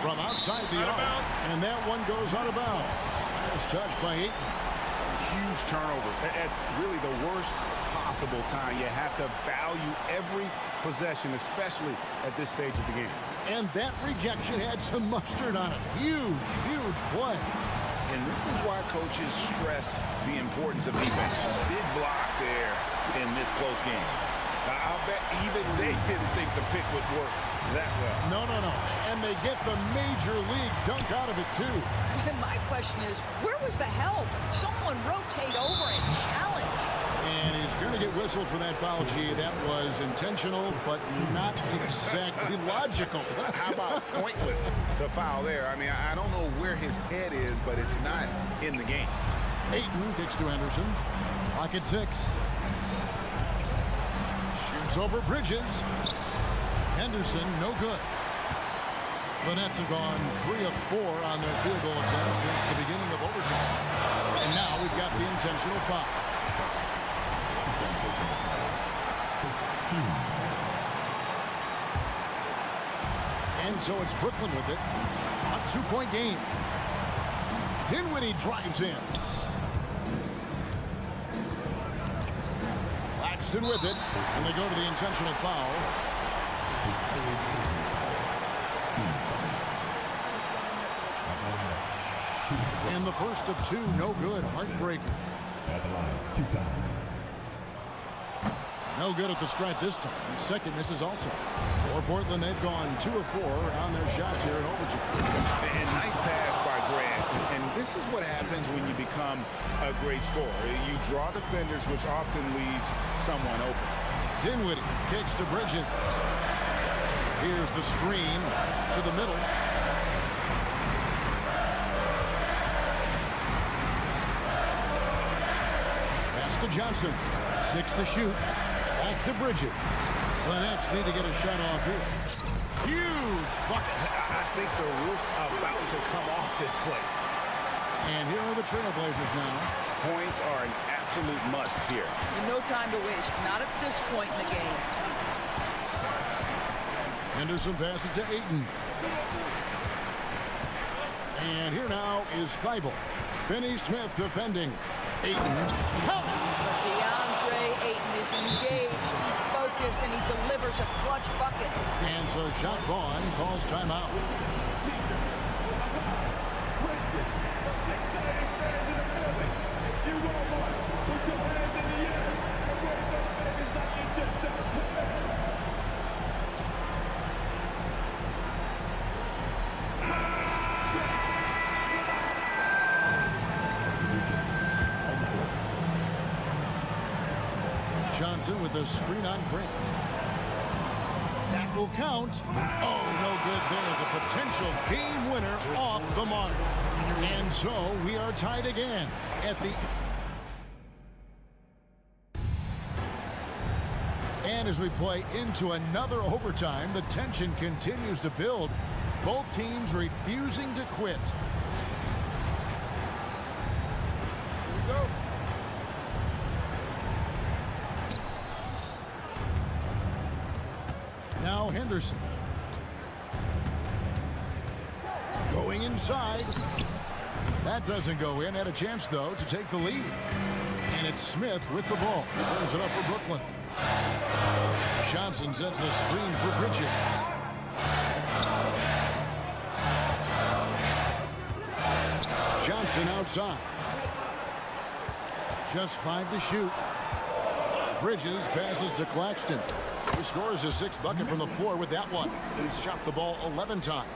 from outside the arc. And that one goes out of bounds. Nice touch by Ayton. Huge turnover at really the worst possible time. You have to value every possession, especially at this stage of the game. And that rejection had some mustard on it. Huge, huge play. And this is why coaches stress the importance of defense. Big block there in this close game. I'll bet even they didn't think the pick would work that well. No. And they get the major league dunk out of it, too. And my question is, where was the help? Someone rotate over and challenge. And he's going to get whistled for that foul, G. That was intentional, but not exactly logical. How about pointless to foul there? I mean, I don't know where his head is, but it's not in the game. Ayton kicks to Henderson. Clock at 6. Shoots over Bridges. Henderson, no good. The Nets have gone 3 of 4 on their field goal attempts since the beginning of overtime. And now we've got the intentional foul. And so it's Brooklyn with it. A 2-point game. Dinwiddie drives in. Claxton with it. And they go to the intentional foul. And the first of two, no good. Heartbreaker. At the line, 2 times. No good at the stripe this time. Second misses also. For Portland, they've gone 2 of 4 on their shots here in overtime. And nice pass by Grant. And this is what happens when you become a great scorer. You draw defenders, which often leaves someone open. Dinwiddie kicks to Bridges. Here's the screen to the middle. Pass to Johnson. 6 to shoot. Back to Bridges. The Nets need to get a shot off here. Huge bucket. I think the roof's about to come off this place. And here are the Trailblazers now. Points are an absolute must here. No time to waste. Not at this point in the game. Henderson passes to Ayton. And here now is Thibault. Finney Smith defending. Ayton. Count. DeAndre Ayton is engaged. He's focused, and he delivers a clutch bucket. And so Jacques Vaughn calls timeout. Johnson with the screen on Grant. That will count. Oh, no good there. The potential game winner off the mark. And so we are tied again at the... And as we play into another overtime, the tension continues to build. Both teams refusing to quit. Here we go. Now Henderson. Going inside. That doesn't go in. Had a chance, though, to take the lead. And it's Smith with the ball. Brings it up for Brooklyn. Johnson sets the screen for Bridges. Johnson outside. Just 5 to shoot. Bridges passes to Claxton. He scores his 6th bucket from the floor with that one. He's shot the ball 11 times.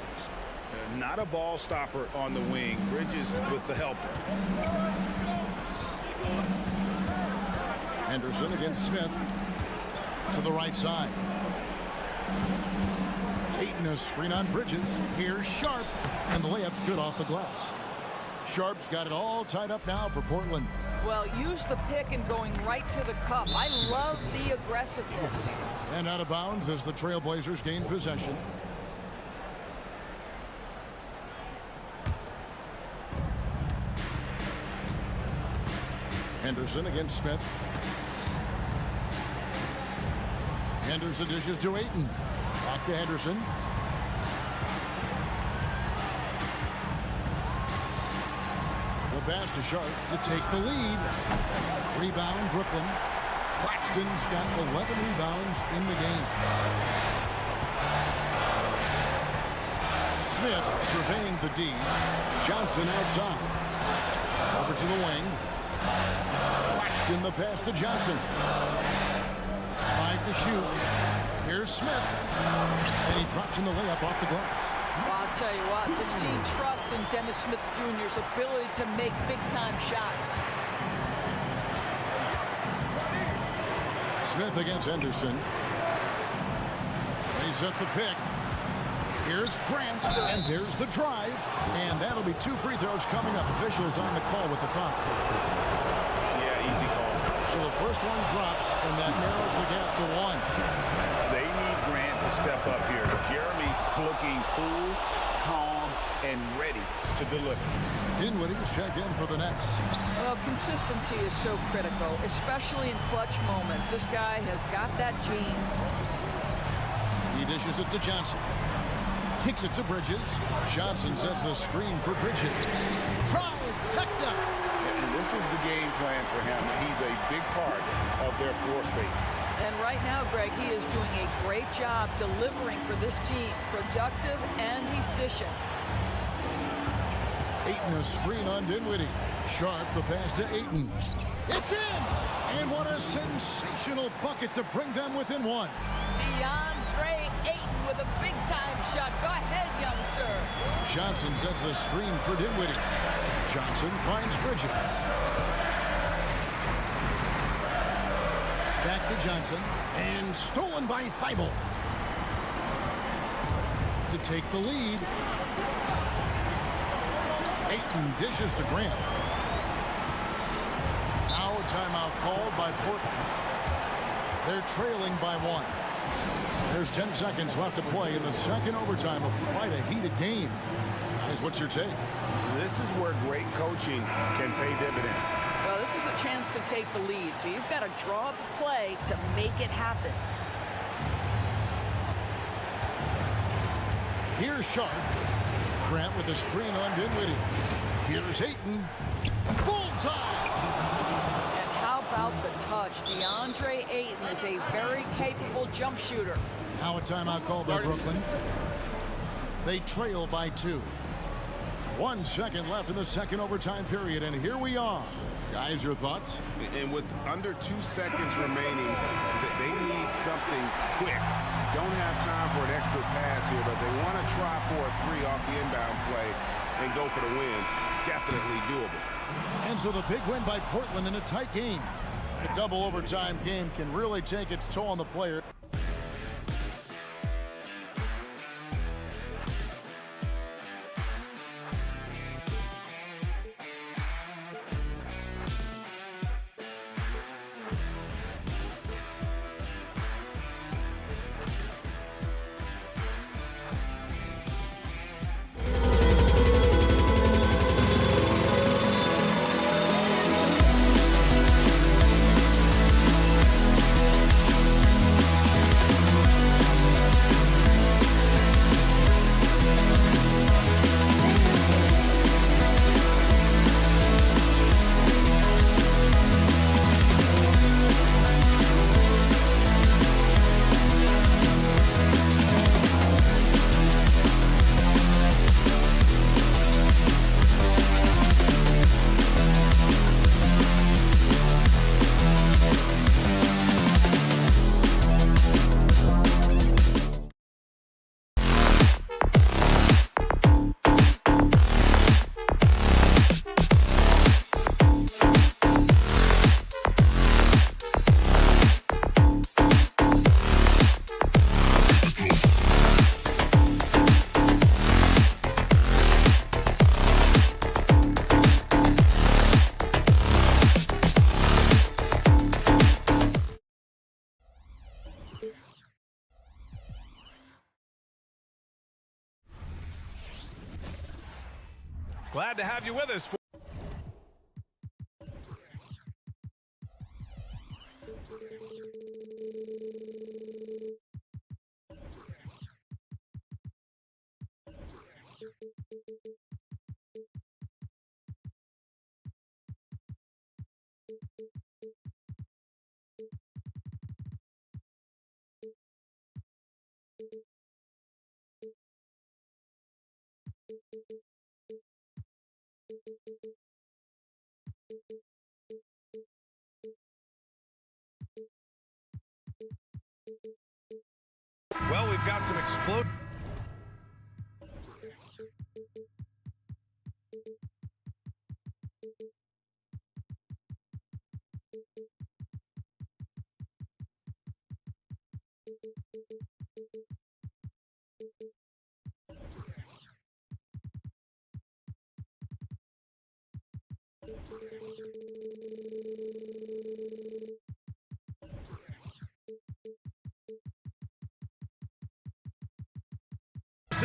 Not a ball stopper on the wing. Bridges with the help. Henderson against Smith to the right side. Ayton a screen on Bridges. Here's Sharp, and the layup's good off the glass. Sharp's got it all tied up now for Portland. Well, use the pick and going right to the cup. I love the aggressiveness. And out of bounds as the Trailblazers gain possession. Henderson against Smith. Henderson dishes to Ayton. Back to Henderson. The pass to Sharp to take the lead. Rebound, Brooklyn. Claxton's got 11 rebounds in the game. Smith surveying the D. Johnson outside. Over to the wing. Claxton the pass to Johnson. 5 to shoot. Here's Smith. And he drops in the layup off the glass. Well, I'll tell you what, this team trusts in Dennis Smith Jr.'s ability to make big-time shots. Smith against Henderson. They set the pick. Here's Grant, and there's the drive. And that'll be 2 free throws coming up. Officials on the call with the foul. Yeah, easy call. So the first one drops, and that narrows the gap to 1. They need Grant to step up here. Jeremy looking cool, calm, and ready to deliver. Dinwiddie's checked in for the Nets. Well, consistency is so critical, especially in clutch moments. This guy has got that gene. He dishes it to Johnson. Kicks it to Bridges. Johnson sets the screen for Bridges. Trifecta. And this is the game plan for him. He's a big part of their floor space. And right now, Greg, he is doing a great job delivering for this team. Productive and efficient. Ayton a screen on Dinwiddie. Sharp the pass to Ayton. It's in! And what a sensational bucket to bring them within one. DeAndre Ayton with a big-time shot. Go ahead, young sir. Johnson sets the screen for Dinwiddie. Johnson finds Bridges. Back to Johnson. And stolen by Thibault. To take the lead. Ayton dishes to Grant. Now a timeout called by Portland. They're trailing by 1. There's 10 seconds left to play in the second overtime of quite a heated game. Guys, what's your take? This is where great coaching can pay dividends. Well, this is a chance to take the lead, so you've got to draw up a play to make it happen. Here's Sharp. Grant with a screen on Dinwiddie. Here's Ayton. Bullseye! And how about the touch? DeAndre Ayton is a very capable jump shooter. Now a timeout called by Brooklyn. They trail by 2. 1 second left in the second overtime period, and here we are. Guys, your thoughts? And with under 2 seconds remaining, they need something quick. Don't have time for an extra pass here, but they want to try for a 3 off the inbound play and go for the win. Definitely doable. And so the big win by Portland in a tight game. The double overtime game can really take its toll on the player. Glad to have you with us. Well, we've got some explode.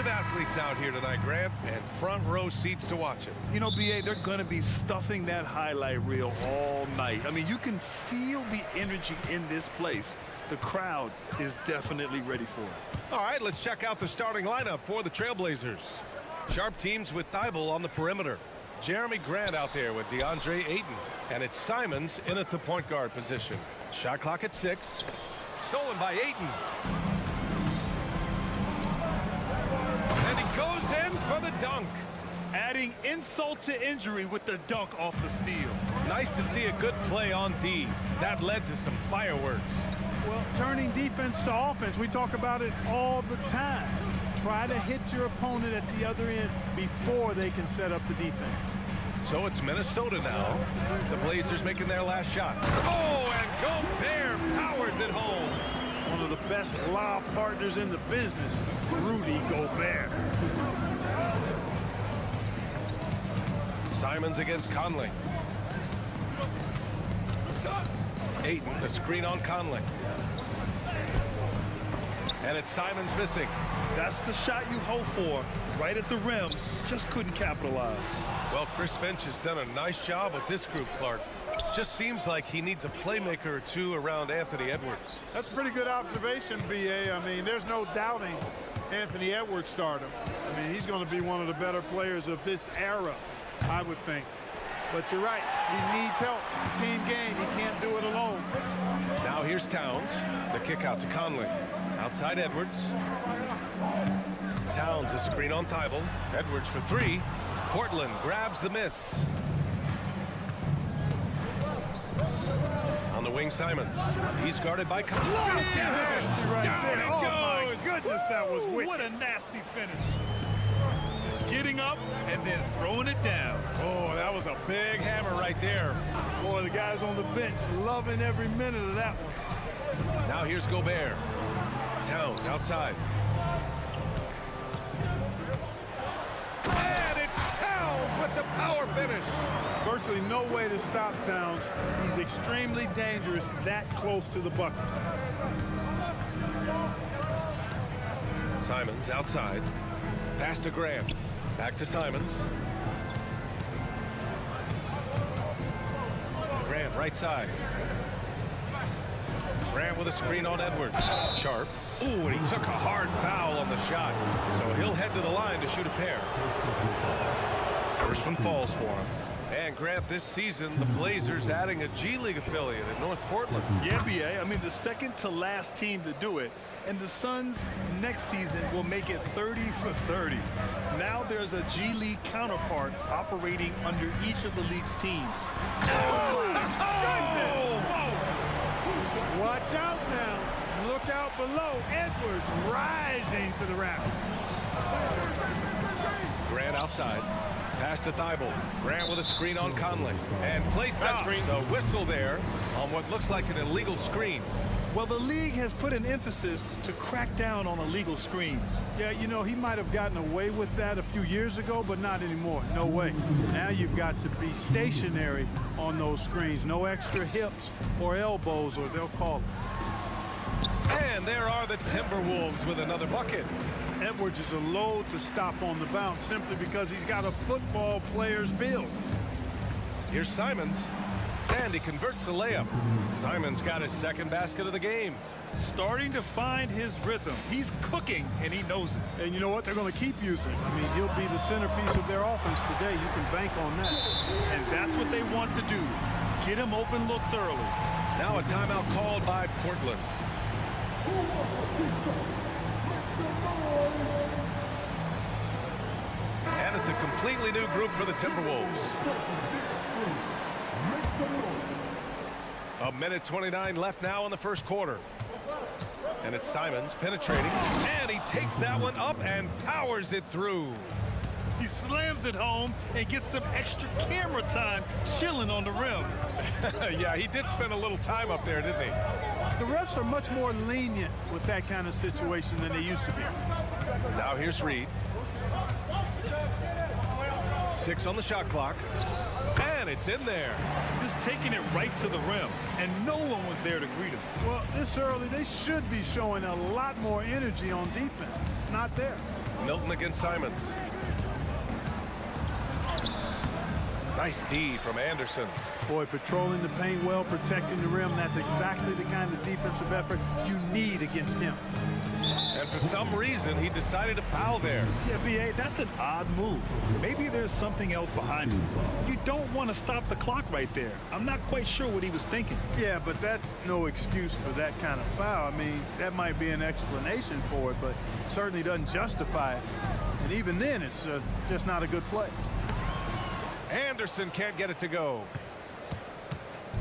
Athletes out here tonight, Grant, and front row seats to watch it. You know, BA, they're going to be stuffing that highlight reel all night. I mean, you can feel the energy in this place. the crowd is definitely ready for it. All right, let's check out the starting lineup for the Trailblazers. Sharp teams with Thibault on the perimeter. Jeremy Grant out there with DeAndre Ayton. And it's Simons in at the point guard position. Shot clock at 6. Stolen by Ayton. And he goes in for the dunk. Adding insult to injury with the dunk off the steal. Nice to see a good play on D. That led to some fireworks. Well, turning defense to offense, we talk about it all the time. Try to hit your opponent at the other end before they can set up the defense. So it's Minnesota now. The Blazers making their last shot. Oh, and Gobert powers it home. One of the best lob partners in the business, Rudy Gobert. Simons against Conley. Ayton, the screen on Conley. And it's Simons missing. That's the shot you hope for, right at the rim. Just couldn't capitalize. Well, Chris Finch has done a nice job with this group, Clark. Just seems like he needs a playmaker or two around Anthony Edwards. That's a pretty good observation, B.A. I mean, there's no doubting Anthony Edwards stardom. I mean, he's going to be one of the better players of this era, I would think. But you're right, he needs help. It's a team game. He can't do it alone. Now here's Towns. The kick out to Conley. Outside Edwards. Towns a screen on Thibault. Edwards for 3. Portland grabs the miss. On the wing, Simons. He's guarded by Conley. Down it Oh, goes. my goodness, that was wicked. What a nasty finish. Getting up and then throwing it down. Oh, that was a big hammer right there. Boy, the guys on the bench loving every minute of that one. Now here's Gobert. Towns outside. And it's Towns with the power finish. Virtually no way to stop Towns. He's extremely dangerous that close to the bucket. Simons outside. Pass to Grant. Back to Simons. Grant right side. Grant with a screen on Edwards. Sharp. Ooh, and he took a hard foul on the shot. So he'll head to the line to shoot a pair. First one falls for him. And Grant, this season, the Blazers adding a G League affiliate in North Portland. Yeah, B.A. I mean, the second to last team to do it. And the Suns next season will make it 30 for 30. Now there's a G League counterpart operating under each of the league's teams. Watch out now. Look out below. Edwards rising to the rack. Grant outside. Pass to Thibault. Grant with a screen on Conley. And placed that screen. So whistle there on what looks like an illegal screen. Well, the league has put an emphasis to crack down on illegal screens. Yeah, you know, he might have gotten away with that a few years ago, but not anymore. No way. Now you've got to be stationary on those screens. No extra hips or elbows, or they'll call it. And there are the Timberwolves with another bucket. Edwards is a load to stop on the bounce simply because he's got a football player's build. Here's Simons. And he converts the layup. Simons got his second basket of the game. Starting to find his rhythm. He's cooking, and he knows it. And you know what? They're going to keep using him. I mean, he'll be the centerpiece of their offense today. You can bank on that. And that's what they want to do. Get him open looks early. Now a timeout called by Portland. And it's a completely new group for the Timberwolves. A minute 29 left now in the first quarter. And it's Simons penetrating. And he takes that one up and powers it through. He slams it home and gets some extra camera time chilling on the rim. Yeah, he did spend a little time up there, didn't he? The refs are much more lenient with that kind of situation than they used to be. Now here's Reed. 6 on the shot clock. And it's in there. Just taking it right to the rim. And no one was there to greet him. Well, this early, they should be showing a lot more energy on defense. It's not there. Milton against Simons. Nice D from Anderson. Boy, patrolling the paint well, protecting the rim. That's exactly the kind of defensive effort you need against him. And for some reason, he decided to foul there. Yeah, B.A., that's an odd move. Maybe there's something else behind it. You don't want to stop the clock right there. I'm not quite sure what he was thinking. Yeah, but that's no excuse for that kind of foul. I mean, that might be an explanation for it, but certainly doesn't justify it. And even then, it's just not a good play. Anderson can't get it to go.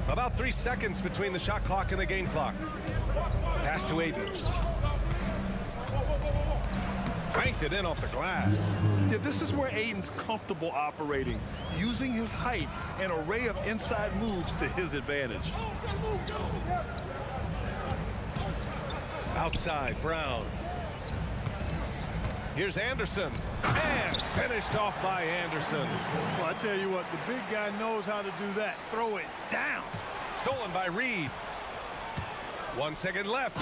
About 3 seconds between the shot clock and the game clock. Pass to Aiden. Cranked it in off the glass. Yeah, this is where Aiden's comfortable operating, using his height and array of inside moves to his advantage. Outside, Brown. Here's Anderson. And finished off by Anderson. Well, I tell you what, the big guy knows how to do that. Throw it down. Stolen by Reed. 1 second left.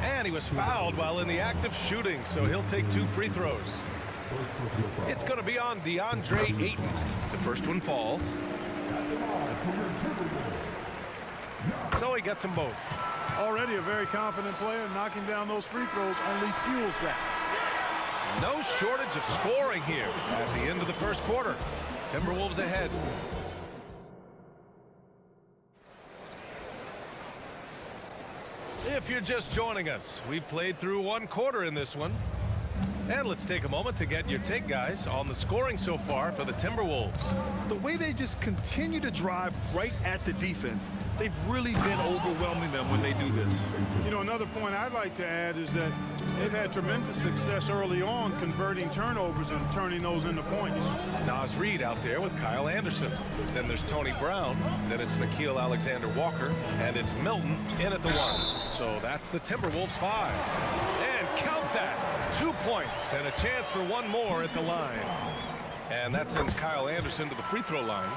And he was fouled while in the act of shooting, so he'll take 2 free throws. It's going to be on DeAndre Ayton. The first one falls. So he gets them both. Already a very confident player. Knocking down those free throws only fuels that. No shortage of scoring here at the end of the first quarter. Timberwolves ahead. If you're just joining us, we played through 1 quarter in this one. And let's take a moment to get your take, guys, on the scoring so far for the Timberwolves. The way they just continue to drive right at the defense, they've really been overwhelming them when they do this. You know, another point I'd like to add is that they've had tremendous success early on converting turnovers and turning those into points. Naz Reid out there with Kyle Anderson. Then there's Tony Brown. Then it's Nickeil Alexander-Walker. And it's Milton in at the 1. So that's the Timberwolves 5. And count that. 2 points and a chance for 1 more at the line. And that sends Kyle Anderson to the free throw line.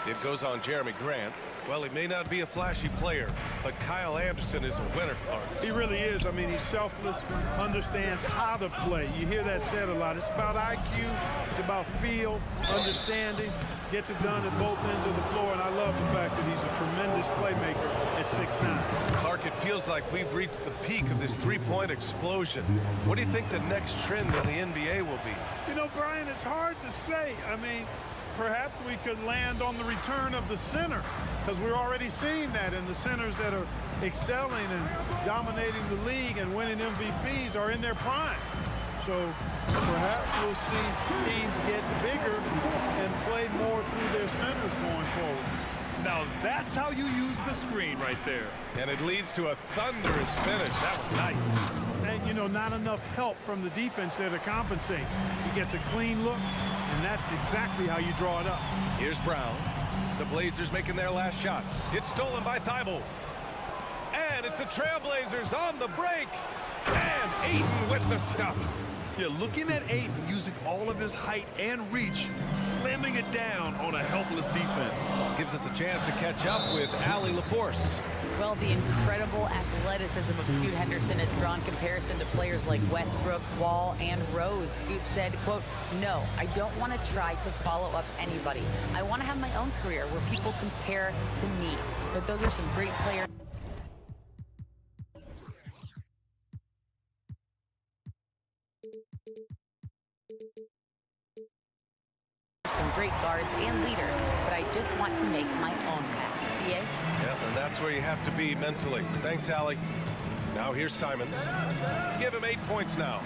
It goes on Jeremy Grant. Well, he may not be a flashy player, but Kyle Anderson is a winner, Clark. He really is. I mean, he's selfless, understands how to play. You hear that said a lot. It's about IQ. It's about feel, understanding. Gets it done at both ends of the floor, and I love the fact that he's a tremendous playmaker at 6'9". Clark, it feels like we've reached the peak of this three-point explosion. What do you think the next trend in the NBA will be? You know, Brian, it's hard to say. I mean, perhaps we could land on the return of the center, because we're already seeing that, and the centers that are excelling and dominating the league and winning MVPs are in their prime. So perhaps we'll see teams get bigger and play more through their centers going forward. Now that's how you use the screen right there. And it leads to a thunderous finish. That was nice. And, you know, not enough help from the defense there to compensate. He gets a clean look, and that's exactly how you draw it up. Here's Brown. The Blazers making their last shot. It's stolen by Thibault. And it's the Trailblazers on the break. And Ayton with the stuff. Yeah, looking at Ayton using all of his height and reach, slamming it down on a helpless defense. Gives us a chance to catch up with Allie LaForce. Well, the incredible athleticism of Scoot Henderson has drawn comparison to players like Westbrook, Wall, and Rose. Scoot said, quote, "No, I don't want to try to follow up anybody. I want to have my own career where people compare to me." But those are some great players. Some great guards and leaders, but I just want to make my own path. EA? Yep, and that's where you have to be mentally. Thanks, Allie. Now here's Simons. Give him 8 points now.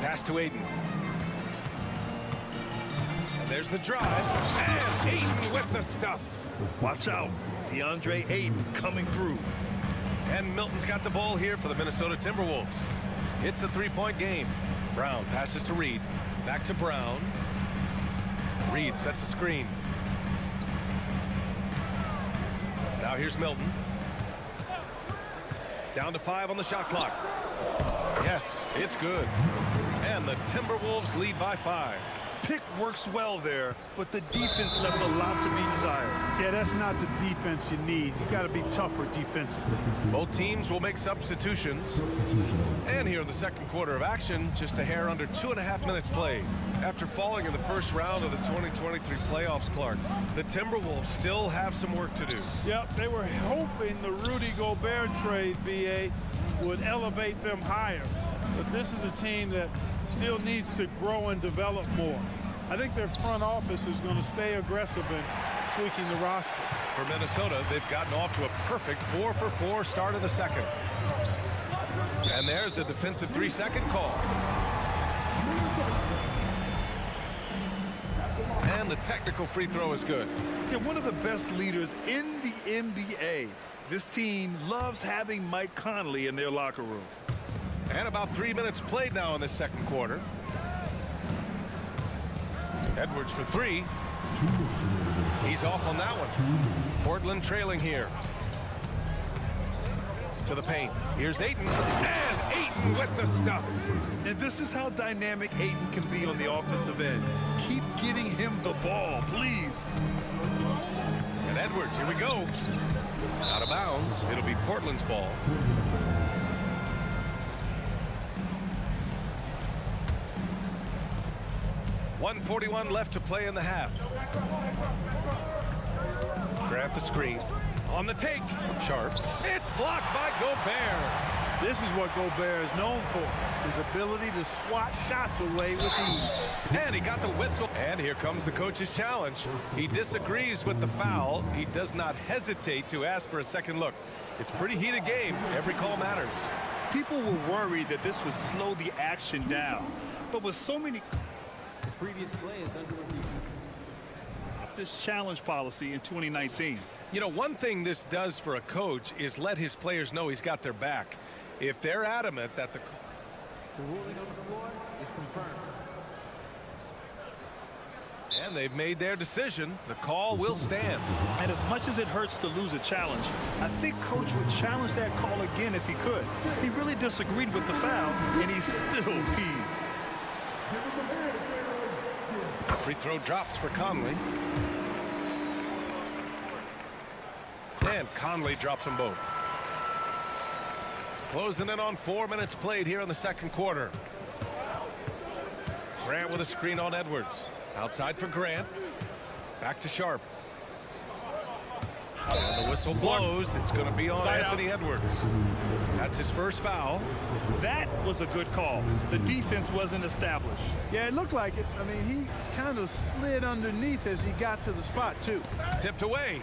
Pass to Ayton. And there's the drive. And Ayton with the stuff. Watch out. DeAndre Ayton coming through. And Milton's got the ball here for the Minnesota Timberwolves. It's a three-point game. Brown passes to Reed. Back to Brown. Reed sets a screen. Now here's Milton. Down to 5 on the shot clock. Yes, it's good. And the Timberwolves lead by 5. Pick works well there, but the defense left a lot to be desired. Yeah, that's not the defense you need. You got to be tougher defensively. Both teams will make substitutions. And here in the second quarter of action, just a hair under 2.5 minutes played. After falling in the first round of the 2023 playoffs, Clark, the Timberwolves still have some work to do. Yep, they were hoping the Rudy Gobert trade, BA, would elevate them higher. But this is a team that still needs to grow and develop more. I think their front office is going to stay aggressive in tweaking the roster. For Minnesota, they've gotten off to a perfect 4-for-4 start of the second. And there's a defensive 3-second call. And the technical free throw is good. Yeah, one of the best leaders in the NBA. This team loves having Mike Conley in their locker room. And about 3 minutes played now in the second quarter. Edwards for three. He's off on that one. Portland trailing here. To the paint. Here's Ayton. And Ayton with the stuff. And this is how dynamic Ayton can be on the offensive end. Keep getting him the ball, please. And Edwards, here we go. Out of bounds. It'll be Portland's ball. .141 left to play in the half. Grant the screen. On the take. Sharp. It's blocked by Gobert. This is what Gobert is known for. His ability to swat shots away with ease. And he got the whistle. And here comes the coach's challenge. He disagrees with the foul. He does not hesitate to ask for a second look. It's a pretty heated game. Every call matters. People were worried that this would slow the action down. But with so many... The previous play is under review. This challenge policy in 2019. You know, one thing this does for a coach is let his players know he's got their back. If they're adamant that the ruling on the floor is confirmed. And they've made their decision. The call will stand. And as much as it hurts to lose a challenge, I think Coach would challenge that call again if he could. He really disagreed with the foul, and he's still peeved. Free throw drops for Conley. And Conley drops them both. Closing in on 4 minutes played here in the second quarter. Grant with a screen on Edwards. Outside for Grant. Back to Sharp. And the whistle blows. It's going to be on Anthony Edwards. That's his first foul. That was a good call. The defense wasn't established. Yeah, it looked like it. I mean, he kind of slid underneath as he got to the spot, too. Tipped away.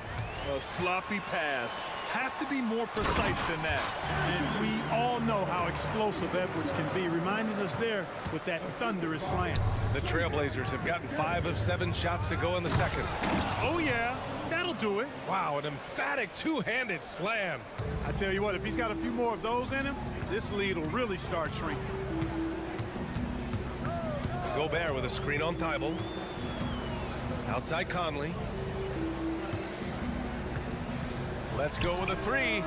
A sloppy pass. Have to be more precise than that. And we all know how explosive Edwards can be, reminding us there with that thunderous slam. The Trailblazers have gotten 5 of 7 shots to go in the second. Oh, yeah. That'll do it. Wow, an emphatic two-handed slam. I tell you what, if he's got a few more of those in him, this lead will really start shrinking. Gobert with a screen on Thibault. Outside Conley. Let's go with a three.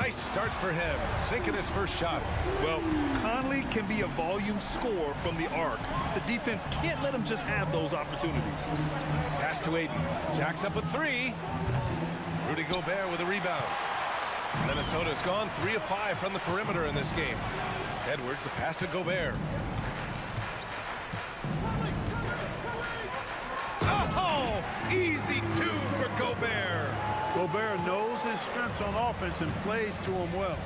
Nice start for him. Sinking his first shot. Well, Conley can be a volume scorer from the arc. The defense can't let him just have those opportunities. Pass to Ayton. Jacks up a three. Rudy Gobert with a rebound. Minnesota's gone 3 of 5 from the perimeter in this game. Edwards, the pass to Gobert. Oh, easy 2 for Gobert. Gobert knows his strengths on offense and plays to him well.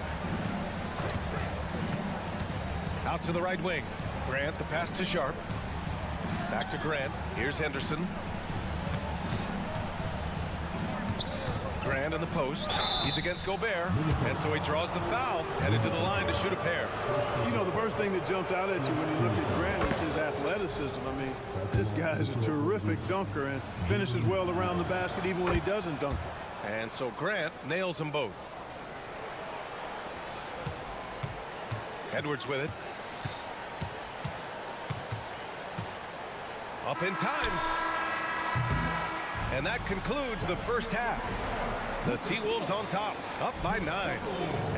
Out to the right wing. Grant, the pass to Sharp. Back to Grant. Here's Henderson. Grant in the post. He's against Gobert. And so he draws the foul. Headed to the line to shoot a pair. You know, the first thing that jumps out at you when you look at Grant is his athleticism. I mean, this guy's a terrific dunker and finishes well around the basket even when he doesn't dunk. And so Grant nails them both. Edwards with it. Up in time. And that concludes the first half. The T-Wolves on top, up by 9.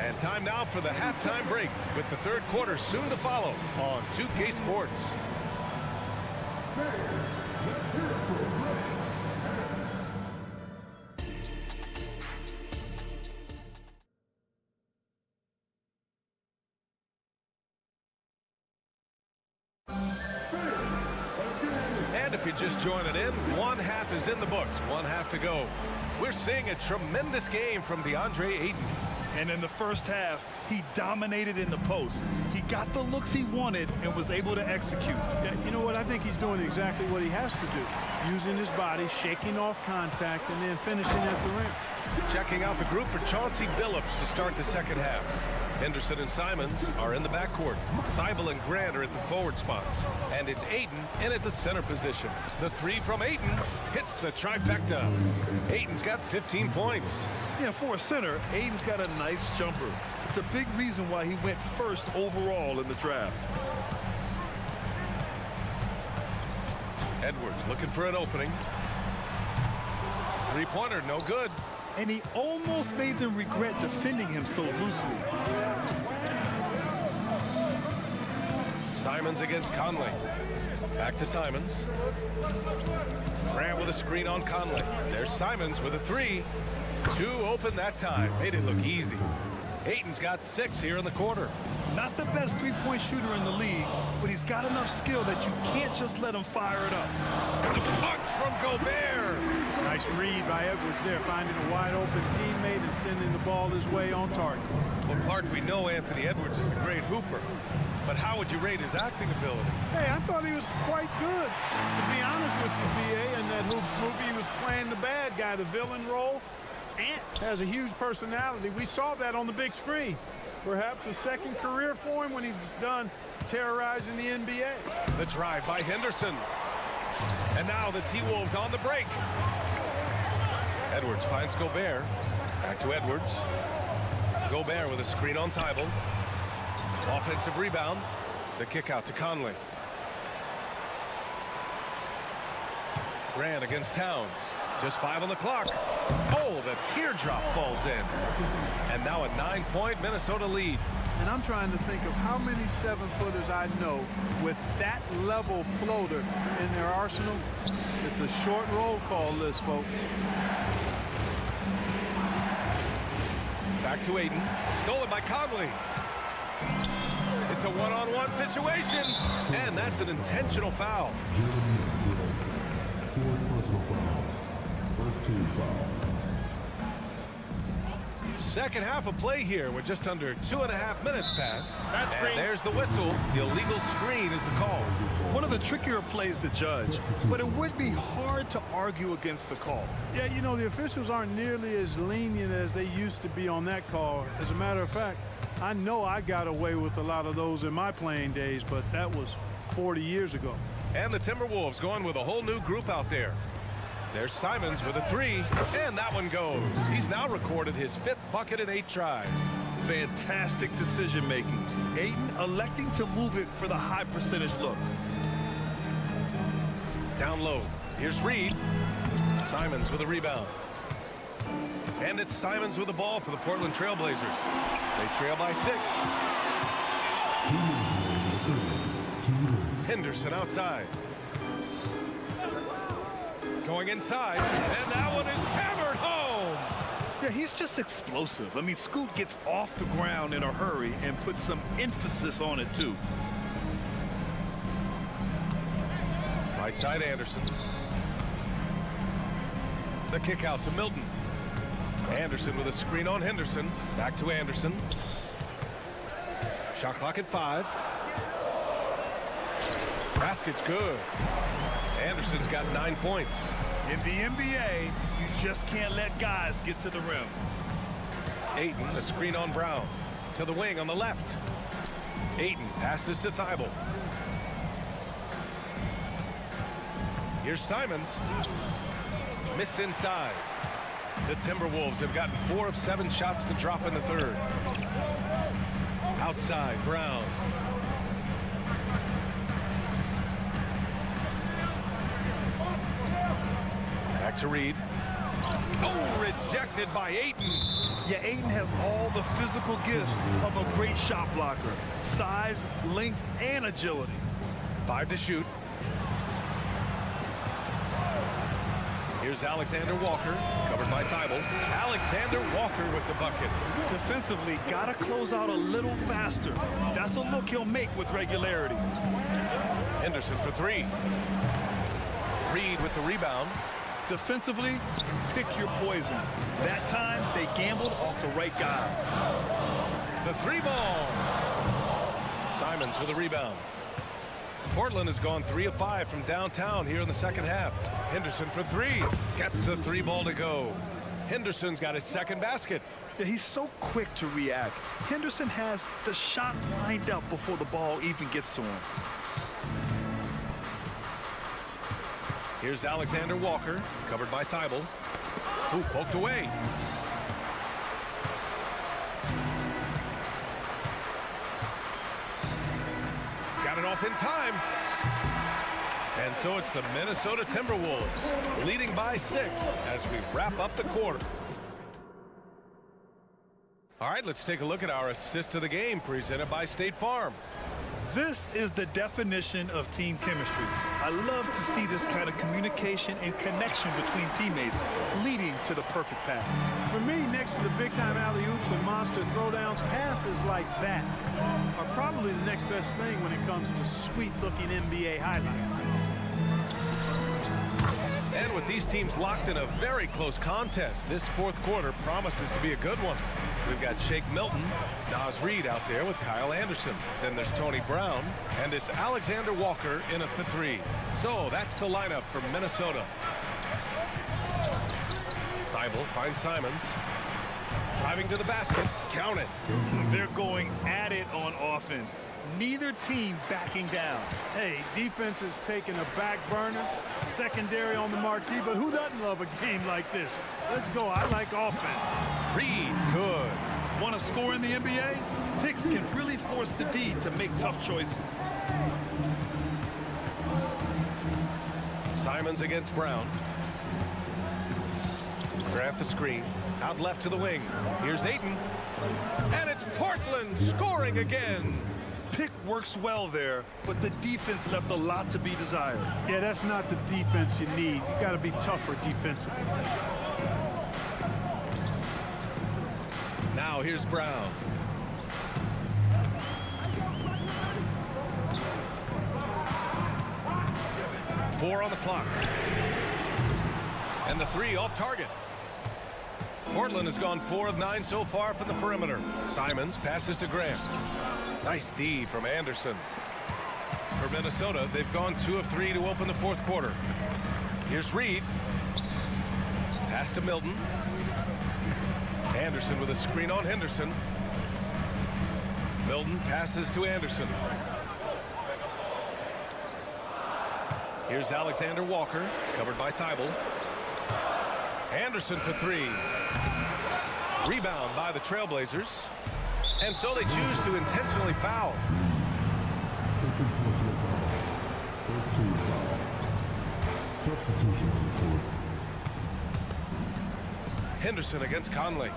And time now for the halftime break with the third quarter soon to follow on 2K Sports. And if you're just joining in, one half is in the books, one half to go. We're seeing a tremendous game from DeAndre Ayton. And in the first half, he dominated in the post. He got the looks he wanted and was able to execute. Yeah, you know what? I think he's doing exactly what he has to do. Using his body, shaking off contact, and then finishing at the rim. Checking out the group for Chauncey Billups to start the second half. Henderson and Simons are in the backcourt. Thibault and Grant are at the forward spots. And it's Ayton in at the center position. The three from Ayton hits the trifecta. Ayton's got 15 points. Yeah, for a center, Ayton's got a nice jumper. It's a big reason why he went first overall in the draft. Edwards looking for an opening. Three-pointer, no good. And he almost made them regret defending him so loosely. Simons against Conley. Back to Simons. Grant with a screen on Conley. There's Simons with a three. Two open that time. Made it look easy. Ayton's got 6 here in the quarter. Not the best three-point shooter in the league, but he's got enough skill that you can't just let him fire it up. The punch from Gobert. Nice read by Edwards there, finding a wide-open teammate and sending the ball his way on target. Well, Clark, we know Anthony Edwards is a great hooper, but how would you rate his acting ability? Hey, I thought he was quite good. To be honest with you, BA, in that Hoops movie, he was playing the bad guy, the villain role. Ant has a huge personality. We saw that on the big screen. Perhaps a second career for him when he's done terrorizing the NBA. The drive by Henderson. And now the T-Wolves on the break. Edwards finds Gobert. Back to Edwards. Gobert with a screen on Thibault. Offensive rebound. The kick out to Conley. Grant against Towns. Just 5 on the clock. Oh, the teardrop falls in. And now a 9-point Minnesota lead. And I'm trying to think of how many 7-footers I know with that level floater in their arsenal. It's a short roll call list, folks. Back to Ayton. Stolen by Conley. It's a one-on-one situation. And that's an intentional foul. Second half of play here. We're just under 2.5 minutes past. That's great. There's the whistle. The illegal screen is the call. One of the trickier plays to judge, but it would be hard to argue against the call. Yeah, you know, the officials aren't nearly as lenient as they used to be on that call. As a matter of fact, I know I got away with a lot of those in my playing days, but that was 40 years ago. And the Timberwolves going with a whole new group out there. There's Simons with a three, and that one goes. He's now recorded his 5th bucket in 8 tries. Fantastic decision-making. Ayton electing to move it for the high percentage look. Down low. Here's Reed. Simons with a rebound. And it's Simons with the ball for the Portland Trailblazers. They trail by 6. Henderson outside. Going inside, and that one is hammered home. Yeah, he's just explosive. I mean, Scoot gets off the ground in a hurry and puts some emphasis on it, too. Right side, Anderson. The kick out to Milton. Anderson with a screen on Henderson. Back to Anderson. Shot clock at 5. Basket's good. Anderson's got 9 points. In the NBA, you just can't let guys get to the rim. Ayton, a screen on Brown. To the wing on the left. Ayton passes to Thibault. Here's Simons. Missed inside. The Timberwolves have gotten 4 of 7 shots to drop in the third. Outside, Brown. Back to Reed. Oh, rejected by Ayton. Yeah, Ayton has all the physical gifts of a great shot blocker. Size, length, and agility. 5 to shoot. Here's Alexander Walker, covered by Thibault. Alexander Walker with the bucket. Defensively, got to close out a little faster. That's a look he'll make with regularity. Henderson for three. Reed with the rebound. Defensively, pick your poison. That time, they gambled off the right guy. The three ball. Simons with the rebound. Portland has gone 3 of 5 from downtown here in the second half. Henderson for three. Gets the three ball to go. Henderson's got his second basket. Yeah, he's so quick to react. Henderson has the shot lined up before the ball even gets to him. Here's Alexander Walker, covered by Thibault. Who poked away. Got it off in time. And so it's the Minnesota Timberwolves leading by 6 as we wrap up the quarter. All right, let's take a look at our assist of the game presented by State Farm. This is the definition of team chemistry. I love to see this kind of communication and connection between teammates leading to the perfect pass. For me, next to the big-time alley-oops and monster throwdowns, passes like that are probably the next best thing when it comes to sweet-looking NBA highlights. And with these teams locked in a very close contest, this fourth quarter promises to be a good one. We've got Shake Milton, Naz Reid out there with Kyle Anderson. Then there's Tony Brown, and it's Alexander Walker in at the three. So that's the lineup for Minnesota. Thibault finds Simons. Driving to the basket. Count it. They're going at it on offense. Neither team backing down. Hey, defense is taking a back burner, secondary on the marquee, but who doesn't love a game like this? Let's go. I like offense. Reed, good. Want to score in the NBA? Picks can really force the D to make tough choices. Simons against Brown. Grant the screen. Out left to the wing. Here's Ayton. And it's Portland scoring again. Pick works well there, but the defense left a lot to be desired. Yeah, that's not the defense you need. You got to be tougher defensively. Now here's Brown. Four on the clock. And the three off target. Portland has gone 4 of 9 so far from the perimeter. Simons passes to Grant. Nice D from Anderson. For Minnesota, they've gone 2 of 3 to open the fourth quarter. Here's Reed. Pass to Milton. Anderson with a screen on Henderson. Milton passes to Anderson. Here's Alexander Walker, covered by Thibault. Anderson for three. Rebound by the Trailblazers. And so they choose to intentionally foul. Henderson against Conley.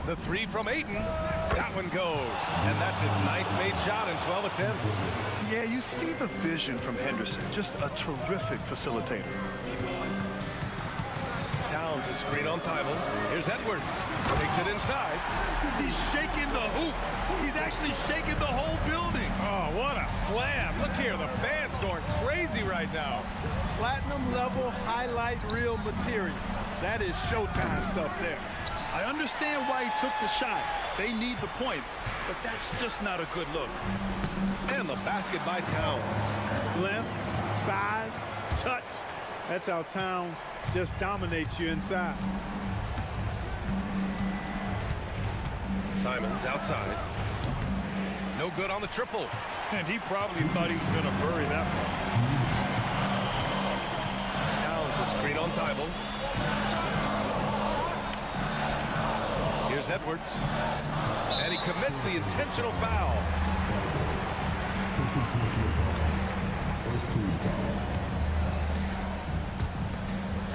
The three from Ayton. That one goes. And that's his 9th made shot in 12 attempts. Yeah, you see the vision from Henderson. Just a terrific facilitator. Towns a screen on Thibault. Here's Edwards. Takes it inside. He's shaking the hoop. He's actually shaking the whole building. Oh, what a slam. Look here, the fans going crazy right now. Platinum level highlight reel material. That is Showtime stuff there. I understand why he took the shot. They need the points, but that's just not a good look. And the basket by Towns. Length, size, touch. That's how Towns just dominates you inside. Simons outside. No good on the triple. And he probably thought he was going to bury that one. Towns a screen on Thibault. Here's Edwards. And he commits the intentional foul.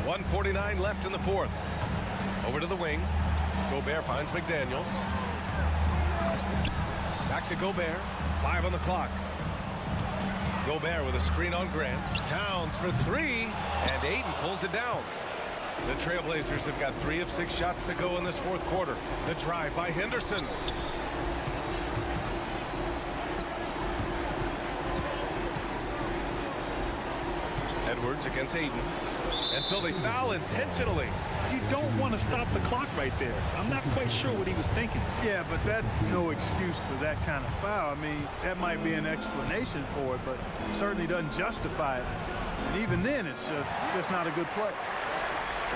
.149 left in the fourth. Over to the wing. Gobert finds McDaniels. Back to Gobert. 5 on the clock. Gobert with a screen on Grant. Towns for three. And Ayton pulls it down. The Trailblazers have got 3 of 6 shots to go in this fourth quarter. The drive by Henderson. Edwards against Aiden. And so they foul intentionally. You don't want to stop the clock right there. I'm not quite sure what he was thinking. Yeah, but that's no excuse for that kind of foul. I mean, that might be an explanation for it, but certainly doesn't justify it. And even then, it's just not a good play.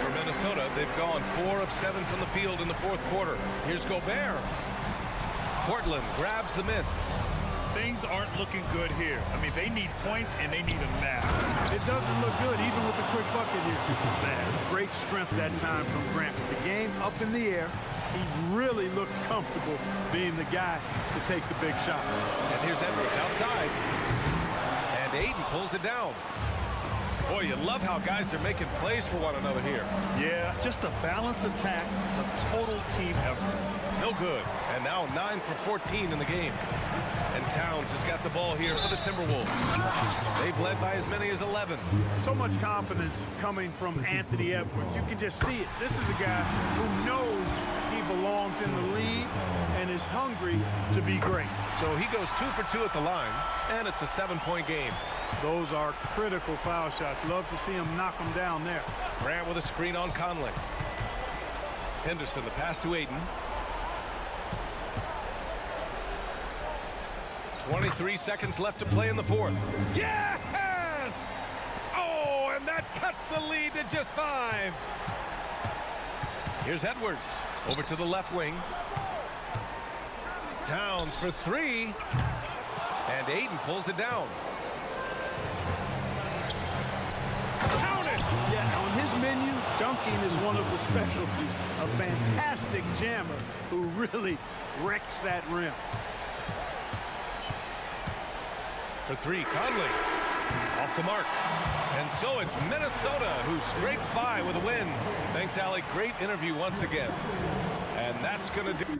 For Minnesota, they've gone 4 of 7 from the field in the fourth quarter. Here's Gobert. Portland grabs the miss. Things aren't looking good here. I mean, they need points, and they need them now. It doesn't look good, even with a quick bucket here. Man, great strength that time from Grant. With the game up in the air, he really looks comfortable being the guy to take the big shot. And here's Edwards outside. And Aiden pulls it down. Boy, you love how guys are making plays for one another here. Yeah, just a balanced attack, a total team effort. No good. And now 9 for 14 in the game. And Towns has got the ball here for the Timberwolves. They've led by as many as 11. So much confidence coming from Anthony Edwards. You can just see it. This is a guy who knows he belongs in the league and is hungry to be great. So he goes 2 for 2 at the line, and it's a 7-point game. Those are critical foul shots. Love to see him knock them down there. Grant with a screen on Conley. Henderson, the pass to Aiden. 23 seconds left to play in the fourth. Yes! Oh, and that cuts the lead to just 5. Here's Edwards over to the left wing. Towns for 3. And Aiden pulls it down. Count it! Yeah, on his menu, dunking is one of the specialties. A fantastic jammer who really wrecks that rim. For 3, Conley off the mark. And so it's Minnesota who scrapes by with a win. Thanks, Alec. Great interview once again. And that's going to do.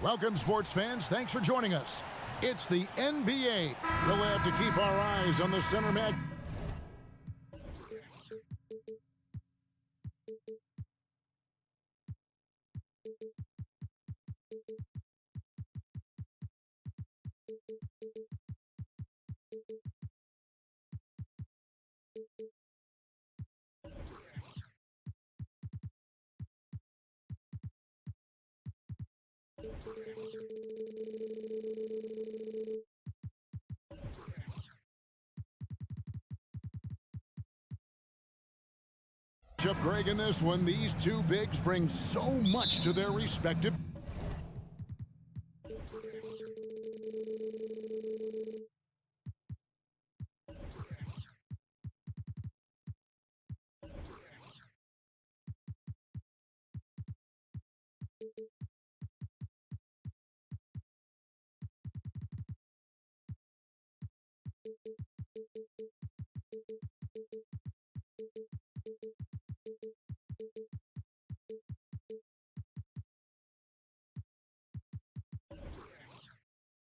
Welcome, sports fans. Thanks for joining us. It's the NBA. We'll have to keep our eyes on the center mat. Chip Greg in this one. These two bigs bring so much to their respective.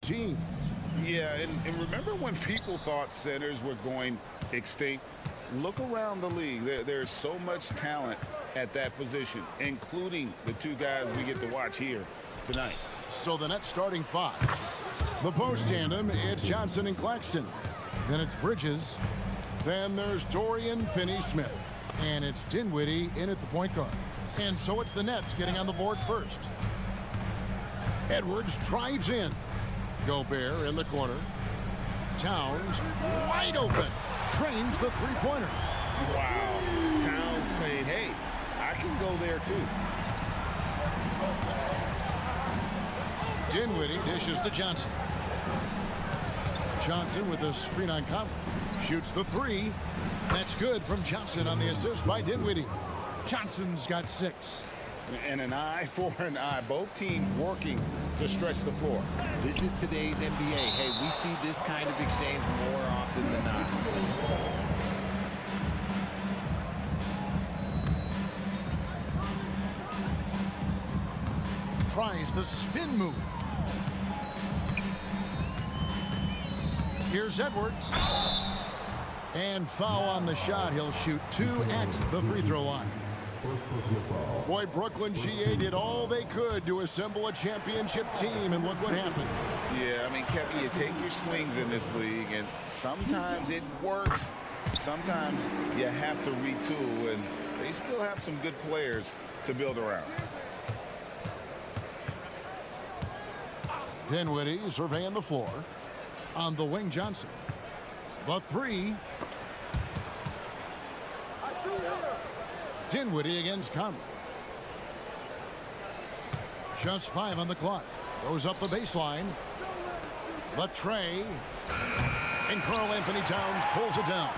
Team. Yeah, and remember when people thought centers were going extinct? Look around the league. There's so much talent at that position, including the two guys we get to watch here tonight. So the net starting five. The post tandem, it's Johnson and Claxton. Then it's Bridges. Then there's Dorian Finney-Smith. And it's Dinwiddie in at the point guard. And so it's the Nets getting on the board first. Edwards drives in. Gobert in the corner. Towns wide open. Trains the three-pointer. Wow. Towns saying, hey, I can go there too. Dinwiddie dishes to Johnson. Johnson with a screen on Conley. Shoots the three. That's good from Johnson on the assist by Dinwiddie. Johnson's got 6. And an eye for an eye. Both teams working to stretch the floor. This is today's NBA. Hey, we see this kind of exchange more often than not. Tries the spin move. Here's Edwards. And foul on the shot. He'll shoot 2 at the free throw line. Boy, Brooklyn GA did all they could to assemble a championship team, and look what happened. Yeah, I mean, Kevin, you take your swings in this league, and sometimes it works. Sometimes you have to retool, and they still have some good players to build around. Dinwiddie surveying the floor. On the wing, Johnson. The three. I see you. Dinwiddie against Conley. Just 5 on the clock. Goes up the baseline. The tray. And Karl Anthony Towns pulls it down.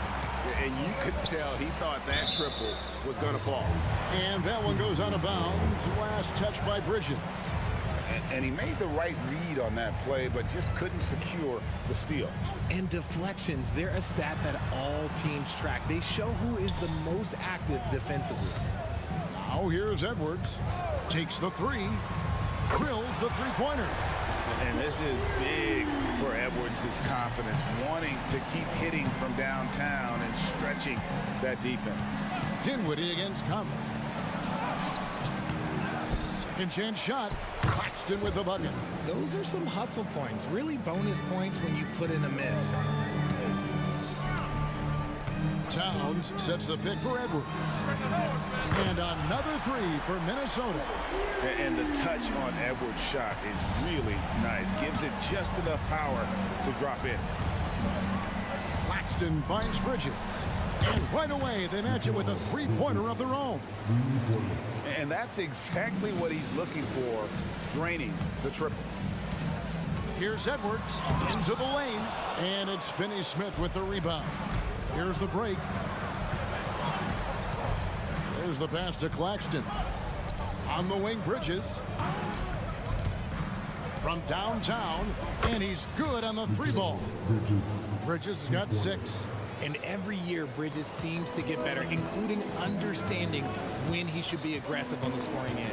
And you could tell he thought that triple was going to fall. And that one goes out of bounds. Last touch by Bridges. And he made the right read on that play, but just couldn't secure the steal. And deflections, they're a stat that all teams track. They show who is the most active defensively. Now here's Edwards. Takes the three. Drills the three-pointer. And this is big for Edwards' confidence, wanting to keep hitting from downtown and stretching that defense. Dinwiddie against Conley. Second chance shot. Claxton with the bucket. Those are some hustle points, really bonus points when you put in a miss. Towns sets the pick for Edwards. And another three for Minnesota. And the touch on Edwards' shot is really nice. Gives it just enough power to drop in. Claxton finds Bridges. And right away, they match it with a three-pointer of their own. And that's exactly what he's looking for, draining the triple. Here's Edwards into the lane. And it's Finney-Smith with the rebound. Here's the break. There's the pass to Claxton. On the wing, Bridges. From downtown. And he's good on the three ball. Bridges has got 6. And every year, Bridges seems to get better, including understanding when he should be aggressive on the scoring end.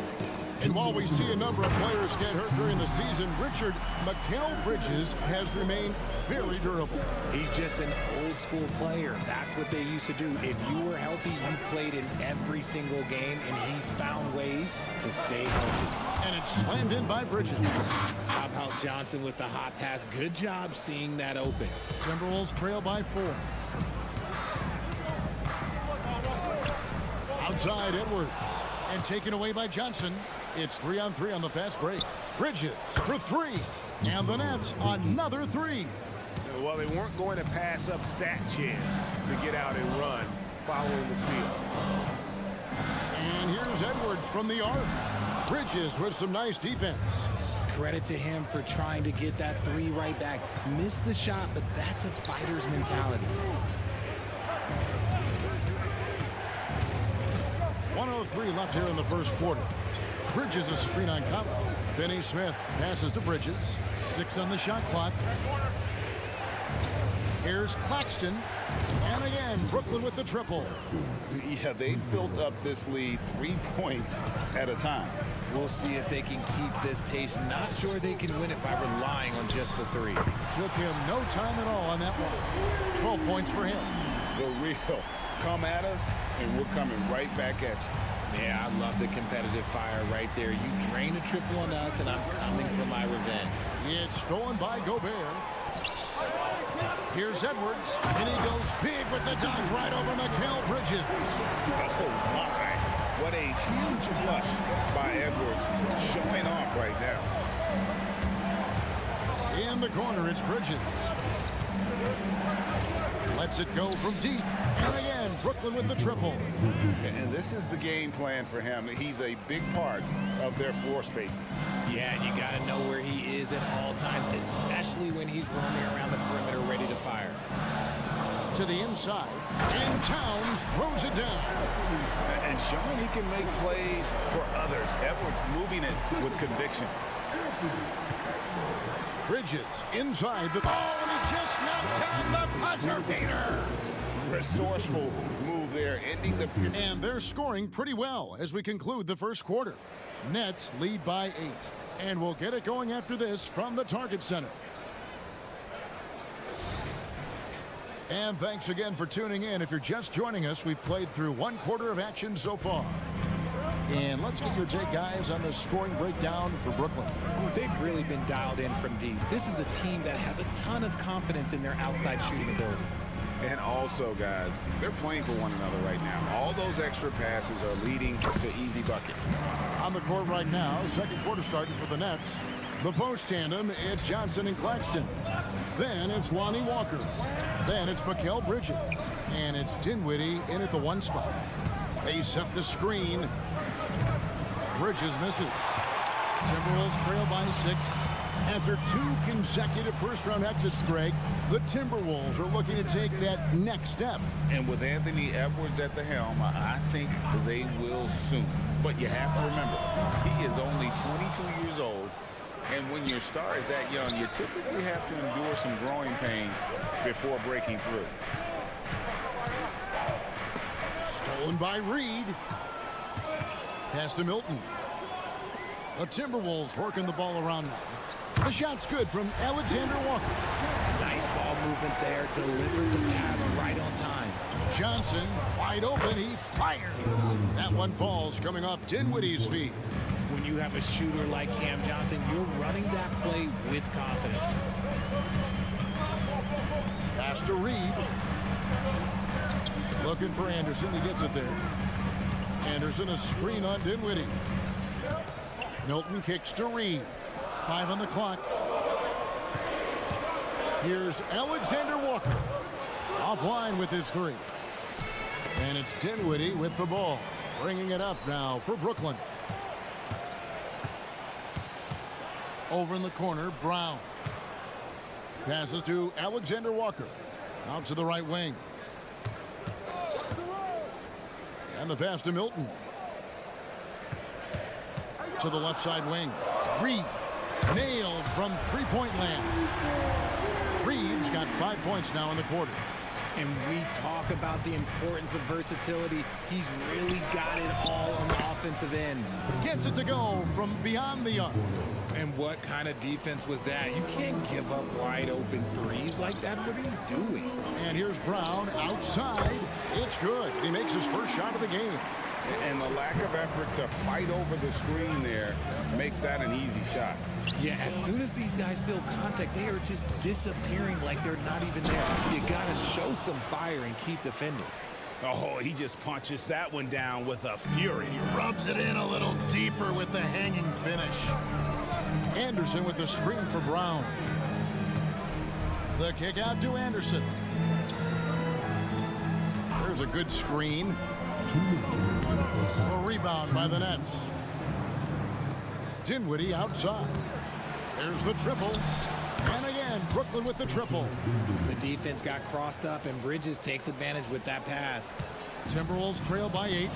And while we see a number of players get hurt during the season, Richard Mikal Bridges has remained very durable. He's just an old-school player. That's what they used to do. If you were healthy, you played in every single game, and he's found ways to stay healthy. And it's slammed in by Bridges. How about Johnson with the hot pass? Good job seeing that open. Timberwolves trail by 4. Outside Edwards. And taken away by Johnson. It's 3-on-3 on the fast break. Bridges for 3. And the Nets another 3. Well, they weren't going to pass up that chance to get out and run following the steal. And here's Edwards from the arc. Bridges with some nice defense. Credit to him for trying to get that three right back. Missed the shot, but that's a fighter's mentality. 1:03 left here in the first quarter. Bridges a screen on Conley. Finney-Smith passes to Bridges. 6 on the shot clock. Here's Claxton. And again, Brooklyn with the triple. Yeah, they built up this lead 3 points at a time. We'll see if they can keep this pace. Not sure they can win it by relying on just the three. Took him no time at all on that one. 12 points for him. The real come at us, and we're coming right back at you. Yeah, I love the competitive fire right there. You drain a triple on us, and I'm coming for my revenge. It's stolen by Gobert. Here's Edwards, and he goes big with the dunk right over Mikal Bridges. Oh, my. What a huge flush by Edwards, showing off right now. In the corner, it's Bridges. Lets it go from deep. And again, Brooklyn with the triple. And this is the game plan for him. He's a big part of their floor spacing. Yeah, and you got to know where he is at all times, especially when he's roaming around the perimeter ready to fire. To the inside, and Towns throws it down. And showing he can make plays for others. Edwards moving it with conviction. Bridges inside the ball, and he just knocked down the buzzer beater. Resourceful move there, ending the period. And they're scoring pretty well as we conclude the first quarter. Nets lead by 8. And we'll get it going after this from the Target Center. And thanks again for tuning in. If you're just joining us, we've played through 1 quarter of action so far. And let's get your take, guys, on the scoring breakdown for Brooklyn. They've really been dialed in from deep. This is a team that has a ton of confidence in their outside shooting ability. And also, guys, they're playing for one another right now. All those extra passes are leading to easy buckets. On the court right now, second quarter starting for the Nets. The post tandem, it's Johnson and Claxton. Then it's Lonnie Walker. Then it's Mikal Bridges. And it's Dinwiddie in at the 1 spot. They set the screen. Bridges misses. Timberwolves trail by 6. After 2 consecutive first-round exits, Greg, the Timberwolves are looking to take that next step. And with Anthony Edwards at the helm, I think they will soon. But you have to remember, he is only 22 years old. And when your star is that young, you typically have to endure some growing pains before breaking through. Stolen by Reed. Pass to Milton. The Timberwolves working the ball around now. The shot's good from Alexander Walker. Nice ball movement there. Delivered the pass right on time. Johnson wide open. He fires. That one falls coming off Dinwiddie's feet. When you have a shooter like Cam Johnson, you're running that play with confidence. Pass to Reed. Looking for Anderson. He gets it there. Anderson a screen on Dinwiddie. Milton kicks to Reed. 5 on the clock. Here's Alexander Walker. Offline with his 3. And it's Dinwiddie with the ball. Bringing it up now for Brooklyn. Over in the corner, Brown. Passes to Alexander Walker. Out to the right wing. And the pass to Milton. To the left side wing. Reed. Nailed from three-point land. Reed's got 5 points now in the quarter. And we talk about the importance of versatility. He's really got it all on the offensive end. Gets it to go from beyond the arc. And what kind of defense was that? You can't give up wide open threes like that. What are you doing? And here's Brown outside. It's good. He makes his first shot of the game. And the lack of effort to fight over the screen there makes that an easy shot. Yeah, as soon as these guys feel contact, they are just disappearing like they're not even there. You got to show some fire and keep defending. Oh, he just punches that one down with a fury. He rubs it in a little deeper with the hanging finish. Anderson with the screen for Brown. The kick out to Anderson. There's a good screen. A rebound by the Nets. Dinwiddie outside. There's the triple. And again, Brooklyn with the triple. The defense got crossed up, and Bridges takes advantage with that pass. Timberwolves trail by 8.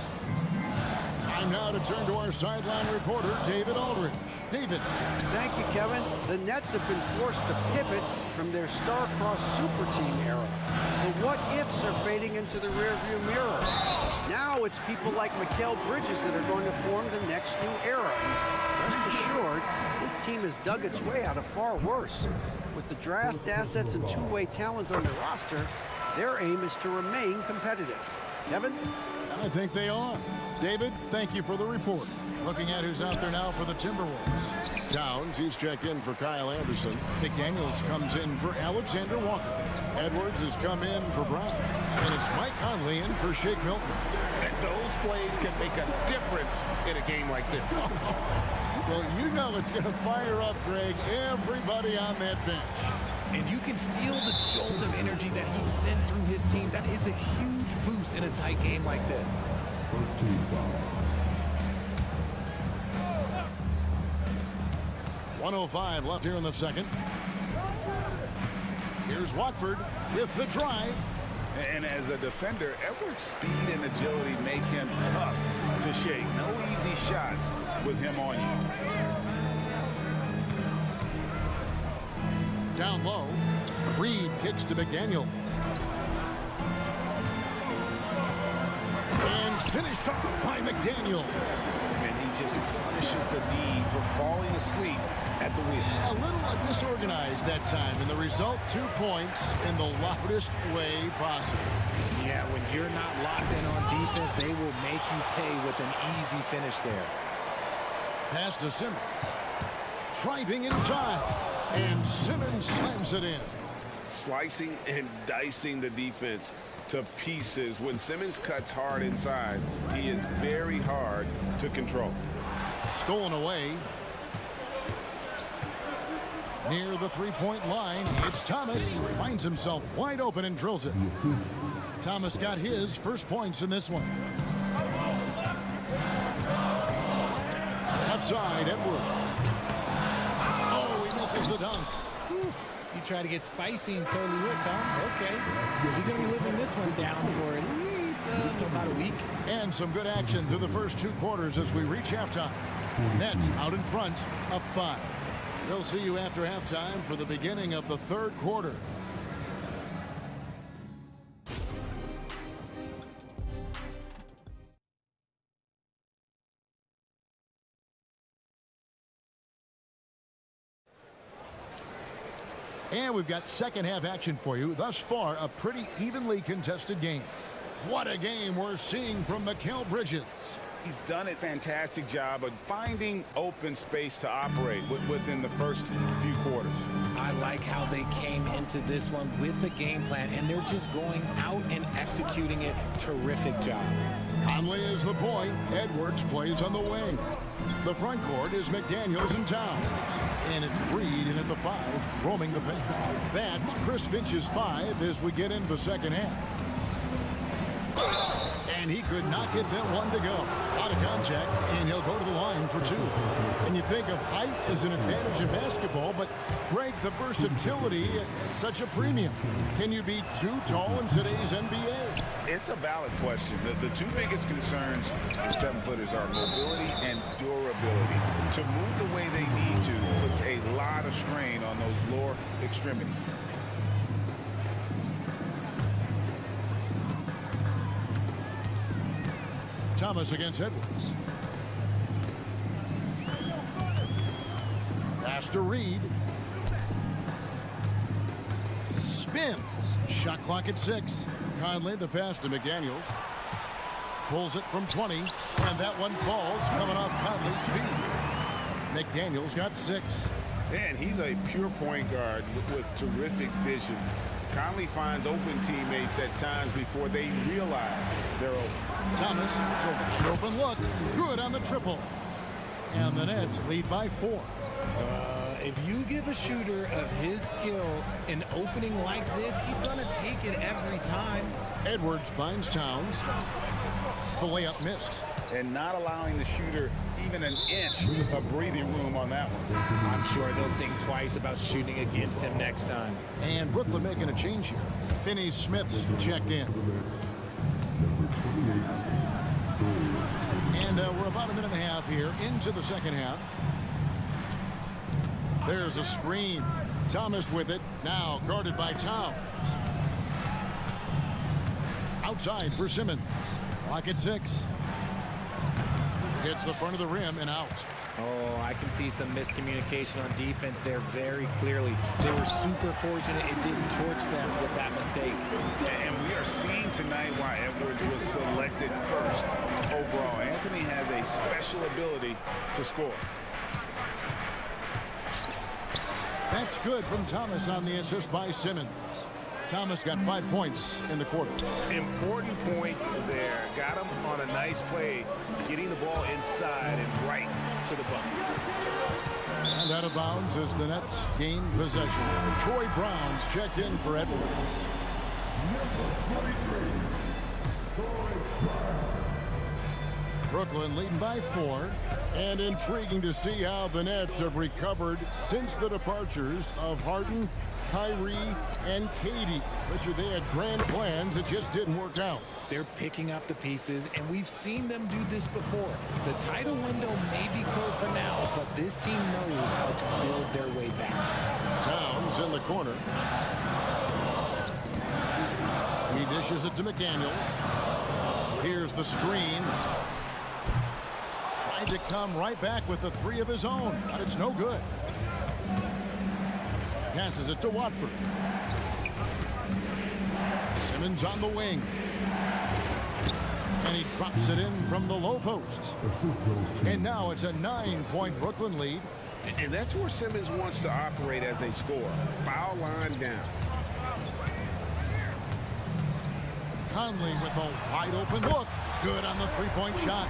Time now to turn to our sideline reporter, David Aldridge. David. Thank you, Kevin. The Nets have been forced to pivot from their star-crossed super team era. The what-ifs are fading into the rearview mirror. Now it's people like Mikal Bridges that are going to form the next new era. Rest assured, this team has dug its way out of far worse. With the draft assets and two-way talent on their roster, their aim is to remain competitive. Kevin? I think they are. David, thank you for the report. Looking at who's out there now for the Timberwolves. Towns, he's checked in for Kyle Anderson. McDaniels comes in for Alexander Walker. Edwards has come in for Brown. And it's Mike Conley in for Shake Milton. And those plays can make a difference in a game like this. Well, you know it's going to fire up, Greg, everybody on that bench. And you can feel the jolt of energy that he sent through his team. That is a huge boost in a tight game like this. First team foul. 1:05 left here in the second. Here's Watford with the drive. And as a defender, Edwards' speed and agility make him tough to shake. No easy shots with him on you. Down low, Reed kicks to McDaniels. And finished off by McDaniel. And he just punishes the need for falling asleep at the wheel. A little disorganized that time, and the result 2 points in the loudest way possible. Yeah, when you're not locked in on defense, they will make you pay with an easy finish there. Pass to Simmons. Driving inside. And Simmons slams it in. Slicing and dicing the defense to pieces. When Simmons cuts hard inside, he is very hard to control. Stolen away. Near the three-point line, it's Thomas. Finds himself wide open and drills it. Thomas got his first points in this one. Outside, Edwards. Oh, he misses the dunk. You try to get spicy and totally whipped, huh? Okay. He's going to be living this one down for at least about a week. And some good action through the first 2 quarters as we reach halftime. Nets out in front, up 5. We'll see you after halftime for the beginning of the third quarter. And we've got second half action for you. Thus far, a pretty evenly contested game. What a game we're seeing from Mikal Bridges. He's done a fantastic job of finding open space to operate within the first few quarters. I like how they came into this one with a game plan, and they're just going out and executing it. Terrific job. Conley is the point. Edwards plays on the wing. The front court is McDaniels and Towns. And it's Reed in at the 5, roaming the paint. That's Chris Finch's 5 as we get into the second half. And he could not get that one to go. Out of contact, and he'll go to the line for 2. And you think of height as an advantage in basketball, but Greg, the versatility at such a premium. Can you be too tall in today's NBA? It's a valid question. The 2 biggest concerns for 7-footers are mobility and durability. To move the way they need to puts a lot of strain on those lower extremities. Thomas against Edwards. Pass to Reed. Spins. Shot clock at 6. Conley the pass to McDaniels. Pulls it from 20. And that one falls coming off Conley's feet. McDaniels got 6. Man, he's a pure point guard with terrific vision. Conley finds open teammates at times before they realize they're open. Thomas, it's a wide open look. Good on the triple. And the Nets lead by 4. If you give a shooter of his skill an opening like this, he's going to take it every time. Edwards finds Towns. The layup missed. And not allowing the shooter even an inch of breathing room on that one. I'm sure they'll think twice about shooting against him next time. And Brooklyn making a change here. Finney-Smith's checked in. And we're about a minute and a half here into the second half. There's a screen. Thomas with it. Now guarded by Towns. Outside for Simmons. Clock at 6. Hits the front of the rim and out. Oh, I can see some miscommunication on defense there very clearly. They were super fortunate it didn't torch them with that mistake. And we are seeing tonight why Edwards was selected first overall. Anthony has a special ability to score. That's good from Thomas on the assist by Simmons. Thomas got 5 points in the quarter. Important points there. Got him on a nice play, getting the ball inside and right to the bucket. And out of bounds as the Nets gain possession. Troy Brown's checked in for Edwards. Brooklyn leading by 4. And intriguing to see how the Nets have recovered since the departures of Harden, Kyrie, and Katie. Richard, they had grand plans that just didn't work out. They're picking up the pieces, and we've seen them do this before. The title window may be closed for now, but this team knows how to build their way back. Towns in the corner. He dishes it to McDaniels. Here's the screen. Tried to come right back with the 3 of his own, but it's no good. Passes it to Watford. Simmons on the wing. And he drops it in from the low post. And now it's a 9-point Brooklyn lead. And that's where Simmons wants to operate as a scorer. Foul line down. Conley with a wide open look. Good on the 3-point shot.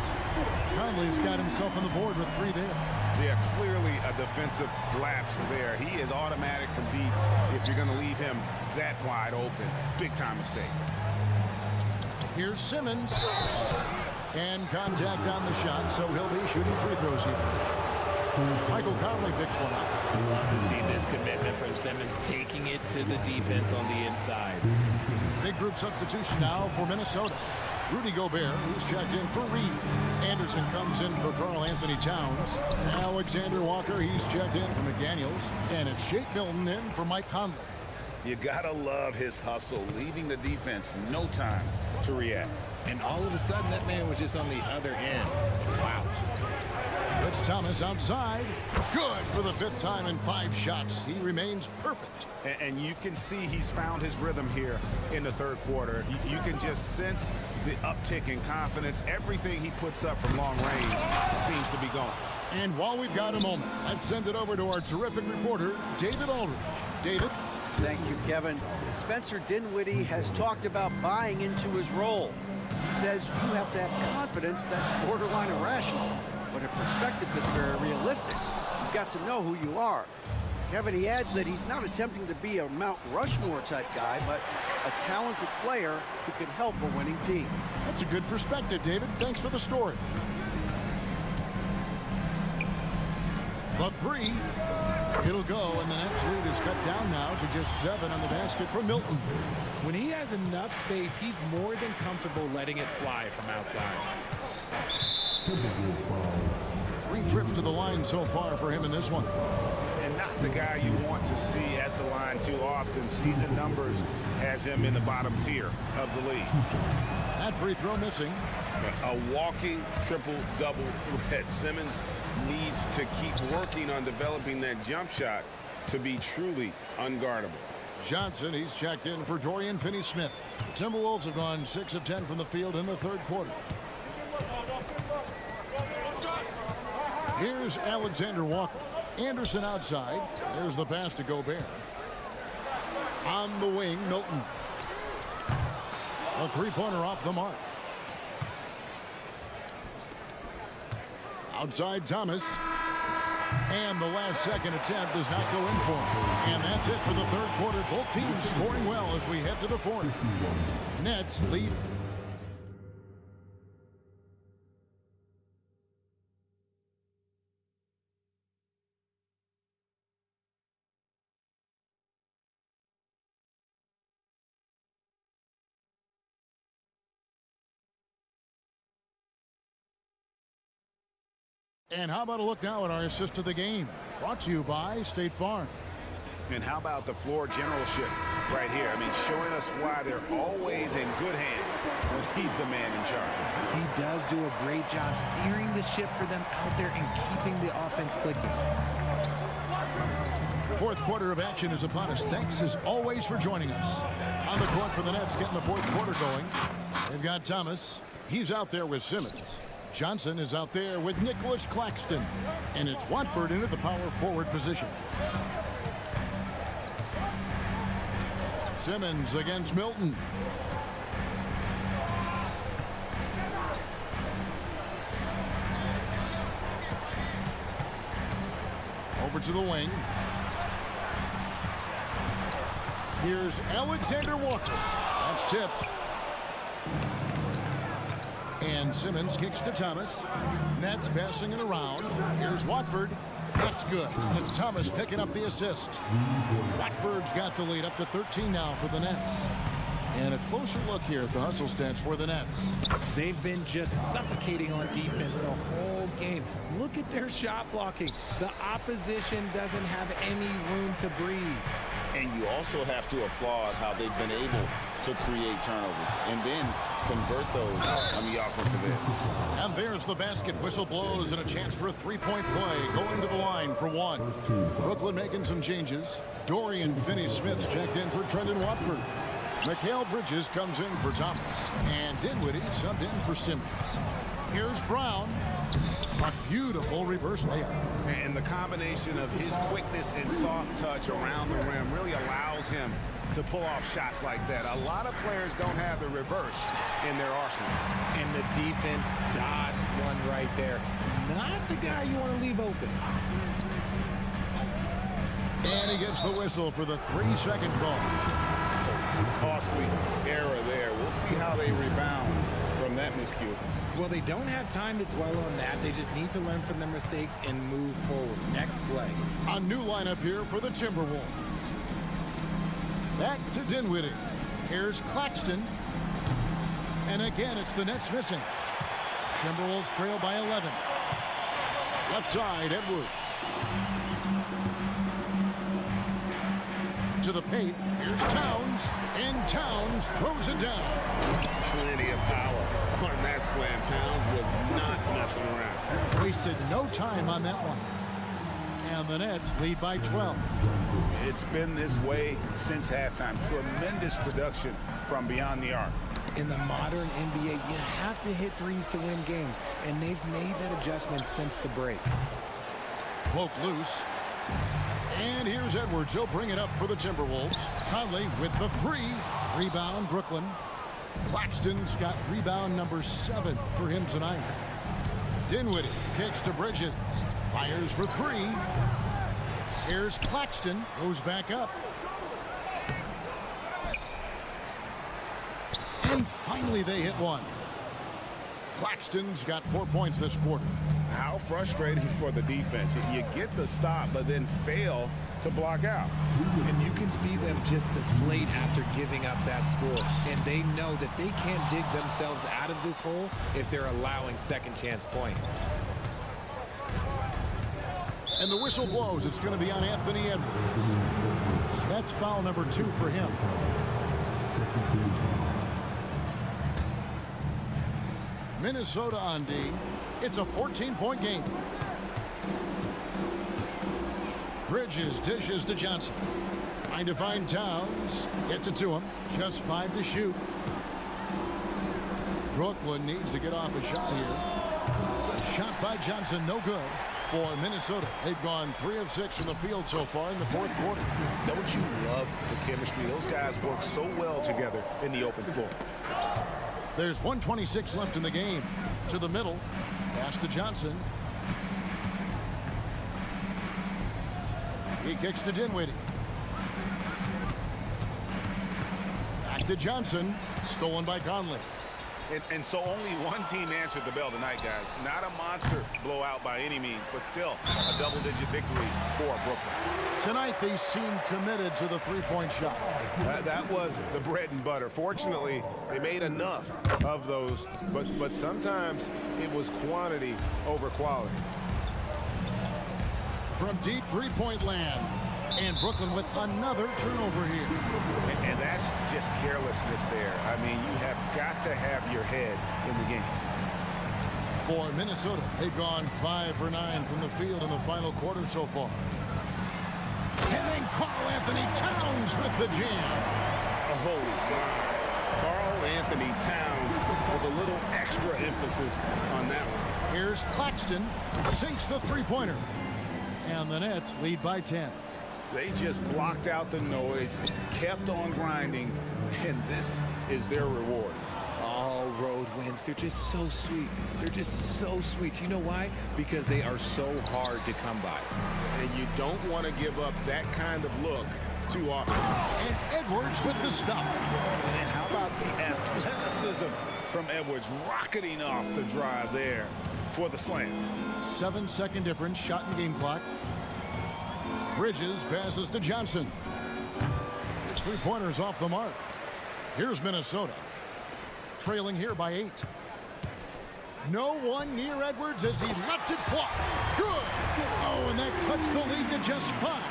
Conley's got himself on the board with 3 there. Yeah, clearly a defensive lapse there. He is automatic from deep if you're going to leave him that wide open. Big time mistake. Here's Simmons. And contact on the shot, so he'll be shooting free throws here. Michael Conley picks one up. You want to see this commitment from Simmons, taking it to the defense on the inside. Big group substitution now for Minnesota. Rudy Gobert, who's checked in for Reed. Anderson comes in for Karl Anthony Towns. Alexander Walker, he's checked in for McDaniels. And it's Shake Milton in for Mike Conley. You gotta love his hustle, leaving the defense no time to react. And all of a sudden, that man was just on the other end. Wow. It's Thomas outside. Good for the 5th time in 5 shots. He remains perfect. And you can see he's found his rhythm here in the third quarter. You can just sense the uptick in confidence. Everything he puts up from long range seems to be going. And while we've got a moment, let's send it over to our terrific reporter, David Aldridge. David? Thank you, Kevin. Spencer Dinwiddie has talked about buying into his role. He says you have to have confidence that's borderline irrational, but a perspective that's very realistic. You've got to know who you are. Kevin, he adds that he's not attempting to be a Mount Rushmore type guy, but a talented player who can help a winning team. That's a good perspective, David. Thanks for the story. The 3. It'll go, and the Nets lead is cut down now to just 7 on the basket from Milton. When he has enough space, he's more than comfortable letting it fly from outside. 3 trips to the line so far for him in this one. And not the guy you want to see at the line too often. Season numbers has him in the bottom tier of the league. That free throw missing. A walking triple-double threat. Simmons needs to keep working on developing that jump shot to be truly unguardable. Johnson, he's checked in for Dorian Finney-Smith. The Timberwolves have gone 6 of 10 from the field in the third quarter. Here's Alexander Walker. Anderson outside. There's the pass to Gobert. On the wing, Milton. A 3-pointer off the mark. Outside Thomas. And the last-second attempt does not go in for him. And that's it for the third quarter. Both teams scoring well as we head to the fourth. Nets lead. And how about a look now at our assist of the game? Brought to you by State Farm. And how about the floor generalship right here? I mean, showing us why they're always in good hands when he's the man in charge. He does do a great job steering the ship for them out there and keeping the offense clicking. Fourth quarter of action is upon us. Thanks as always for joining us. On the court for the Nets, getting the fourth quarter going. They've got Thomas. He's out there with Simmons. Johnson is out there with Nicholas Claxton. And it's Watford into the power forward position. Simmons against Milton. Over to the wing. Here's Alexander Walker. That's tipped. And Simmons kicks to Thomas. Nets passing it around. Here's Watford. That's good. It's Thomas picking up the assist. Watford's got the lead up to 13 now for the Nets. And a closer look here at the hustle stats for the Nets. They've been just suffocating on defense the whole game. Look at their shot blocking. The opposition doesn't have any room to breathe. And you also have to applaud how they've been able to create turnovers and then convert those on the offensive end. And there's the basket. Whistle blows and a chance for a three-point play. Going to the line for one. Brooklyn making some changes. Dorian Finney-Smith's checked in for Trendon Watford. Mikal Bridges comes in for Thomas. And Dinwiddie subbed in for Simmons. Here's Brown. A beautiful reverse layup. And the combination of his quickness and soft touch around the rim really allows him to pull off shots like that. A lot of players don't have the reverse in their arsenal. And the defense dodged one right there. Not the guy you want to leave open. And he gets the whistle for the 3-second call. Costly error there. We'll see how they rebound from that miscue. Well, they don't have time to dwell on that. They just need to learn from their mistakes and move forward. Next play. A new lineup here for the Timberwolves. Back to Dinwiddie. Here's Claxton. And again, it's the Nets missing. Timberwolves trail by 11. Left side, Edwards. To the paint. Here's Towns. And Towns throws it down. Plenty of power on that slam. Towns was not messing around. Wasted no time on that one. And the Nets lead by 12. It's been this way since halftime. Tremendous production from beyond the arc. In the modern NBA, you have to hit threes to win games, and they've made that adjustment since the break. Poke loose. And here's Edwards. He'll bring it up for the Timberwolves. Conley with the three. Rebound, Brooklyn. Claxton's got rebound number 7 for him tonight. Dinwiddie kicks to Bridges. Fires for 3. Here's Claxton. Goes back up. And finally they hit one. Claxton's got 4 points this quarter. How frustrating for the defense. You get the stop, but then fail to block out. And you can see them just deflate after giving up that score. And they know that they can't dig themselves out of this hole if they're allowing second chance points. And the whistle blows. It's going to be on Anthony Edwards. That's foul number 2 for him. Minnesota on D. It's a 14-point game. Bridges dishes to Johnson. Trying to find Towns. Gets it to him. Just 5 to shoot. Brooklyn needs to get off a shot here. Shot by Johnson, no good for Minnesota. They've gone 3 of 6 from the field so far in the fourth quarter. Don't you love the chemistry? Those guys work so well together in the open floor. There's 1:26 left in the game. To the middle. Pass to Johnson. He kicks to Dinwiddie. Back to Johnson. Stolen by Conley. And so only one team answered the bell tonight, guys. Not a monster blowout by any means, but still a double-digit victory for Brooklyn. Tonight, they seem committed to the three-point shot. That was the bread and butter. Fortunately, they made enough of those, but sometimes it was quantity over quality. From deep three-point land. And Brooklyn with another turnover here. And that's just carelessness there. I mean, you have got to have your head in the game. For Minnesota, they've gone 5 for 9 from the field in the final quarter so far. And then Karl-Anthony Towns with the jam. Oh, my. Karl-Anthony Towns with a little extra emphasis on that one. Here's Claxton, sinks the three-pointer. And the Nets lead by 10. They just blocked out the noise, kept on grinding, and this is their reward. All road wins. They're just so sweet. They're just so sweet. You know why? Because they are so hard to come by. And you don't want to give up that kind of look too often. And Edwards with the stop. And how about the athleticism from Edwards rocketing off the drive there for the slam. 7-second difference, shot and game clock. Bridges passes to Johnson. His three-pointers off the mark. Here's Minnesota. Trailing here by 8. No one near Edwards as he lets it fly. Good. Oh, and that cuts the lead to just 5.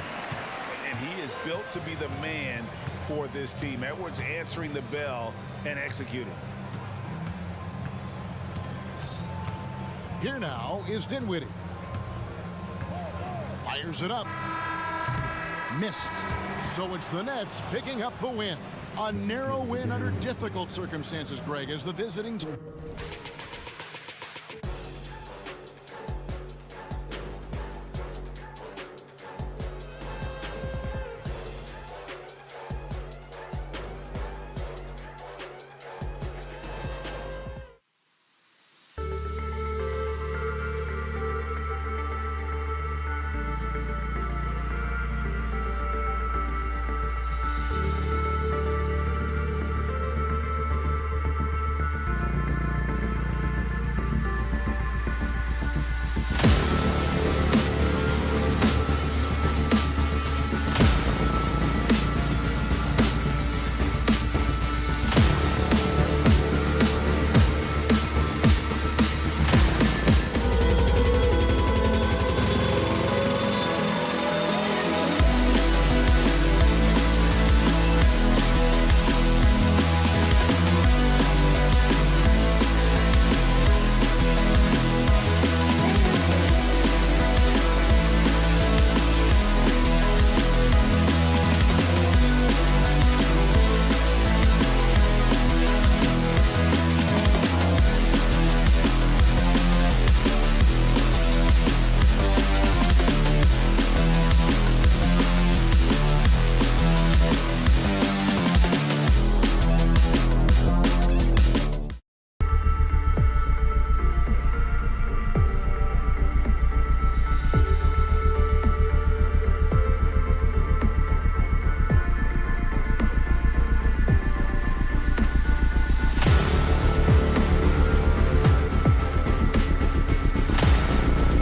And he is built to be the man for this team. Edwards answering the bell and executing. Here now is Dinwiddie. Fires it up. Missed. So it's the Nets picking up the win. A narrow win under difficult circumstances, Greg, as the visiting